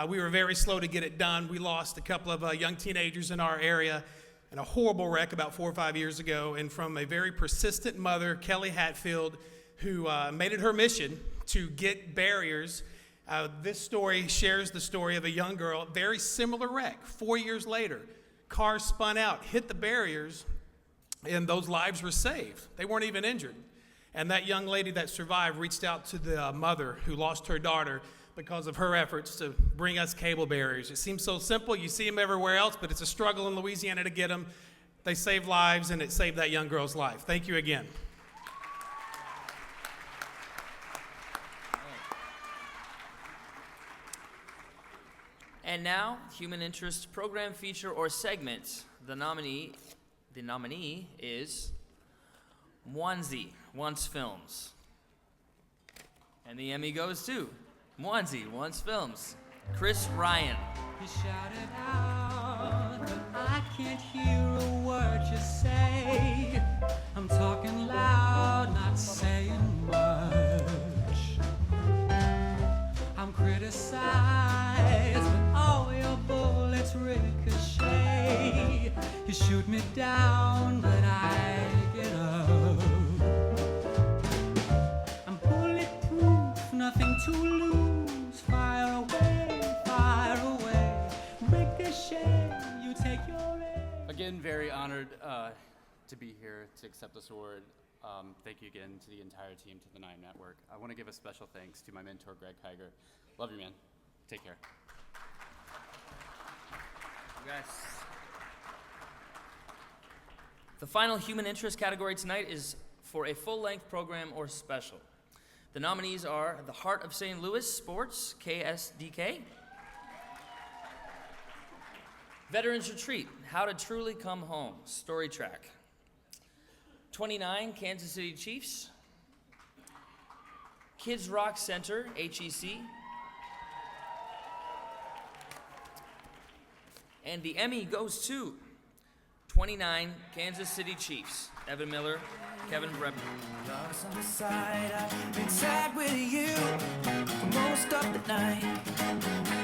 We were very slow to get it done. We lost a couple of young teenagers in our area in a horrible wreck about 4 or 5 years ago, and from a very persistent mother, Kelly Hatfield, who made it her mission to get barriers. This story shares the story of a young girl, very similar wreck. 4 years later, car spun out, hit the barriers, and those lives were saved. They weren't even injured. And that young lady that survived reached out to the mother who lost her daughter because of her efforts to bring us cable barriers. It seems so simple. You see them everywhere else, but it's a struggle in Louisiana to get them. They save lives, and it saved that young girl's life. Thank you again. And now, human interest program, feature, or segment. The nominee is Mwanzi, Once Films. And the Emmy goes to Mwanzi, Once Films. Chris Ryan. You shouted out, but I can't hear a word you say. I'm talking loud, not saying much. I'm criticized, but all your bullets ricochet. You shoot me down, but I get up. I'm bulletproof, nothing to lose. Fire away, ricochet, you take your aim. Again, very honored to be here to accept this award. Thank you again to the entire team, to the 9 Network. I want to give a special thanks to my mentor, Greg Kiger. Love you, man. Take care. Yes. The final human interest category tonight is for a full-length program or special. The nominees are The Heart of St. Louis Sports, KSDK. Veterans Retreat, How to Truly Come Home, Story Track. 29, Kansas City Chiefs. Kids Rock Center, HEC. And the Emmy goes to 29, Kansas City Chiefs. Evan Miller, Kevin Brepper. Lost on the side, I've been sad with you for most of the night.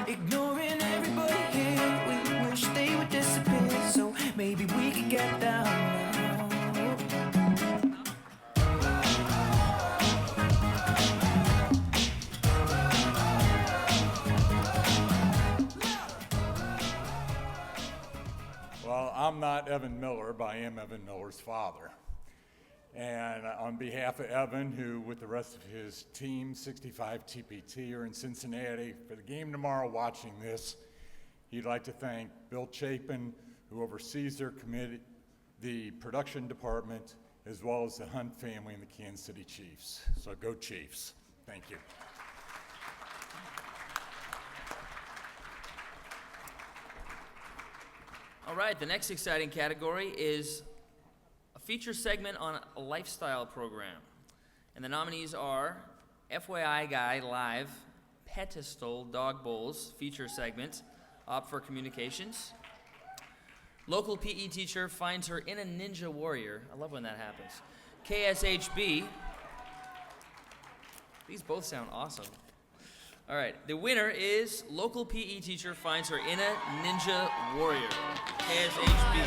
Ignoring everybody here, we wish they would disappear. So maybe we could get down now. Well, I'm not Evan Miller, but I am Evan Miller's father. And on behalf of Evan, who with the rest of his team, 65 TPT, are in Cincinnati for the game tomorrow watching this, he'd like to thank Bill Chapin, who oversees their committee, the production department, as well as the Hunt family and the Kansas City Chiefs. So go Chiefs. Thank you. All right, the next exciting category is a feature segment on a lifestyle program. And the nominees are FYI Guy Live, Pedestal Dog Bowls feature segment, Opt for Communications. Local PE teacher finds her in a ninja warrior. I love when that happens. KSHB. These both sound awesome. All right, the winner is local PE teacher finds her in a ninja warrior. KSHB.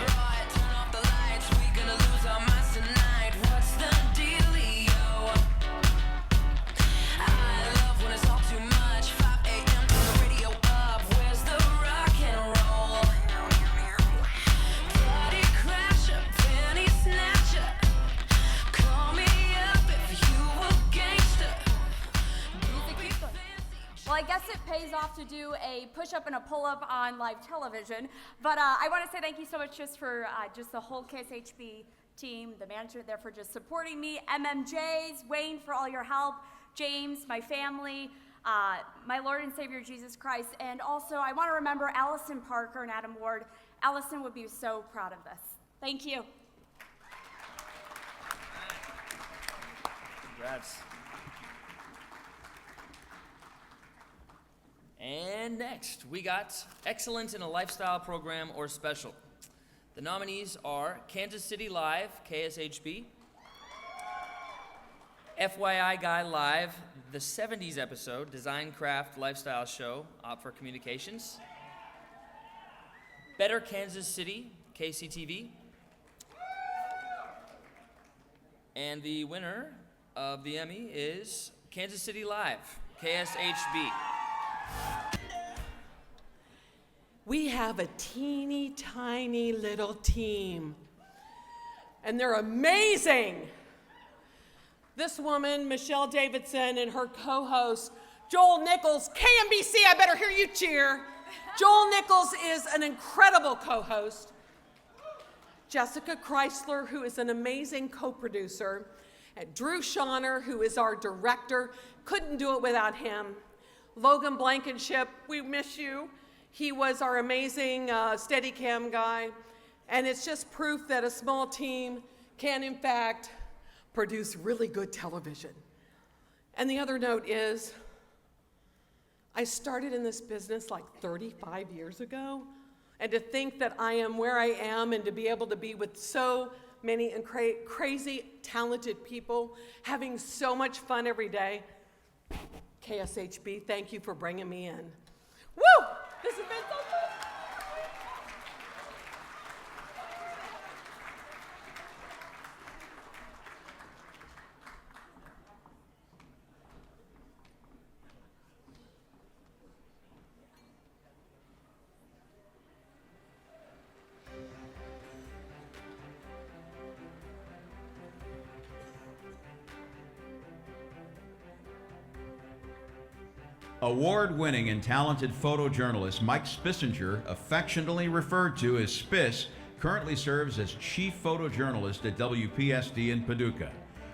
Turn off the lights, we gonna lose our minds tonight. What's the dealio? I love when it's all too much. 5 a.m. turn the radio up. Where's the rock and roll? Party crasher, penny snatcher. Call me up if you a gangster. Well, I guess it pays off to do a push-up and a pull-up on live television, but I want to say thank you so much just for just the whole KSHB team, the manager there for just supporting me, MMJs, Wayne for all your help, James, my family, my Lord and Savior Jesus Christ, and also I want to remember Allison Parker and Adam Ward. Allison would be so proud of this. Thank you. Congrats. And next, we got Excellent in a Lifestyle Program or Special. The nominees are Kansas City Live, KSHB, FYI Guy Live, the 70s episode, Design Craft Lifestyle Show, Opt for Communications, Better Kansas City, KCTV, and the winner of the Emmy is Kansas City Live, KSHB. We have a teeny tiny little team, and they're amazing. This woman, Michelle Davidson, and her co-host, Joel Nichols, KMBC, I better hear you cheer. Joel Nichols is an incredible co-host. Jessica Chrysler, who is an amazing co-producer, and Drew Shawner, who is our director, couldn't do it without him. Logan Blankenship, we miss you. He was our amazing Steadicam guy, and it's just proof that a small team can, in fact, produce really good television. And the other note is, I started in this business like 35 years ago, and to think that I am where I am and to be able to be with so many crazy, talented people, having so much fun every day. KSHB, thank you for bringing me in. Woo! This has been so fun. Award-winning and talented photojournalist Mike Spissinger, affectionately referred to as Spiss, currently serves as chief photojournalist at WPSD in Paducah.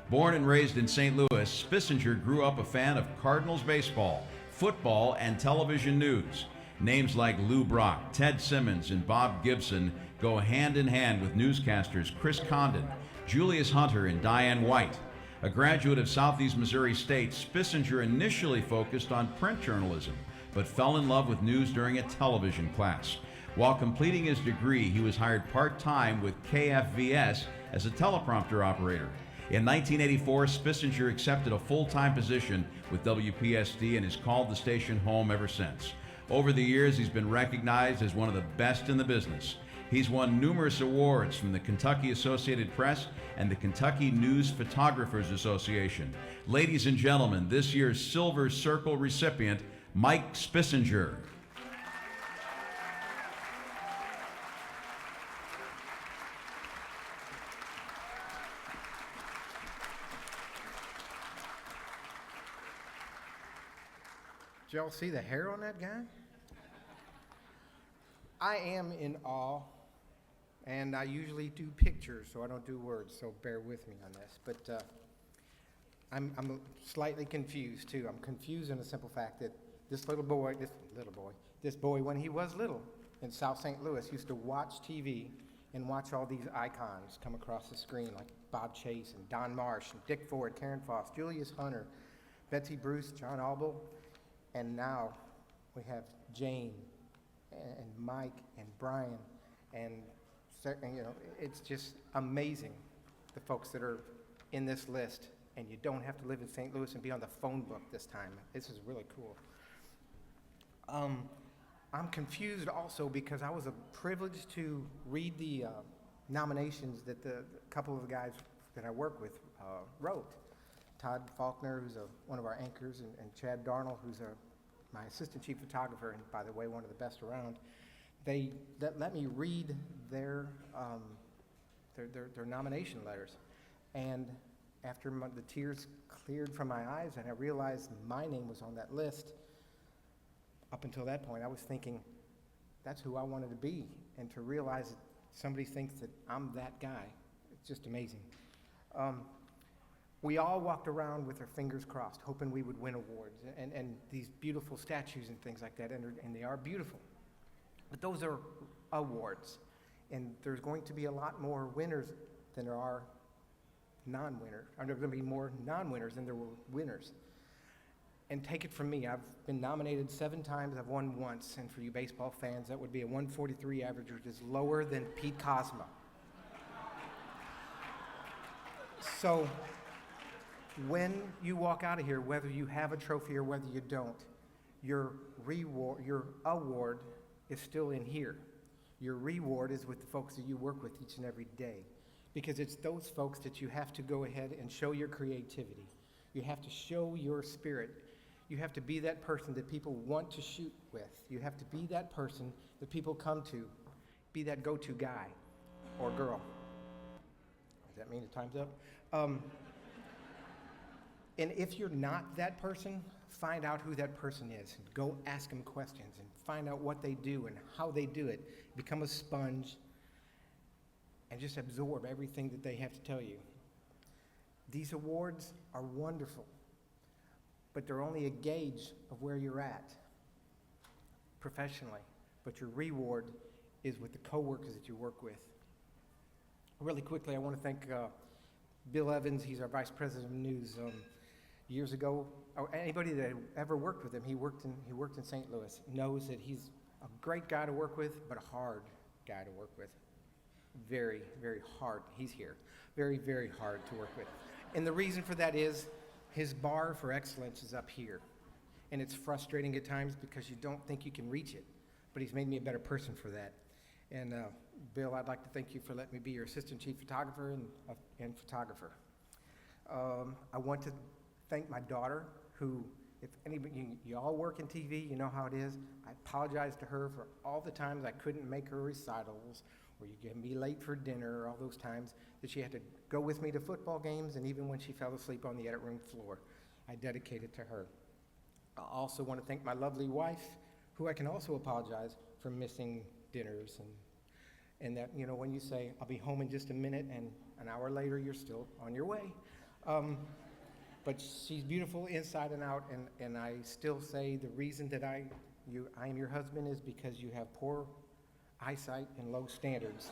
Born and raised in St. Louis, Spissinger grew up a fan of Cardinals baseball, football, and television news. Names like Lou Brock, Ted Simmons, and Bob Gibson go hand in hand with newscasters Chris Condon, Julius Hunter, and Diane White. A graduate of Southeast Missouri State, Spissinger initially focused on print journalism, but fell in love with news during a television class. While completing his degree, he was hired part-time with KFVS as a teleprompter operator. In 1984, Spissinger accepted a full-time position with WPSD and has called the station home ever since. Over the years, he's been recognized as one of the best in the business. He's won numerous awards from the Kentucky Associated Press and the Kentucky News Photographers Association. Ladies and gentlemen, this year's Silver Circle recipient, Mike Spissinger. Did y'all see the hair on that guy? I am in awe, and I usually do pictures, so I don't do words, so bear with me on this. But I'm slightly confused, too. I'm confused in the simple fact that this boy, when he was little in South St. Louis, used to watch TV and watch all these icons come across the screen, like Bob Chase and Don Marsh and Dick Ford, Karen Foss, Julius Hunter, Betsy Bruce, John Albel, and now we have Jane and Mike and Brian, and you know, it's just amazing, the folks that are in this list, and you don't have to live in St. Louis and be on the phone book this time. This is really cool. I'm confused also because I was privileged to read the nominations that the couple of the guys that I work with wrote. Todd Faulkner, who's one of our anchors, and Chad Darnell, who's my assistant chief photographer, and by the way, one of the best around. They let me read their nomination letters, and after the tears cleared from my eyes and I realized my name was on that list, up until that point I was thinking, that's who I wanted to be, and to realize that somebody thinks that I'm that guy, it's just amazing. We all walked around with our fingers crossed, hoping we would win awards, and these beautiful statues and things like that, and they are beautiful. But those are awards, and there's going to be a lot more winners than there are non-winners. There's going to be more non-winners than there were winners. And take it from me, I've been nominated 7 times, I've won once, and for you baseball fans, that would be a 143 average, which is lower than Pete Cosma. So, when you walk out of here, whether you have a trophy or whether you don't, your award is still in here. Your reward is with the folks that you work with each and every day, because it's those folks that you have to go ahead and show your creativity. You have to show your spirit. You have to be that person that people want to shoot with. You have to be that person that people come to. Be that go-to guy or girl. Does that mean the time's up? And if you're not that person, find out who that person is. Go ask them questions and find out what they do and how they do it. Become a sponge and just absorb everything that they have to tell you. These awards are wonderful, but they're only a gauge of where you're at professionally. But your reward is with the coworkers that you work with. Really quickly, I want to thank Bill Evans. He's our Vice President of News. Years ago, anybody that ever worked with him, he worked in St. Louis, knows that he's a great guy to work with, but a hard guy to work with. Very, very hard. He's here. Very, very hard to work with. And the reason for that is his bar for excellence is up here. And it's frustrating at times because you don't think you can reach it. But he's made me a better person for that. And Bill, I'd like to thank you for letting me be your assistant chief photographer and photographer. I want to thank my daughter, who, if anybody, you all work in TV, you know how it is. I apologize to her for all the times I couldn't make her recitals, or you get me late for dinner, or all those times that she had to go with me to football games, and even when she fell asleep on the edit room floor, I dedicate it to her. I also want to thank my lovely wife, who I can also apologize for missing dinners, and that, you know, when you say, I'll be home in just a minute, and an hour later, you're still on your way. But she's beautiful inside and out, and I still say the reason that I am your husband is because you have poor eyesight and low standards.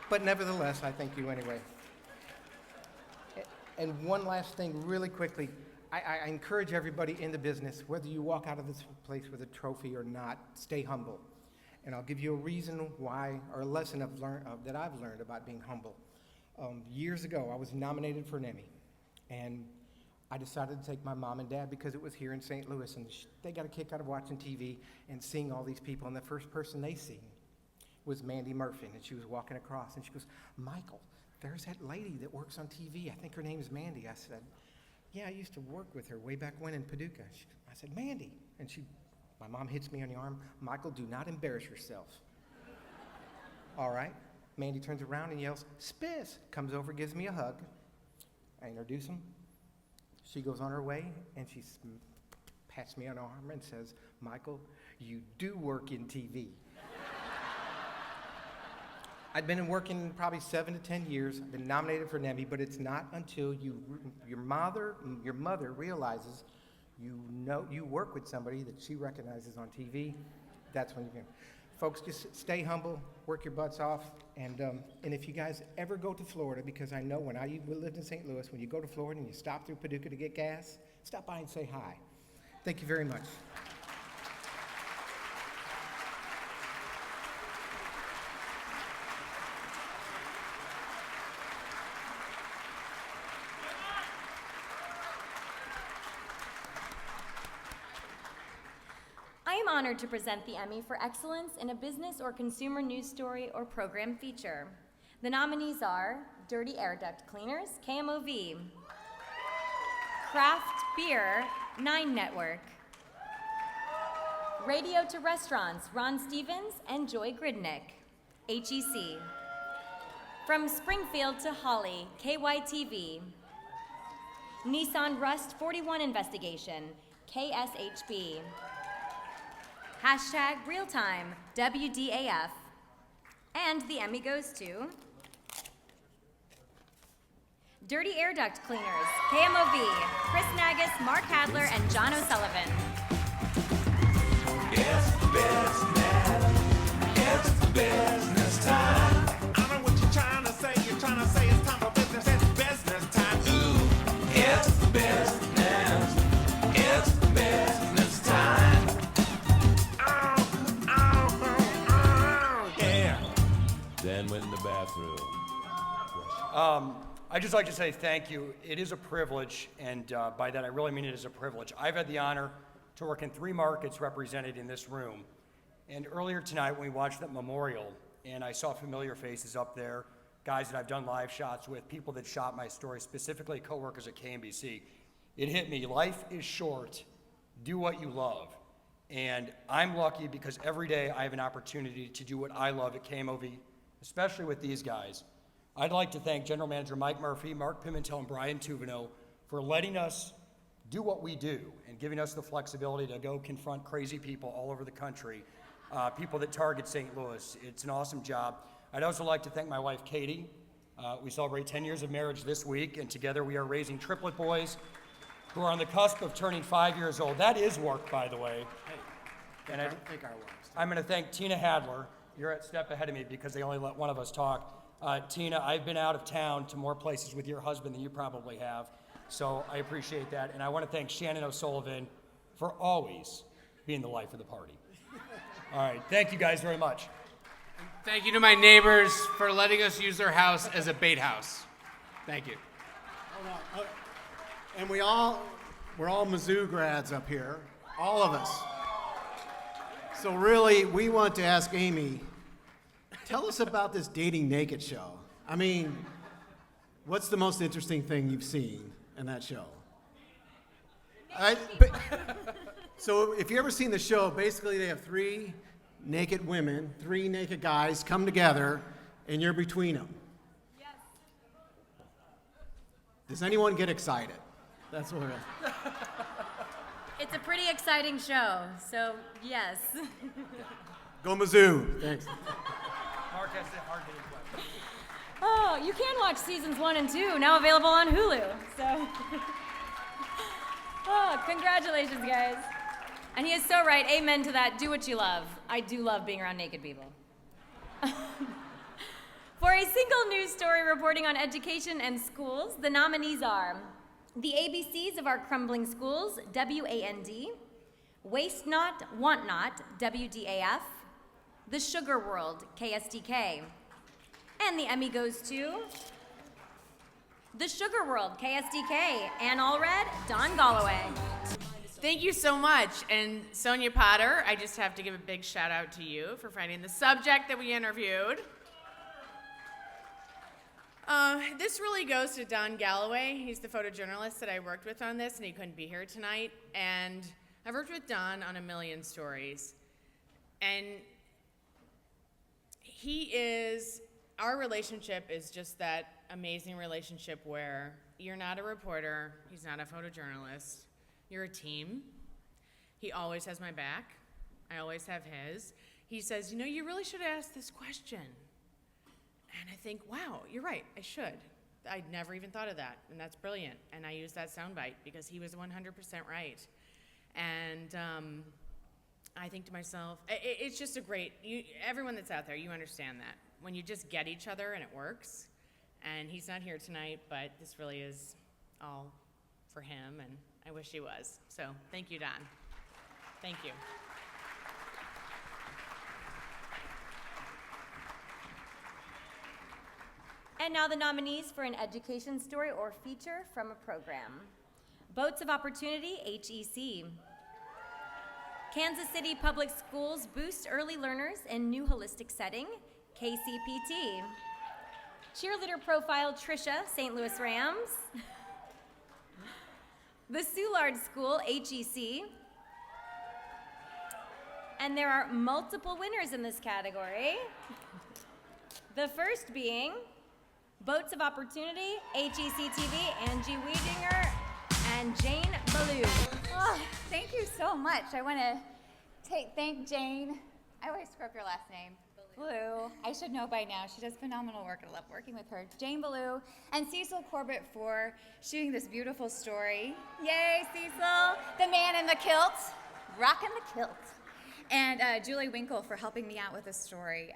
But nevertheless, I thank you anyway. And one last thing really quickly, I encourage everybody in the business, whether you walk out of this place with a trophy or not, stay humble. And I'll give you a reason why, or a lesson that I've learned about being humble. Years ago, I was nominated for an Emmy, and I decided to take my mom and dad because it was here in St. Louis, and they got a kick out of watching TV and seeing all these people, and the first person they seen was Mandy Murphy, and she was walking across, and she goes, Michael, there's that lady that works on TV. I think her name is Mandy. I said, yeah, I used to work with her way back when in Paducah. I said, Mandy, and my mom hits me on the arm, Michael, do not embarrass yourself. All right. Mandy turns around and yells, Spiss, comes over, gives me a hug. I introduce him. She goes on her way, and she pats me on the arm and says, Michael, you do work in TV. I'd been working probably 7 to 10 years. I've been nominated for an Emmy, but it's not until your mother realizes you work with somebody that she recognizes on TV. That's when you can. Folks, just stay humble, work your butts off, and if you guys ever go to Florida, because I know when I lived in St. Louis, when you go to Florida and you stop through Paducah to get gas, stop by and say hi. Thank you very much. I am honored to present the Emmy for Excellence in a Business or Consumer News Story or Program Feature. The nominees are Dirty Air Duct Cleaners, KMOV, Craft Beer, 9 Network, Radio to Restaurants, Ron Stevens and Joy Gridnick, HEC, From Springfield to Holly, KYTV, Nissan Rust 41 Investigation, KSHB, Hashtag Realtime, WDAF. And the Emmy goes to Dirty Air Duct Cleaners, KMOV, Chris Nagus, Mark Hadler, and John O'Sullivan. It's business time. I know what you're trying to say. You're trying to then went in the bathroom. I'd just like to say thank you. It is a privilege, and by that I really mean it is a privilege. I've had the honor to work in 3 markets represented in this room. And earlier tonight when we watched that memorial, and I saw familiar faces up there, guys that I've done live shots with, people that shot my story, specifically coworkers at KMBC, it hit me. Life is short. Do what you love. And I'm lucky because every day I have an opportunity to do what I love at KMOV, especially with these guys. I'd like to thank General Manager Mike Murphy, Mark Pimentel, and Brian Tuvino for letting us do what we do and giving us the flexibility to go confront crazy people all over the country, people that target St. Louis. It's an awesome job. I'd also like to thank my wife, Katie. We celebrate 10 years of marriage this week, and together we are raising triplet boys who are on the cusp of turning 5 years old. That is work, by the way. And I think our wives. I'm going to thank Tina Hadler. You're a step ahead of me because they only let one of us talk. Tina, I've been out of town to more places with your husband than you probably have, so I appreciate that. And I want to thank Shannon O'Sullivan for always being the life of the party. All right, thank you guys very much. Thank you to my neighbors for letting us use their house as a bait house. Thank you. Hold on. And we're all Mizzou grads up here, all of us. So really, we want to ask Amy, tell us about this Dating Naked show. I mean, what's the most interesting thing you've seen in that show? So if you've ever seen the show, basically they have 3 naked women, 3 naked guys come together, and you're between them. Yes. Does anyone get excited? That's what it is. It's a pretty exciting show, so yes. Go Mizzou. Thanks. Mark has the hard-hitting question. Oh, you can watch seasons 1 and 2, now available on Hulu, so. Oh, congratulations, guys. And he is so right, amen to that, do what you love. I do love being around naked people. For a single news story reporting on education and schools, the nominees are the ABCs of our crumbling schools, WAND, Waste Not, Want Not, WDAF, The Sugar World, KSDK, and the Emmy goes to The Sugar World, KSDK, Ann Allred, Don Galloway. Thank you so much. And Sonia Potter, I just have to give a big shout out to you for finding the subject that we interviewed. This really goes to Don Galloway. He's the photojournalist that I worked with on this, and he couldn't be here tonight. And I've worked with Don on a million stories. And our relationship is just that amazing relationship where you're not a reporter, he's not a photojournalist, you're a team. He always has my back. I always have his. He says, you really should ask this question. And I think, wow, you're right, I should. I'd never even thought of that, and that's brilliant. And I use that soundbite because he was 100% right. And I think to myself, it's just everyone that's out there, you understand that. When you just get each other and it works, and he's not here tonight, but this really is all for him, and I wish he was. So thank you, Don. Thank you. And now the nominees for an education story or feature from a program. Boats of Opportunity, HEC. Kansas City Public Schools boost early learners in new holistic setting, KCPT. Cheerleader profile, Trisha, St. Louis Rams. The Soulard School, HEC. And there are multiple winners in this category. The first being Boats of Opportunity, HEC TV, Angie Wiedinger, and Jane Ballou. Oh, thank you so much. I want to thank Jane. I always screw up your last name. Ballou. I should know by now. She does phenomenal work. I love working with her. Jane Ballou and Cecil Corbett for shooting this beautiful story. Yay, Cecil. The man in the kilt. Rockin' the kilt. And Julie Winkle for helping me out with the story.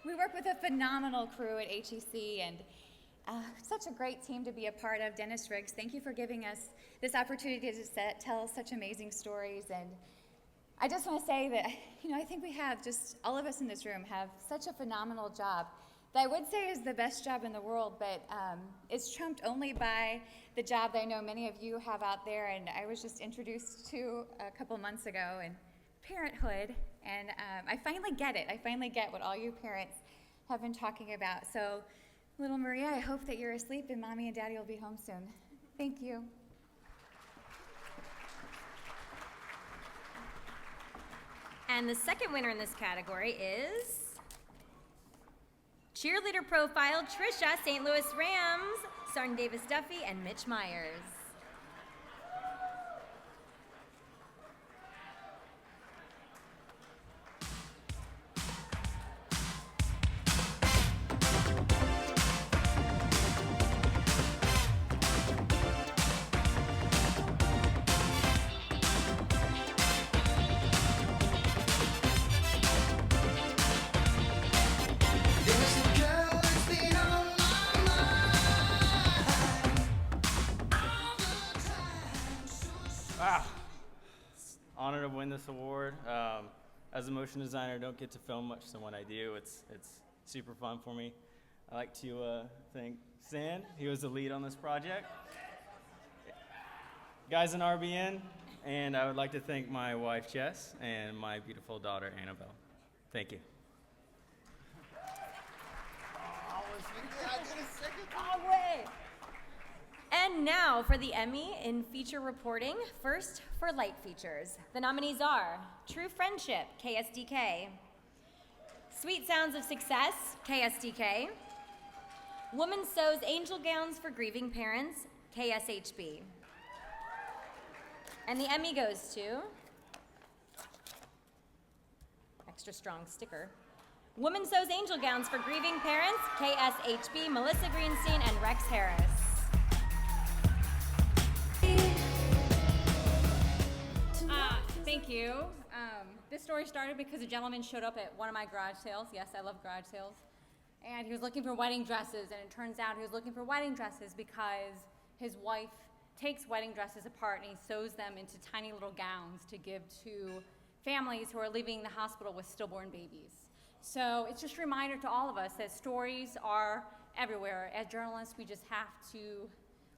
We work with a phenomenal crew at HEC and such a great team to be a part of. Dennis Riggs, thank you for giving us this opportunity to tell such amazing stories. And I just want to say that, I think we have just, all of us in this room have such a phenomenal job that I would say is the best job in the world, but it's trumped only by the job that I know many of you have out there, and I was just introduced to a couple months ago, and parenthood, and I finally get it. I finally get what all you parents have been talking about. So, little Maria, I hope that you're asleep and Mommy and Daddy will be home soon. Thank you. And the second winner in this category is cheerleader profile Trisha, St. Louis Rams, starring Davis Duffy and Mitch Myers. Honor to win this award. As a motion designer, I don't get to film much, so when I do, it's super fun for me. I like to thank Stan. He was the lead on this project. Guys in RBN, and I would like to thank my wife Jess and my beautiful daughter Annabelle. Thank you. And now for the Emmy in feature reporting. First, for light features. The nominees are True Friendship, KSDK. Sweet Sounds of Success, KSDK. Woman Sews Angel Gowns for Grieving Parents, KSHB. And the Emmy goes to, extra strong sticker, Woman Sews Angel Gowns for Grieving Parents, KSHB, Melissa Greenstein and Rex Harris. Thank you. This story started because a gentleman showed up at one of my garage sales. Yes, I love garage sales. And he was looking for wedding dresses, and it turns out he was looking for wedding dresses because his wife takes wedding dresses apart and he sews them into tiny little gowns to give to families who are leaving the hospital with stillborn babies. So it's just a reminder to all of us that stories are everywhere. As journalists, we just have to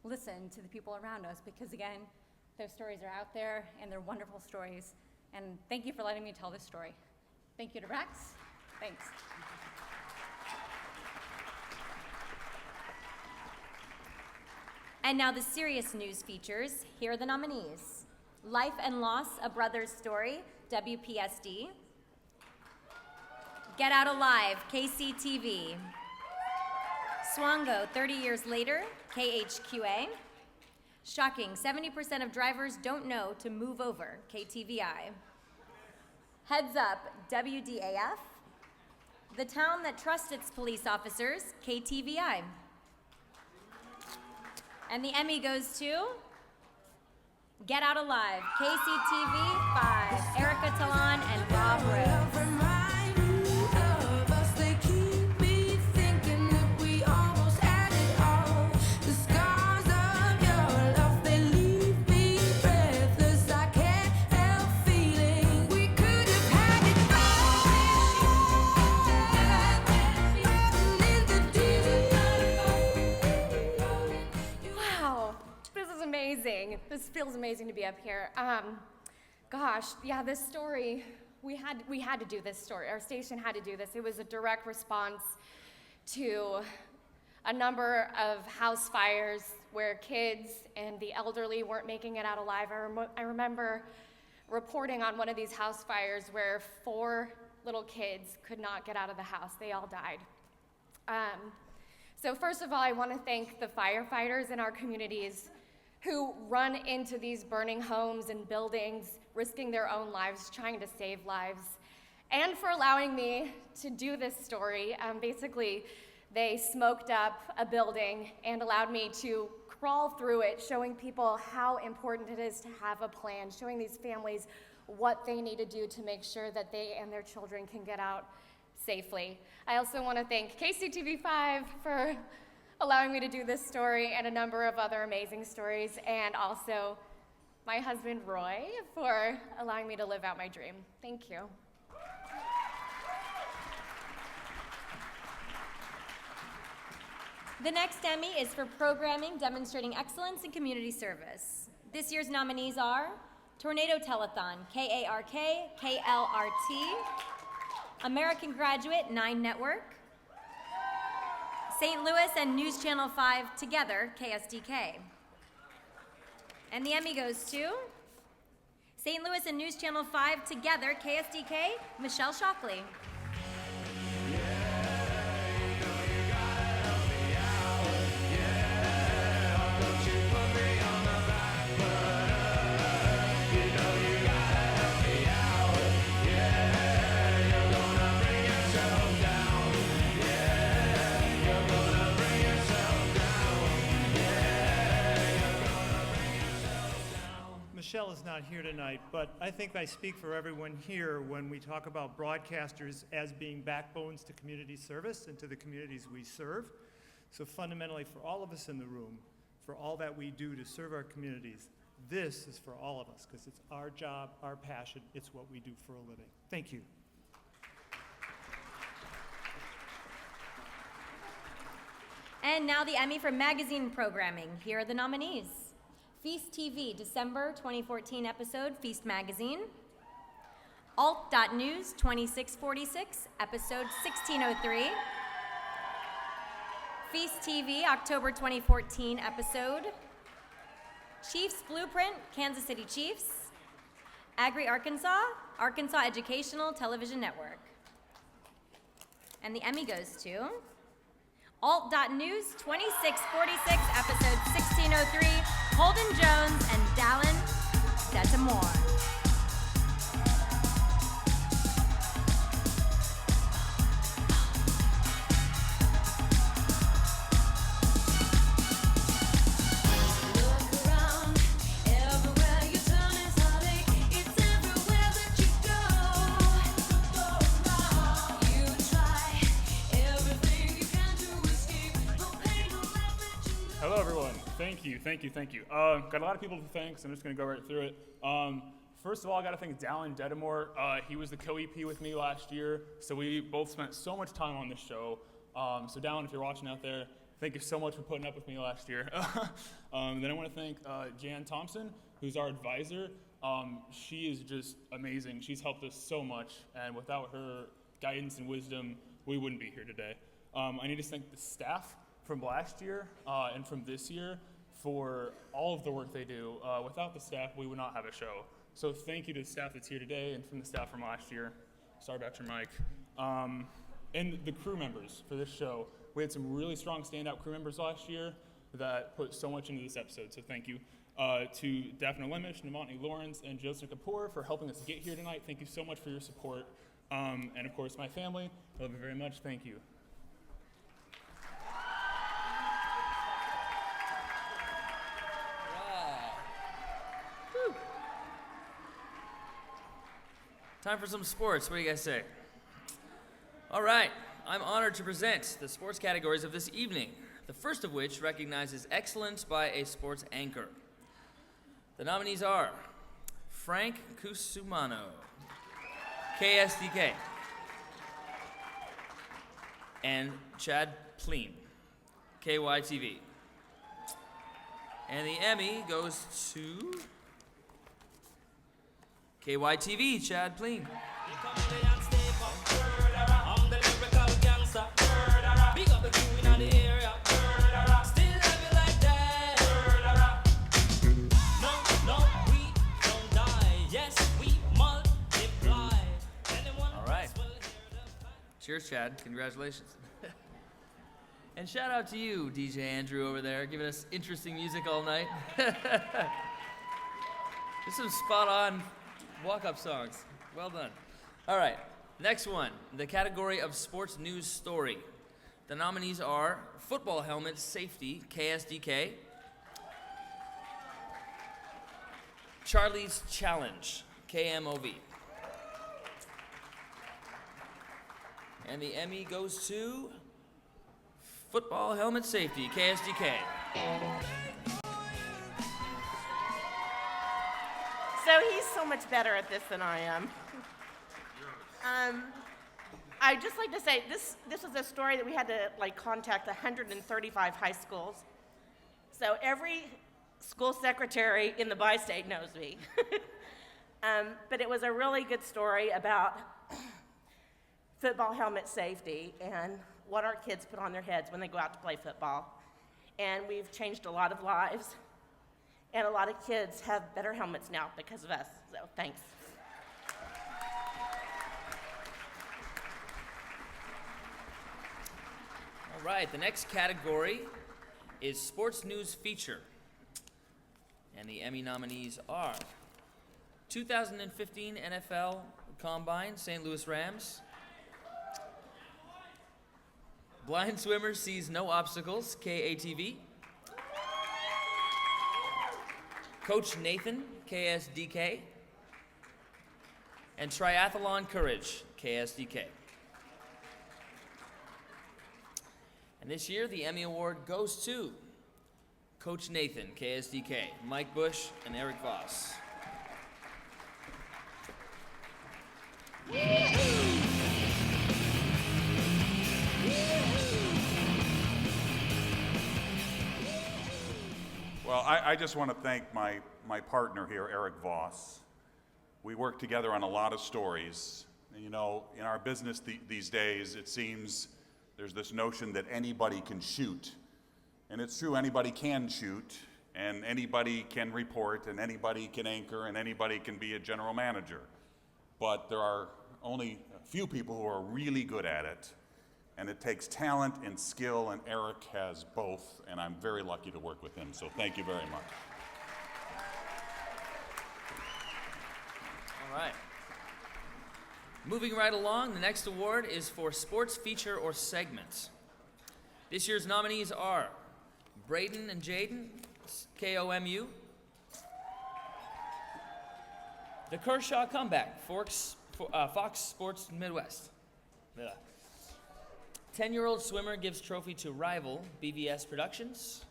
listen to the people around us because, again, those stories are out there and they're wonderful stories. And thank you for letting me tell this story. Thank you to Rex. Thanks. And now the serious news features. Here are the nominees. Life and Loss, A Brother's Story, WPSD. Get Out Alive, KCTV. Swango, 30 Years Later, KHQA. Shocking, 70% of drivers don't know to move over, KTVI. Heads Up, WDAF. The Town That Trusts Its Police Officers, KTVI. And the Emmy goes to Get Out Alive, KCTV 5, Erica Talon and Rob Rose. Amazing. This feels amazing to be up here. Gosh, yeah, this story, we had to do this story. Our station had to do this. It was a direct response to a number of house fires where kids and the elderly weren't making it out alive. I remember reporting on one of these house fires where 4 little kids could not get out of the house. They all died. So first of all, I want to thank the firefighters in our communities who run into these burning homes and buildings, risking their own lives, trying to save lives, and for allowing me to do this story. Basically, they smoked up a building and allowed me to crawl through it, showing people how important it is to have a plan, showing these families what they need to do to make sure that they and their children can get out safely. I also want to thank KCTV5 for allowing me to do this story and a number of other amazing stories, and also my husband Roy for allowing me to live out my dream. Thank you. The next Emmy is for programming demonstrating excellence in community service. This year's nominees are Tornado Telethon, KARK, KLRT, American Graduate 9 Network, St. Louis and News Channel 5 together, KSDK. And the Emmy goes to St. Louis and News Channel 5 together, KSDK, Michelle Shockley. Michelle is not here tonight, but I think I speak for everyone here when we talk about broadcasters as being backbones to community service and to the communities we serve. So fundamentally, for all of us in the room, for all that we do to serve our communities, this is for all of us because it's our job, our passion, it's what we do for a living. Thank you. And now the Emmy for magazine programming. Here are the nominees. Feast TV, December 2014 episode, Feast Magazine. Alt.News 2646, episode 1603. Feast TV, October 2014 episode. Chiefs Blueprint, Kansas City Chiefs. Agri Arkansas, Arkansas Educational Television Network. And the Emmy goes to Alt.News 2646, episode 1603, Holden Jones and Dallin Detamore. Hello, everyone. Thank you. Got a lot of people to thank, so I'm just going to go right through it. First of all, I got to thank Dallin Detamore. He was the co-EP with me last year, so we both spent so much time on this show. So Dallin, if you're watching out there, thank you so much for putting up with me last year. Then I want to thank Jan Thompson, who's our advisor. She is just amazing. She's helped us so much, and without her guidance and wisdom, we wouldn't be here today. I need to thank the staff from last year and from this year for all of the work they do. Without the staff, we would not have a show. So thank you to the staff that's here today and from the staff from last year. Sorry about your mic. And the crew members for this show. We had some really strong standout crew members last year that put so much into this episode, so thank you. To Daphne Lemish, Navani Lawrence, and Joseph Kapoor for helping us get here tonight. Thank you so much for your support. And of course, my family, I love you very much. Thank you. Time for some sports. What do you guys say? All right. I'm honored to present the sports categories of this evening, the first of which recognizes excellence by a sports anchor. The nominees are Frank Cusumano, KSDK, and Chad Pleen, KYTV. And the Emmy goes to KYTV, Chad Pleen. All right. Cheers, Chad. Congratulations. And shout out to you, DJ Andrew over there, giving us interesting music all night. Just some spot-on walk-up songs. Well done. All right, next one, the category of sports news story. The nominees are Football Helmet Safety, KSDK, Charlie's Challenge, KMOV. And the Emmy goes to Football Helmet Safety, KSDK. he's so much better at this than I am. I'd just like to say, this was a story that we had to contact 135 high schools. So every school secretary in the bi-state knows me. But it was a really good story about football helmet safety and what our kids put on their heads when they go out to play football. And we've changed a lot of lives, and a lot of kids have better helmets now because of us, so thanks. All right, the next category is Sports News Feature. And the Emmy nominees are 2015 NFL Combine, St. Louis Rams. Blind Swimmer Sees No Obstacles, KATV. Coach Nathan, KSDK. And Triathlon Courage, KSDK. And this year, the Emmy Award goes to Coach Nathan, KSDK, Mike Bush, and Eric Voss. Well, I just want to thank my partner here, Eric Voss. We work together on a lot of stories. You know, in our business these days, it seems there's this notion that anybody can shoot. And it's true, anybody can shoot, and anybody can report, and anybody can anchor, and anybody can be a general manager. But there are only a few people who are really good at it. And it takes talent and skill, and Eric has both, and I'm very lucky to work with him, so thank you very much. All right. Moving right along, the next award is for Sports Feature or Segment. This year's nominees are Braden and Jaden, KOMU. The Kershaw Comeback, Fox Sports Midwest. 10-year-old swimmer gives trophy to rival, BVS Productions.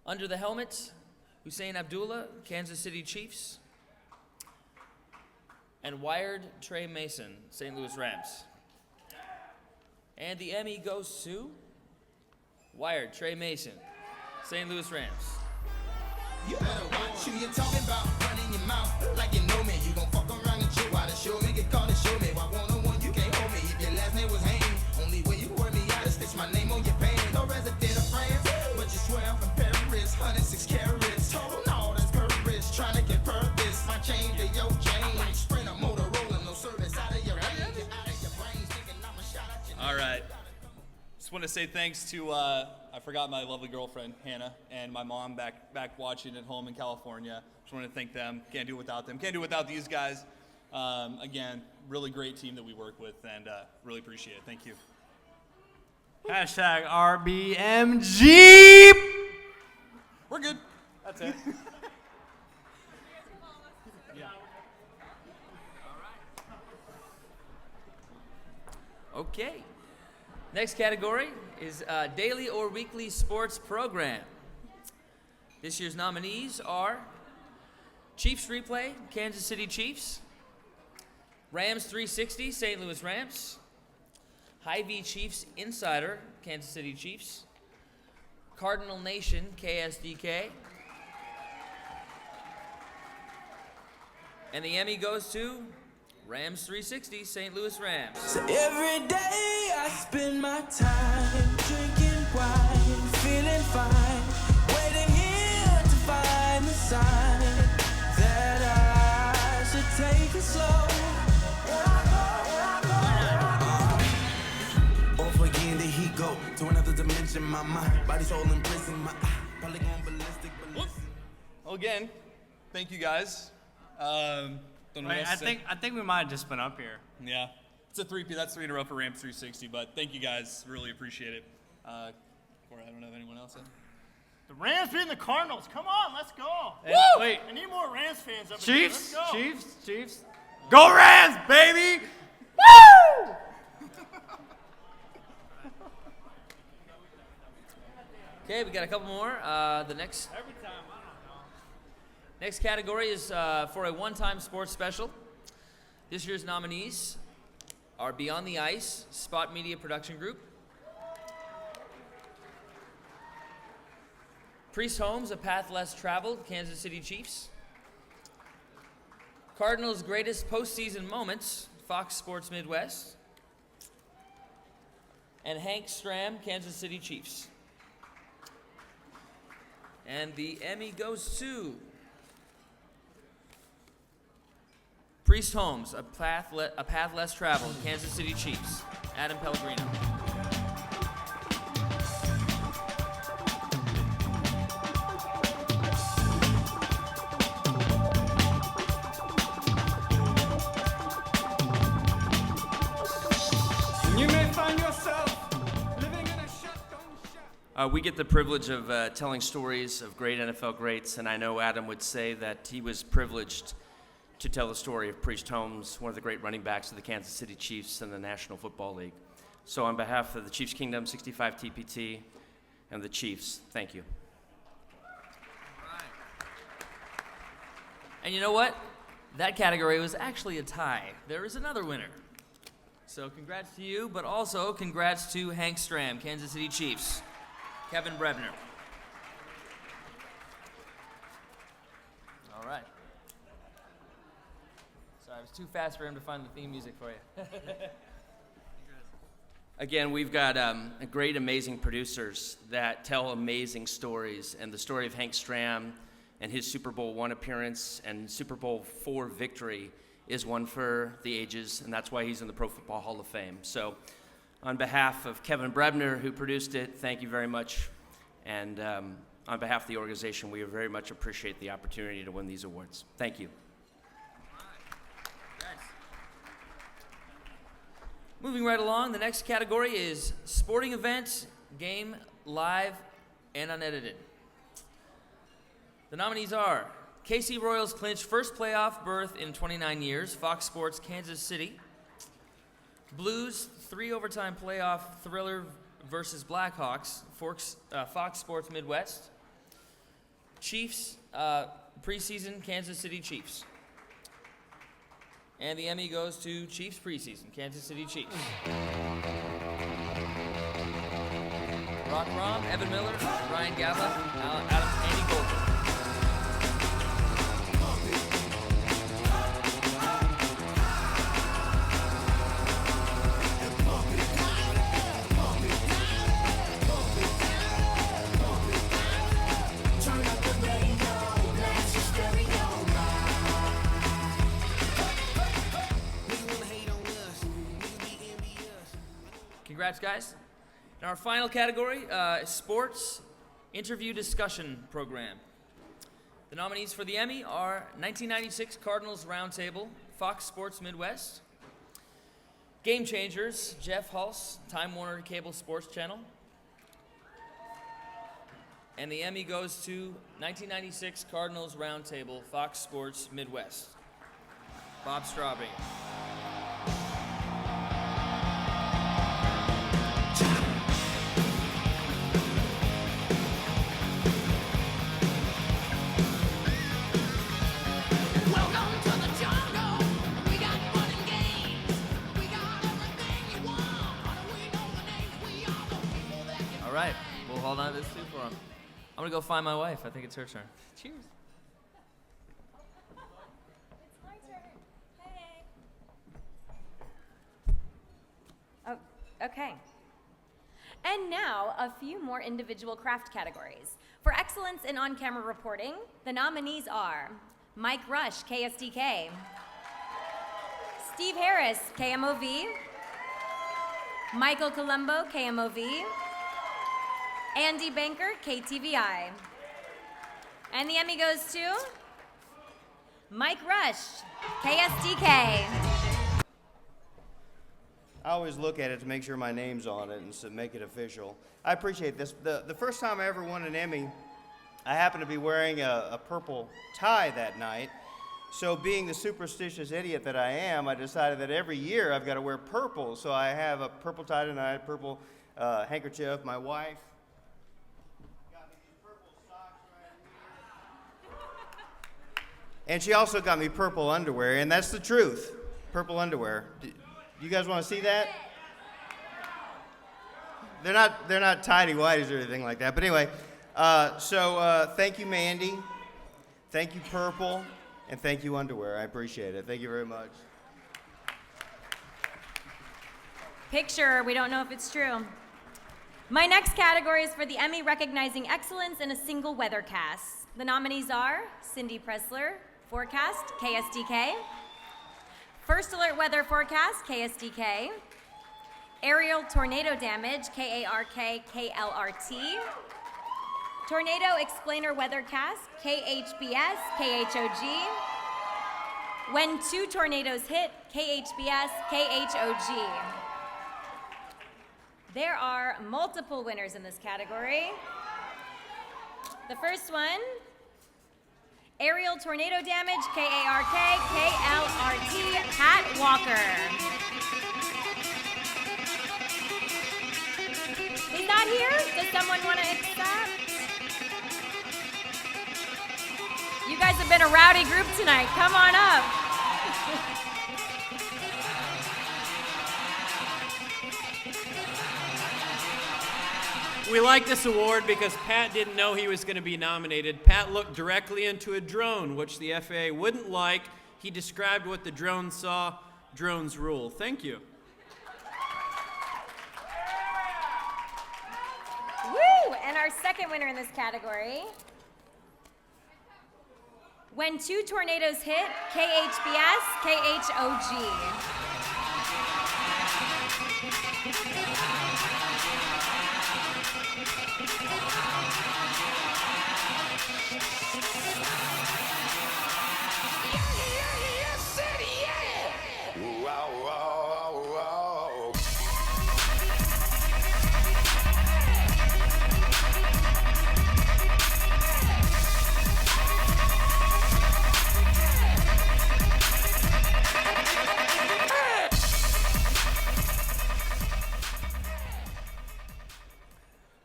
Under the Helmet, Hussein Abdullah, Kansas City Chiefs. And Wired, Trey Mason, St. Louis Rams. And the Emmy goes to Wired, Trey Mason, St. Louis Rams. You better watch who you're talking about, running your mouth like you know me. You gon' fuck around and chill while the show me get caught and show me. Why one-on-one you can't hold me if your last name was Hayne. Only way you word me out is stitch my name on your pants. No resident of France, but you swear I'm from Paris. 106 carats, total no, that's purpose. Trying to get purpose, my chain to your chain. Sprint a Motorola, no service out of your range. Out of your brain, thinking I'm a shot at your All right. Just want to say thanks to, I forgot my lovely girlfriend, Hannah, and my mom back watching at home in California. Just want to thank them. Can't do it without them. Can't do it without these guys. Again, really great team that we work with, and really appreciate it. Thank you. Hashtag RBMG. We're good. That's it. Okay. Next category is daily or weekly sports program. This year's nominees are Chiefs Replay, Kansas City Chiefs. Rams 360, St. Louis Rams. Hy-Vee Chiefs Insider, Kansas City Chiefs. Cardinal Nation, KSDK. And the Emmy goes to Rams 360, St. Louis Rams. So every day I spend my time drinking wine, feeling fine, waiting here to find the sign that I should take it slow. Off again, there he go to another dimension. My mind, body, soul in prison. My probably going ballistic. Well, again, thank you guys. Don't know what else to say. I think we might have just been up here. Yeah. It's a three-peat. That's 3 in a row for Rams 360, but thank you guys. Really appreciate it. I don't know if anyone else said. The Rams beating the Cardinals. Come on, let's go. Hey, Woo! wait. I need more Rams fans up Chiefs, here. Let's go. Chiefs. Go Rams, baby! Woo! Okay, we got a couple more. The next Next category is for a one-time sports special. This year's nominees are Beyond the Ice, Spot Media Production Group, Priest Homes, A Path Less Traveled, Kansas City Chiefs, Cardinals' Greatest Postseason Moments, Fox Sports Midwest, and Hank Stram, Kansas City Chiefs. And the Emmy goes to Priest Homes, A Path Less Traveled, Kansas City Chiefs, Adam Pellegrino. You may find yourself living in a shotgun. We get the privilege of telling stories of great NFL greats, and I know Adam would say that he was privileged to tell the story of Priest Holmes, one of the great running backs of the Kansas City Chiefs and the National Football League. So on behalf of the Chiefs Kingdom, 65 TPT, and the Chiefs, thank you. And you know what? That category was actually a tie. There is another winner. So congrats to you, but also congrats to Hank Stram, Kansas City Chiefs, Kevin Brebner. All right. Sorry, it was too fast for him to find the theme music for you. Again, we've got great, amazing producers that tell amazing stories, and the story of Hank Stram and his Super Bowl I appearance and Super Bowl IV victory is one for the ages, and that's why he's in the Pro Football Hall of Fame. So on behalf of Kevin Brebner, who produced it, thank you very much. And on behalf of the organization, we very much appreciate the opportunity to win these awards. Thank you. Moving right along, the next category is sporting event, game, live, and unedited. The nominees are KC Royals clinch first playoff berth in 29 years, Fox Sports Kansas City. Blues 3 overtime playoff thriller versus Blackhawks, Fox Sports Midwest. Chiefs preseason Kansas City Chiefs. And the Emmy goes to Chiefs preseason, Kansas City Chiefs. Rock Rom, Evan Miller, Ryan Gala, Andy Goldberg. Congrats, guys. And our final category, sports interview discussion program. The nominees for the Emmy are 1996 Cardinals Roundtable, Fox Sports Midwest, Game Changers, Jeff Hulse, Time Warner Cable Sports Channel, and the Emmy goes to 1996 Cardinals Roundtable, Fox Sports Midwest. Bob Strawberry. All right, we'll hold on to this too for him. I'm gonna go find my wife. I think it's her turn. Cheers. Oh, okay. And now, a few more individual craft categories. For excellence in on-camera reporting, the nominees are Mike Rush, KSDK, Steve Harris, KMOV, Michael Colombo, KMOV, Andy Banker, KTVI. And the Emmy goes to Mike Rush, KSDK. I always look at it to make sure my name's on it and to make it official. I appreciate this. The first time I ever won an Emmy, I happened to be wearing a purple tie that night. So being the superstitious idiot that I am, I decided that every year I've got to wear purple. So I have a purple tie tonight, purple handkerchief. My wife got me these purple socks right here. And she also got me purple underwear, and that's the truth. Purple underwear. You guys want to see that? They're not tidy whities or anything like that. But anyway, thank you, Mandy. Thank you, Purple. And thank you, underwear. I appreciate it. Thank you very much. Picture, we don't know if it's true. My next category is for the Emmy recognizing excellence in a single weathercast. The nominees are Cindy Pressler, Forecast, KSDK. First Alert Weather Forecast, KSDK. Aerial Tornado Damage, KARK, KLRT. Tornado Explainer Weathercast, KHBS, KHOG. When two tornadoes hit, KHBS, KHOG. There are multiple winners in this category. The first one, Aerial Tornado Damage, KARK, KLRT, Pat Walker. He's not here? Does someone want to accept? You guys have been a rowdy group tonight. Come on up. We like this award because Pat didn't know he was going to be nominated. Pat looked directly into a drone, which the FAA wouldn't like. He described what the drone saw. Drones rule. Thank you. Woo! And our second winner in this category. When two tornadoes hit, KHBS, KHOG.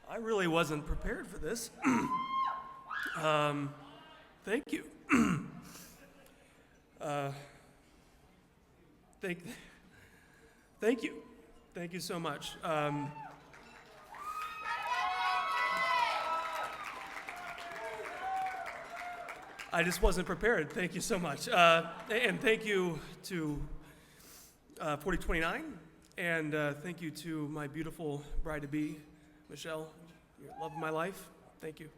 I really wasn't prepared for this. Thank you. Thank you. Thank you so much. I just wasn't prepared. Thank you so much. And thank you to 4029, and thank you to my beautiful bride-to-be, Michelle, your love of my life. Thank you.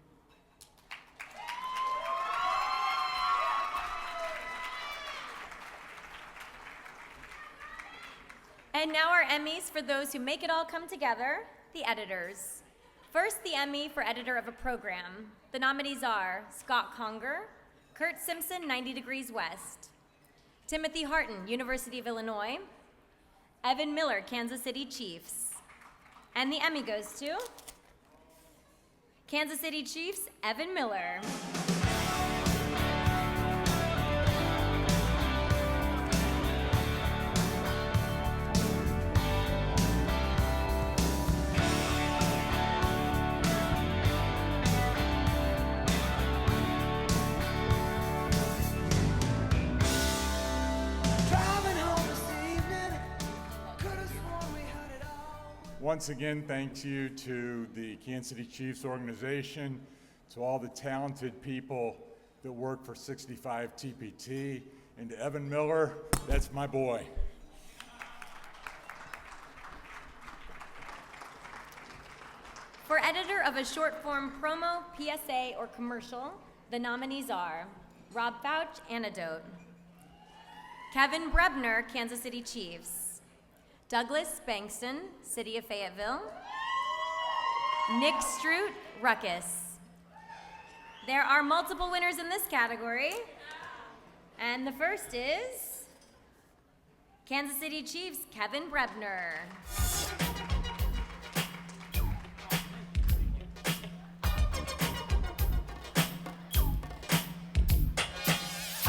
And now our Emmys for those who make it all come together, the editors. First, the Emmy for editor of a program. The nominees are Scott Conger, Kurt Simpson, 90 Degrees West, Timothy Harton, University of Illinois, Evan Miller, Kansas City Chiefs. And the Emmy goes to Kansas City Chiefs, Evan Miller. Once again, thank you to the Kansas City Chiefs organization, to all the talented people that work for 65 TPT, and to Evan Miller, that's my boy. For editor of a short-form promo, PSA, or commercial, the nominees are Rob Fouch, Antidote, Kevin Brebner, Kansas City Chiefs, Douglas Bankston, City of Fayetteville, Nick Stroot, Ruckus. There are multiple winners in this category, and the first is Kansas City Chiefs, Kevin Brebner.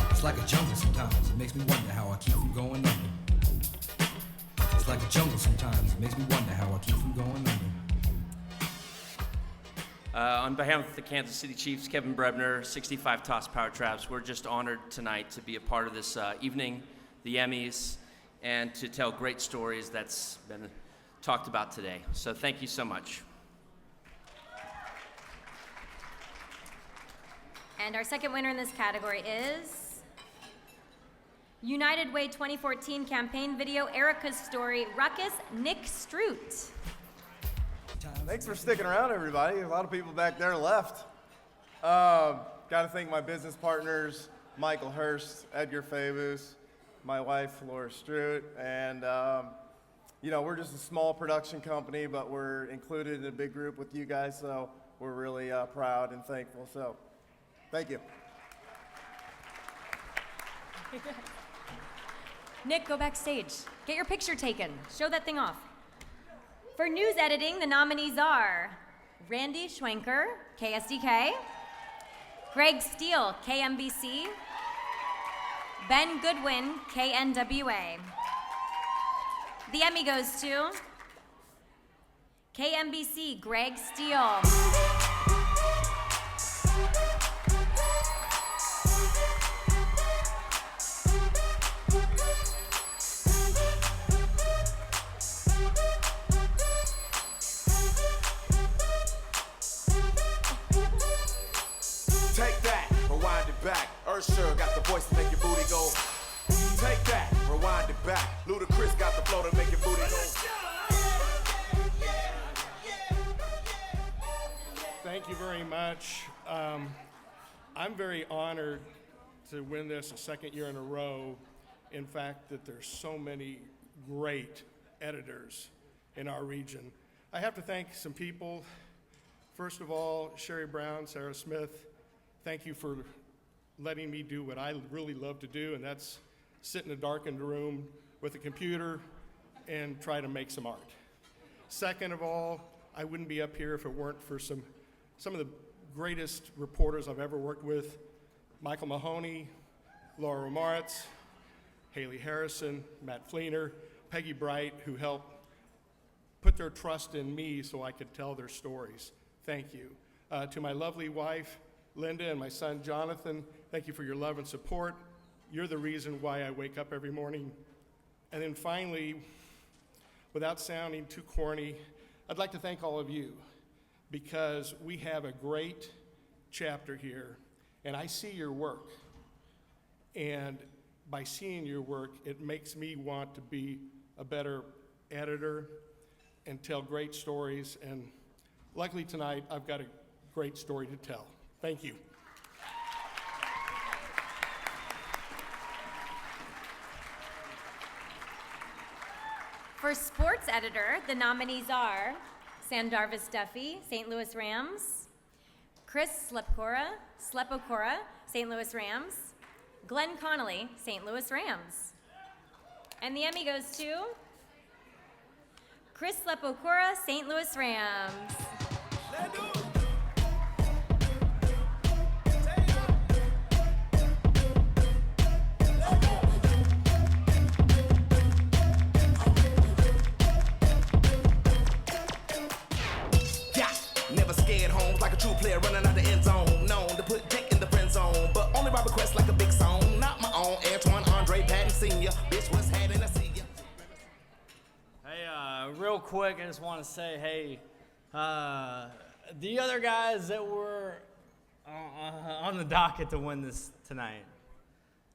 It's like a jungle sometimes, it makes me wonder how I keep from going under. It's like a jungle sometimes, it makes me wonder how I keep from going under. On behalf of the Kansas City Chiefs, Kevin Brebner, 65 Toss Power Traps, we're just honored tonight to be a part of this evening, the Emmys, and to tell great stories that's been talked about today. So thank you so much. And our second winner in this category is United Way 2014 campaign video, Erica's Story, Ruckus, Nick Stroot. Thanks for sticking around, everybody. A lot of people back there left. Got to thank my business partners, Michael Hurst, Edgar Fabus, my wife, Laura Stroot, and we're just a small production company, but we're included in a big group with you guys, so we're really proud and thankful. So, thank you. Nick, go backstage. Get your picture taken. Show that thing off. For news editing, the nominees are Randy Schwenker, KSDK, Greg Steele, KMBC, Ben Goodwin, KNWA. The Emmy goes to KMBC, Greg Steele. Take that, rewind it back. Ursher got the voice to make your booty go. Take that, rewind it back. Ludacris got the flow to make your booty go. Thank you very much. I'm very honored to win this a second year in a row. In fact, that there's so many great editors in our region. I have to thank some people. First of all, Sherry Brown, Sarah Smith, thank you for letting me do what I really love to do, and that's sit in a darkened room with a computer and try to make some art. Second of all, I wouldn't be up here if it weren't for some of the greatest reporters I've ever worked with. Michael Mahoney, Laura Moritz, Haley Harrison, Matt Fleener, Peggy Bright, who helped put their trust in me so I could tell their stories. Thank you. To my lovely wife, Linda, and my son, Jonathan, thank you for your love and support. You're the reason why I wake up every morning. And then finally, without sounding too corny, I'd like to thank all of you because we have a great chapter here, and I see your work. And by seeing your work, it makes me want to be a better editor and tell great stories. And luckily tonight, I've got a great story to tell. Thank you. For sports editor, the nominees are Sandarvis Duffy, St. Louis Rams, Chris Slepokora, St. Louis Rams, Glenn Connolly, St. Louis Rams. And the Emmy goes to Chris Slepokora, St. Louis Rams. Never scared homes like a true player running out the end zone. Known to put dick in the friend zone, but only by request like a big song. Not my own, Antoine, Andre, Patton Sr. Bitch, what's happening? I see ya. Hey, real quick, I just want to say, hey, the other guys that were on the docket to win this tonight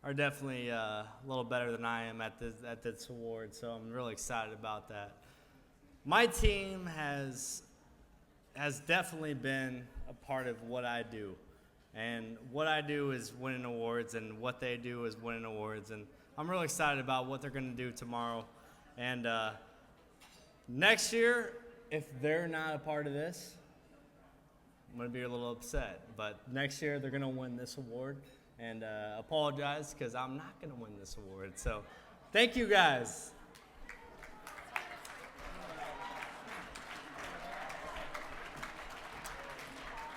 are definitely a little better than I am at this award, so I'm really excited about that. My team has definitely been a part of what I do. And what I do is winning awards, and what they do is winning awards. And I'm really excited about what they're going to do tomorrow. And next year, if they're not a part of this, I'm going to be a little upset. But next year, they're going to win this award. And apologize, because I'm not going to win this award. So thank you, guys.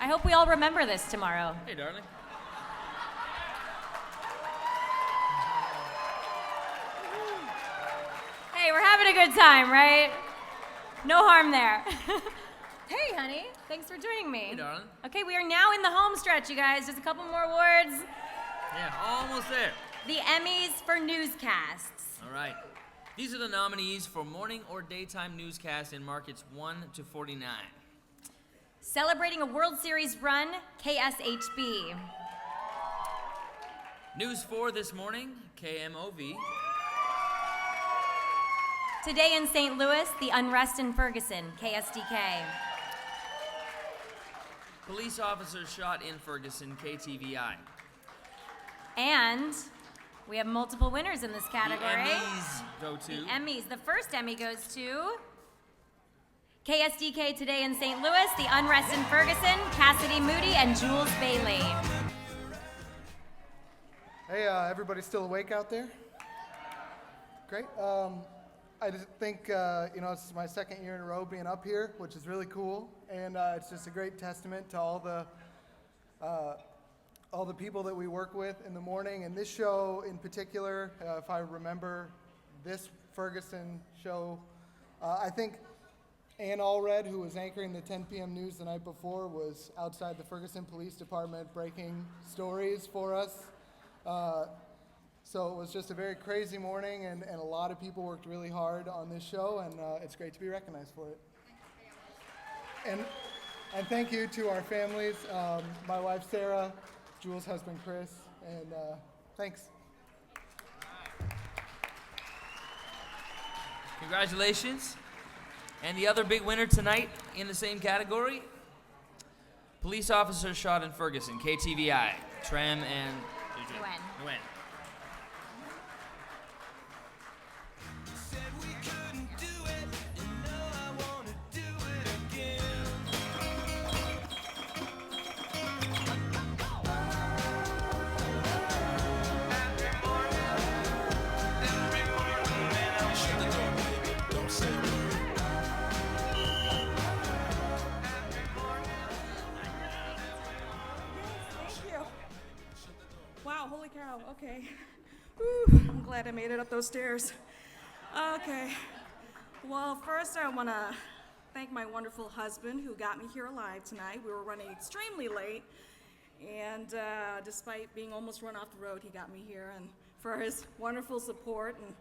I hope we all remember this tomorrow. Hey, darling. Hey, we're having a good time, right? No harm there. Hey, honey. Thanks for joining me. Hey, darling. Okay, we are now in the home stretch, you guys. Just a couple more awards. Yeah, almost there. The Emmys for newscasts. All right. These are the nominees for morning or daytime newscast in markets 1 to 49. Celebrating a World Series run, KSHB. News 4 this morning, KMOV. Today in St. Louis, the unrest in Ferguson, KSDK. Police officers shot in Ferguson, KTVI. And we have multiple winners in this category. The Emmys go to. The Emmys. The first Emmy goes to KSDK Today in St. Louis, the unrest in Ferguson, Cassidy Moody, and Jules Bailey. Hey, everybody still awake out there? Great. I just think, it's my second year in a row being up here, which is really cool. And it's just a great testament to all the people that we work with in the morning. And this show in particular, if I remember this Ferguson show, I think Ann Allred, who was anchoring the 10 p.m. news the night before, was outside the Ferguson Police Department breaking stories for us. So it was just a very crazy morning, and a lot of people worked really hard on this show, and it's great to be recognized for it. And thank you to our families, my wife Sarah, Jules' husband Chris, and thanks. Congratulations. And the other big winner tonight in the same category, police officers shot in Ferguson, KTVI, Tram and Nguyen. Wow, holy cow, okay. Whew, I'm glad I made it up those stairs. Okay, well, first I want to thank my wonderful husband who got me here alive tonight. We were running extremely late, and despite being almost run off the road, he got me here, and for his wonderful support, and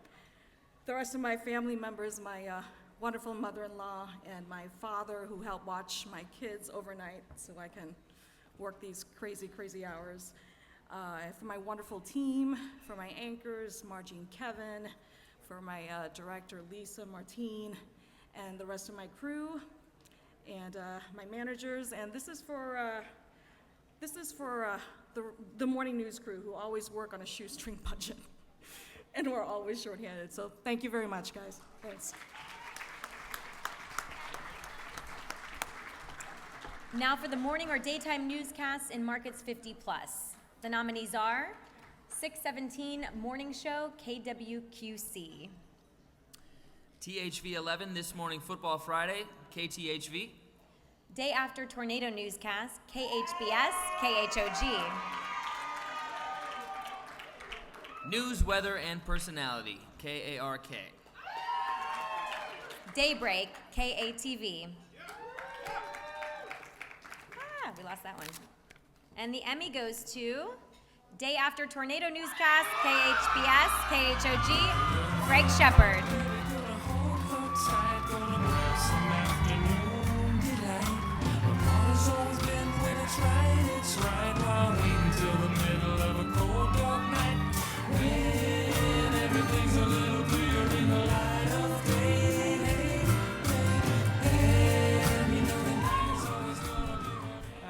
the rest of my family members, my wonderful mother-in-law, and my father who helped watch my kids overnight so I can work these crazy, crazy hours. For my wonderful team, for my anchors, Margie and Kevin, for my director, Lisa Martine, and the rest of my crew, and my managers, and this is for the morning news crew who always work on a shoestring budget, and we're always shorthanded. So thank you very much, guys. Thanks. Now for the morning or daytime newscasts in markets 50 plus. The nominees are 617 Morning Show, KWQC. THV 11 This Morning Football Friday, KTHV. Day After Tornado Newscast, KHBS, KHOG. News, Weather, and Personality, KARK. Daybreak, KATV. We lost that one. And the Emmy goes to Day After Tornado Newscast, KHBS, KHOG, Greg Shepard.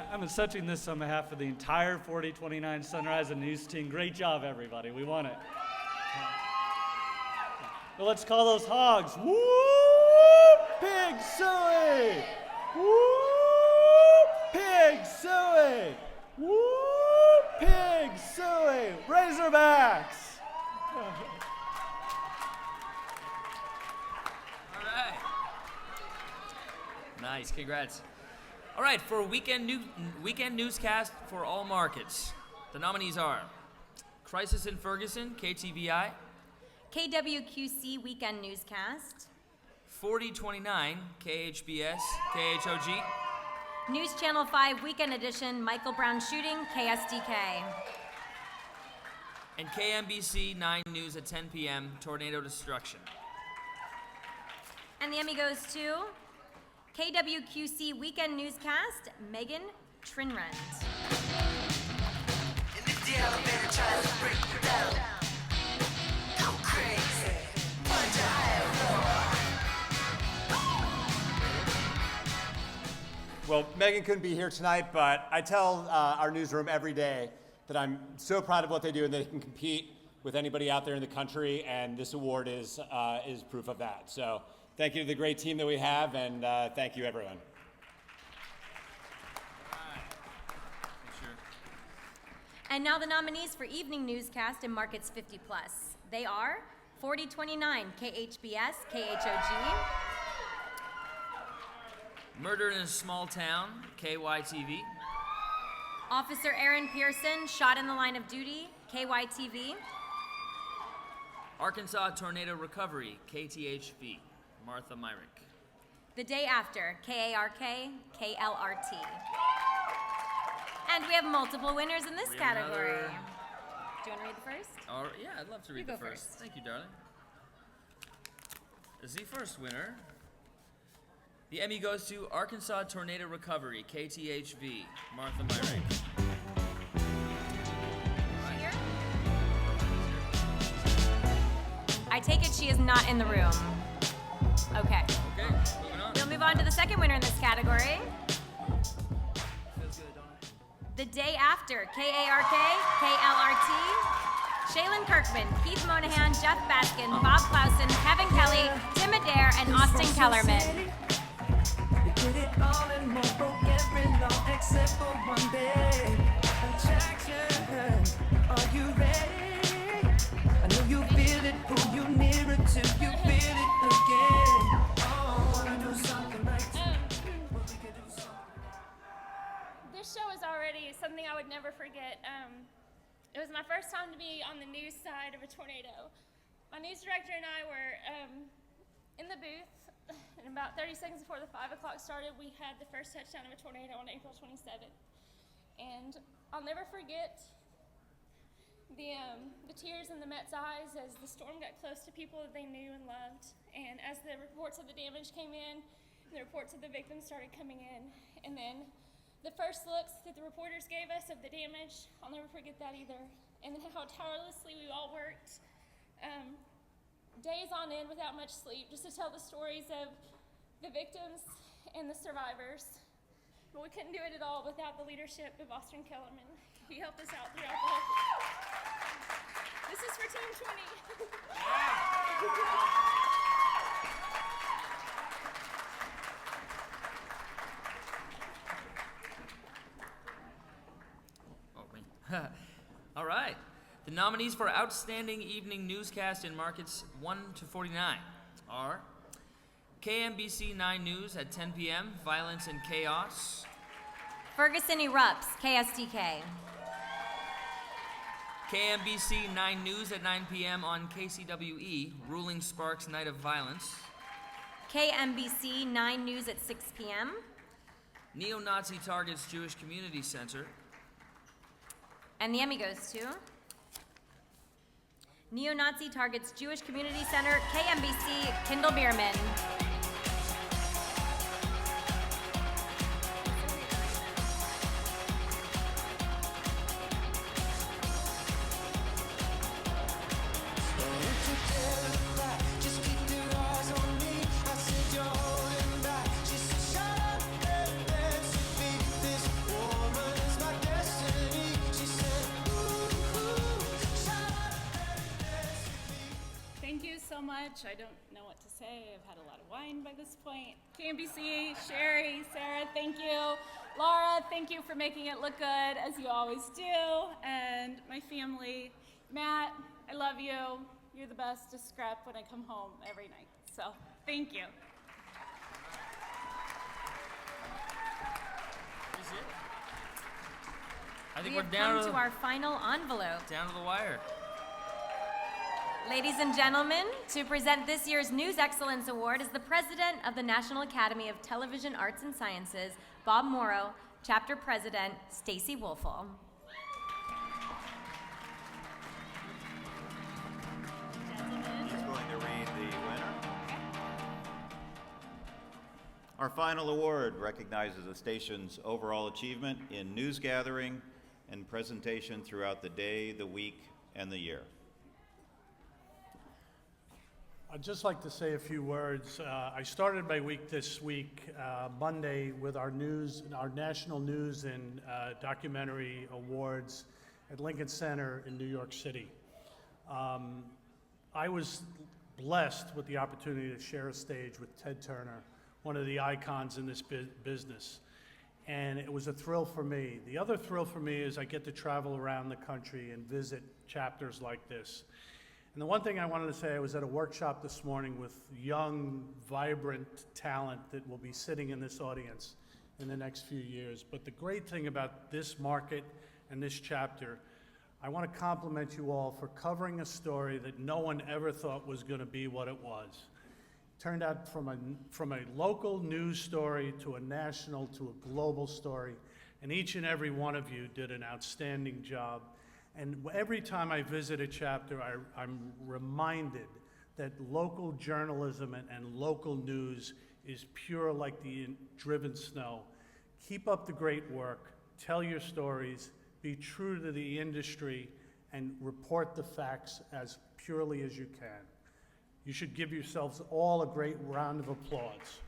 I'm accepting this on behalf of the entire 4029 Sunrise and News team. Great job, everybody. We won it. Well, let's call those hogs. Woo! Pig suey! Woo! Pig suey! Woo! Pig suey! Razorbacks! All right. Nice, congrats. All right, for weekend newscast for all markets, the nominees are Crisis in Ferguson, KTVI. KWQC Weekend Newscast. 4029 KHBS, KHOG. News Channel 5 Weekend Edition, Michael Brown shooting, KSDK. And KMBC 9 News at 10 p.m., tornado destruction. And the Emmy goes to KWQC Weekend Newscast, Megan Trinrand. Well, Megan couldn't be here tonight, but I tell our newsroom every day that I'm so proud of what they do and they can compete with anybody out there in the country, and this award is proof of that. So thank you to the great team that we have, and thank you, everyone. And now the nominees for Evening Newscast in Markets 50+. They are 4029 KHBS, KHOG. Murder in a Small Town, KYTV. Officer Aaron Pearson, shot in the line of duty, KYTV. Arkansas Tornado Recovery, KTHV. Martha Myrick. The Day After, KARK, KLRT. And we have multiple winners in this We have category. another- Do you want to read the first? Yeah, I'd love to read You the go first. first. Thank you, darling. The first winner. The Emmy goes to Arkansas Tornado Recovery, KTHV. Martha Myrick. I take it she is not in the room. Okay. Okay, moving on. We'll move on to the second winner in this category. Feels good, don't it? The Day After, KARK, KLRT. Shaylin Kirkman, Keith Monahan, Jeff Baskin, Bob Clausen, Kevin Kelly, Tim Adair, and Austin Kellerman. Did it all and more, broke every law except for one day. Attraction, are you ready? I know you feel it, pull you nearer till you feel it again. Oh, wanna do something like This show is already something I would never forget. It was my first time to be on the news side of a tornado. My news director and I were in the booth, and about 30 seconds before the 5 o'clock started, we had the first touchdown of a tornado on April 27th. And I'll never forget the tears in the Mets' eyes as the storm got close to people that they knew and loved. And as the reports of the damage came in, the reports of the victims started coming in. And then the first looks that the reporters gave us of the damage, I'll never forget that either. And then how tirelessly we all worked, days on end without much sleep, just to tell the stories of the victims and the survivors. But we couldn't do it at all without the leadership of Austin Kellerman. He helped us out throughout the whole. This is for Team 20. All right. The nominees for Outstanding Evening Newscast in Markets 1 to 49 are KMBC 9 News at 10 p.m., Violence and Chaos. Ferguson Erupts, KSDK. KMBC 9 News at 9 p.m. on KCWE, Ruling Sparks Night of Violence. KMBC 9 News at 6 p.m. Neo-Nazi Targets Jewish Community Center. And the Emmy goes to Neo-Nazi Targets Jewish Community Center, KMBC, Kendall Bierman. Thank you so much. I don't know what to say. I've had a lot of wine by this point. KMBC, Sherry, Sarah, thank you. Laura, thank you for making it look good, as you always do. And my family, Matt, I love you. You're the best to scrap when I come home every night. So, thank you. I think We we're have down come to our final envelope. down to the wire. Ladies and gentlemen, to present this year's News Excellence Award is the President of the National Academy of Television Arts and Sciences, Bob Morrow, Chapter President, Stacy Woelfel. He's going to read the winner. Our final award recognizes the station's overall achievement in news gathering and presentation throughout the day, the week, and the year. I'd just like to say a few words. I started my week this week, Monday, with our National News and Documentary Awards at Lincoln Center in New York City. I was blessed with the opportunity to share a stage with Ted Turner, one of the icons in this business. And it was a thrill for me. The other thrill for me is I get to travel around the country and visit chapters like this. And the one thing I wanted to say, I was at a workshop this morning with young, vibrant talent that will be sitting in this audience in the next few years. But the great thing about this market and this chapter, I want to compliment you all for covering a story that no one ever thought was going to be what it was. It turned out from a local news story to a national to a global story, and each and every one of you did an outstanding job. And every time I visit a chapter, I'm reminded that local journalism and local news is pure like the driven snow. Keep up the great work, tell your stories, be true to the industry, and report the facts as purely as you can. You should give yourselves all a great round of applause.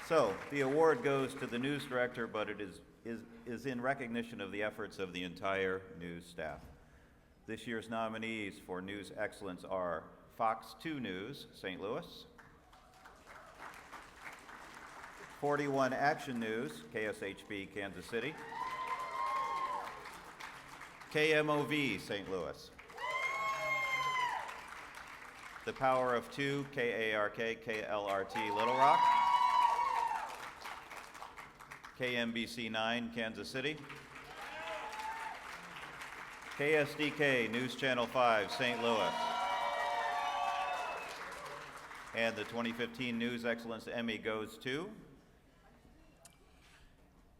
So, the award goes to the news director, but it is in recognition of the efforts of the entire news staff. This year's nominees for News Excellence are Fox 2 News, St. Louis, 41 Action News, KSHB, Kansas City, KMOV, St. Louis, The Power of Two, KARK, KLRT, Little Rock, KMBC 9, Kansas City, KSDK, News Channel 5, St. Louis, and the 2015 News Excellence Emmy goes to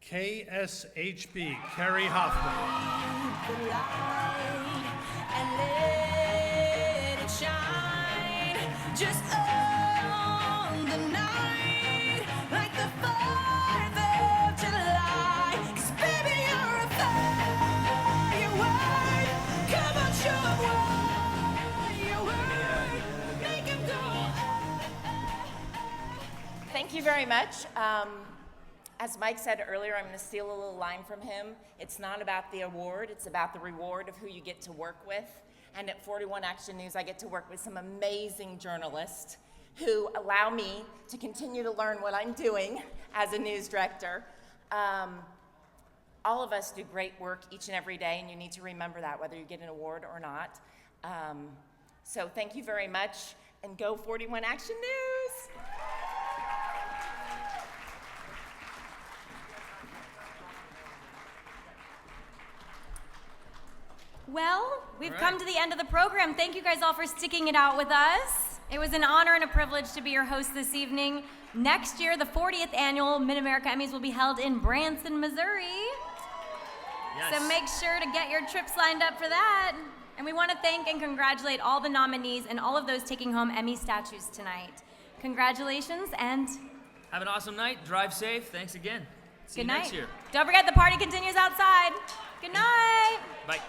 KSHB, Kerry Hoffman. The light and let it shine just on the night like the 4th of July. 'Cause baby, you're a firework. Come on, show 'em what you're worth. Make 'em go. Thank you very much. As Mike said earlier, I'm going to steal a little line from him. It's not about the award, it's about the reward of who you get to work with. And at 41 Action News, I get to work with some amazing journalists who allow me to continue to learn what I'm doing as a news director. All of us do great work each and every day, and you need to remember that, whether you get an award or not. So thank you very much, and go 41 Action News! Well, we've All right. come to the end of the program. Thank you guys all for sticking it out with us. It was an honor and a privilege to be your host this evening. Next year, the 40th annual Mid-America Emmys will be held in Branson, Missouri. Yes. So make sure to get your trips lined up for that. And we want to thank and congratulate all the nominees and all of those taking home Emmy statues tonight. Congratulations and Have an awesome night. Drive safe. Thanks again. See good you night. next year. Don't forget the party continues outside. Good night. Bye.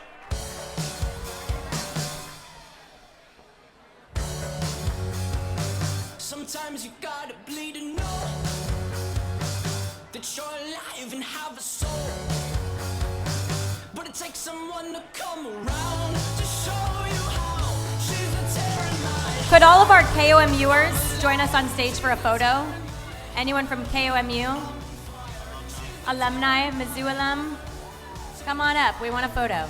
Sometimes you gotta bleed to know that you're alive and have a soul. But it takes someone to come around to show you how. She's a tear in my Could all of our KOMUers join us on stage for a photo? Anyone from KOMU? Alumni, Mizzou alum? Come on up, we want a photo.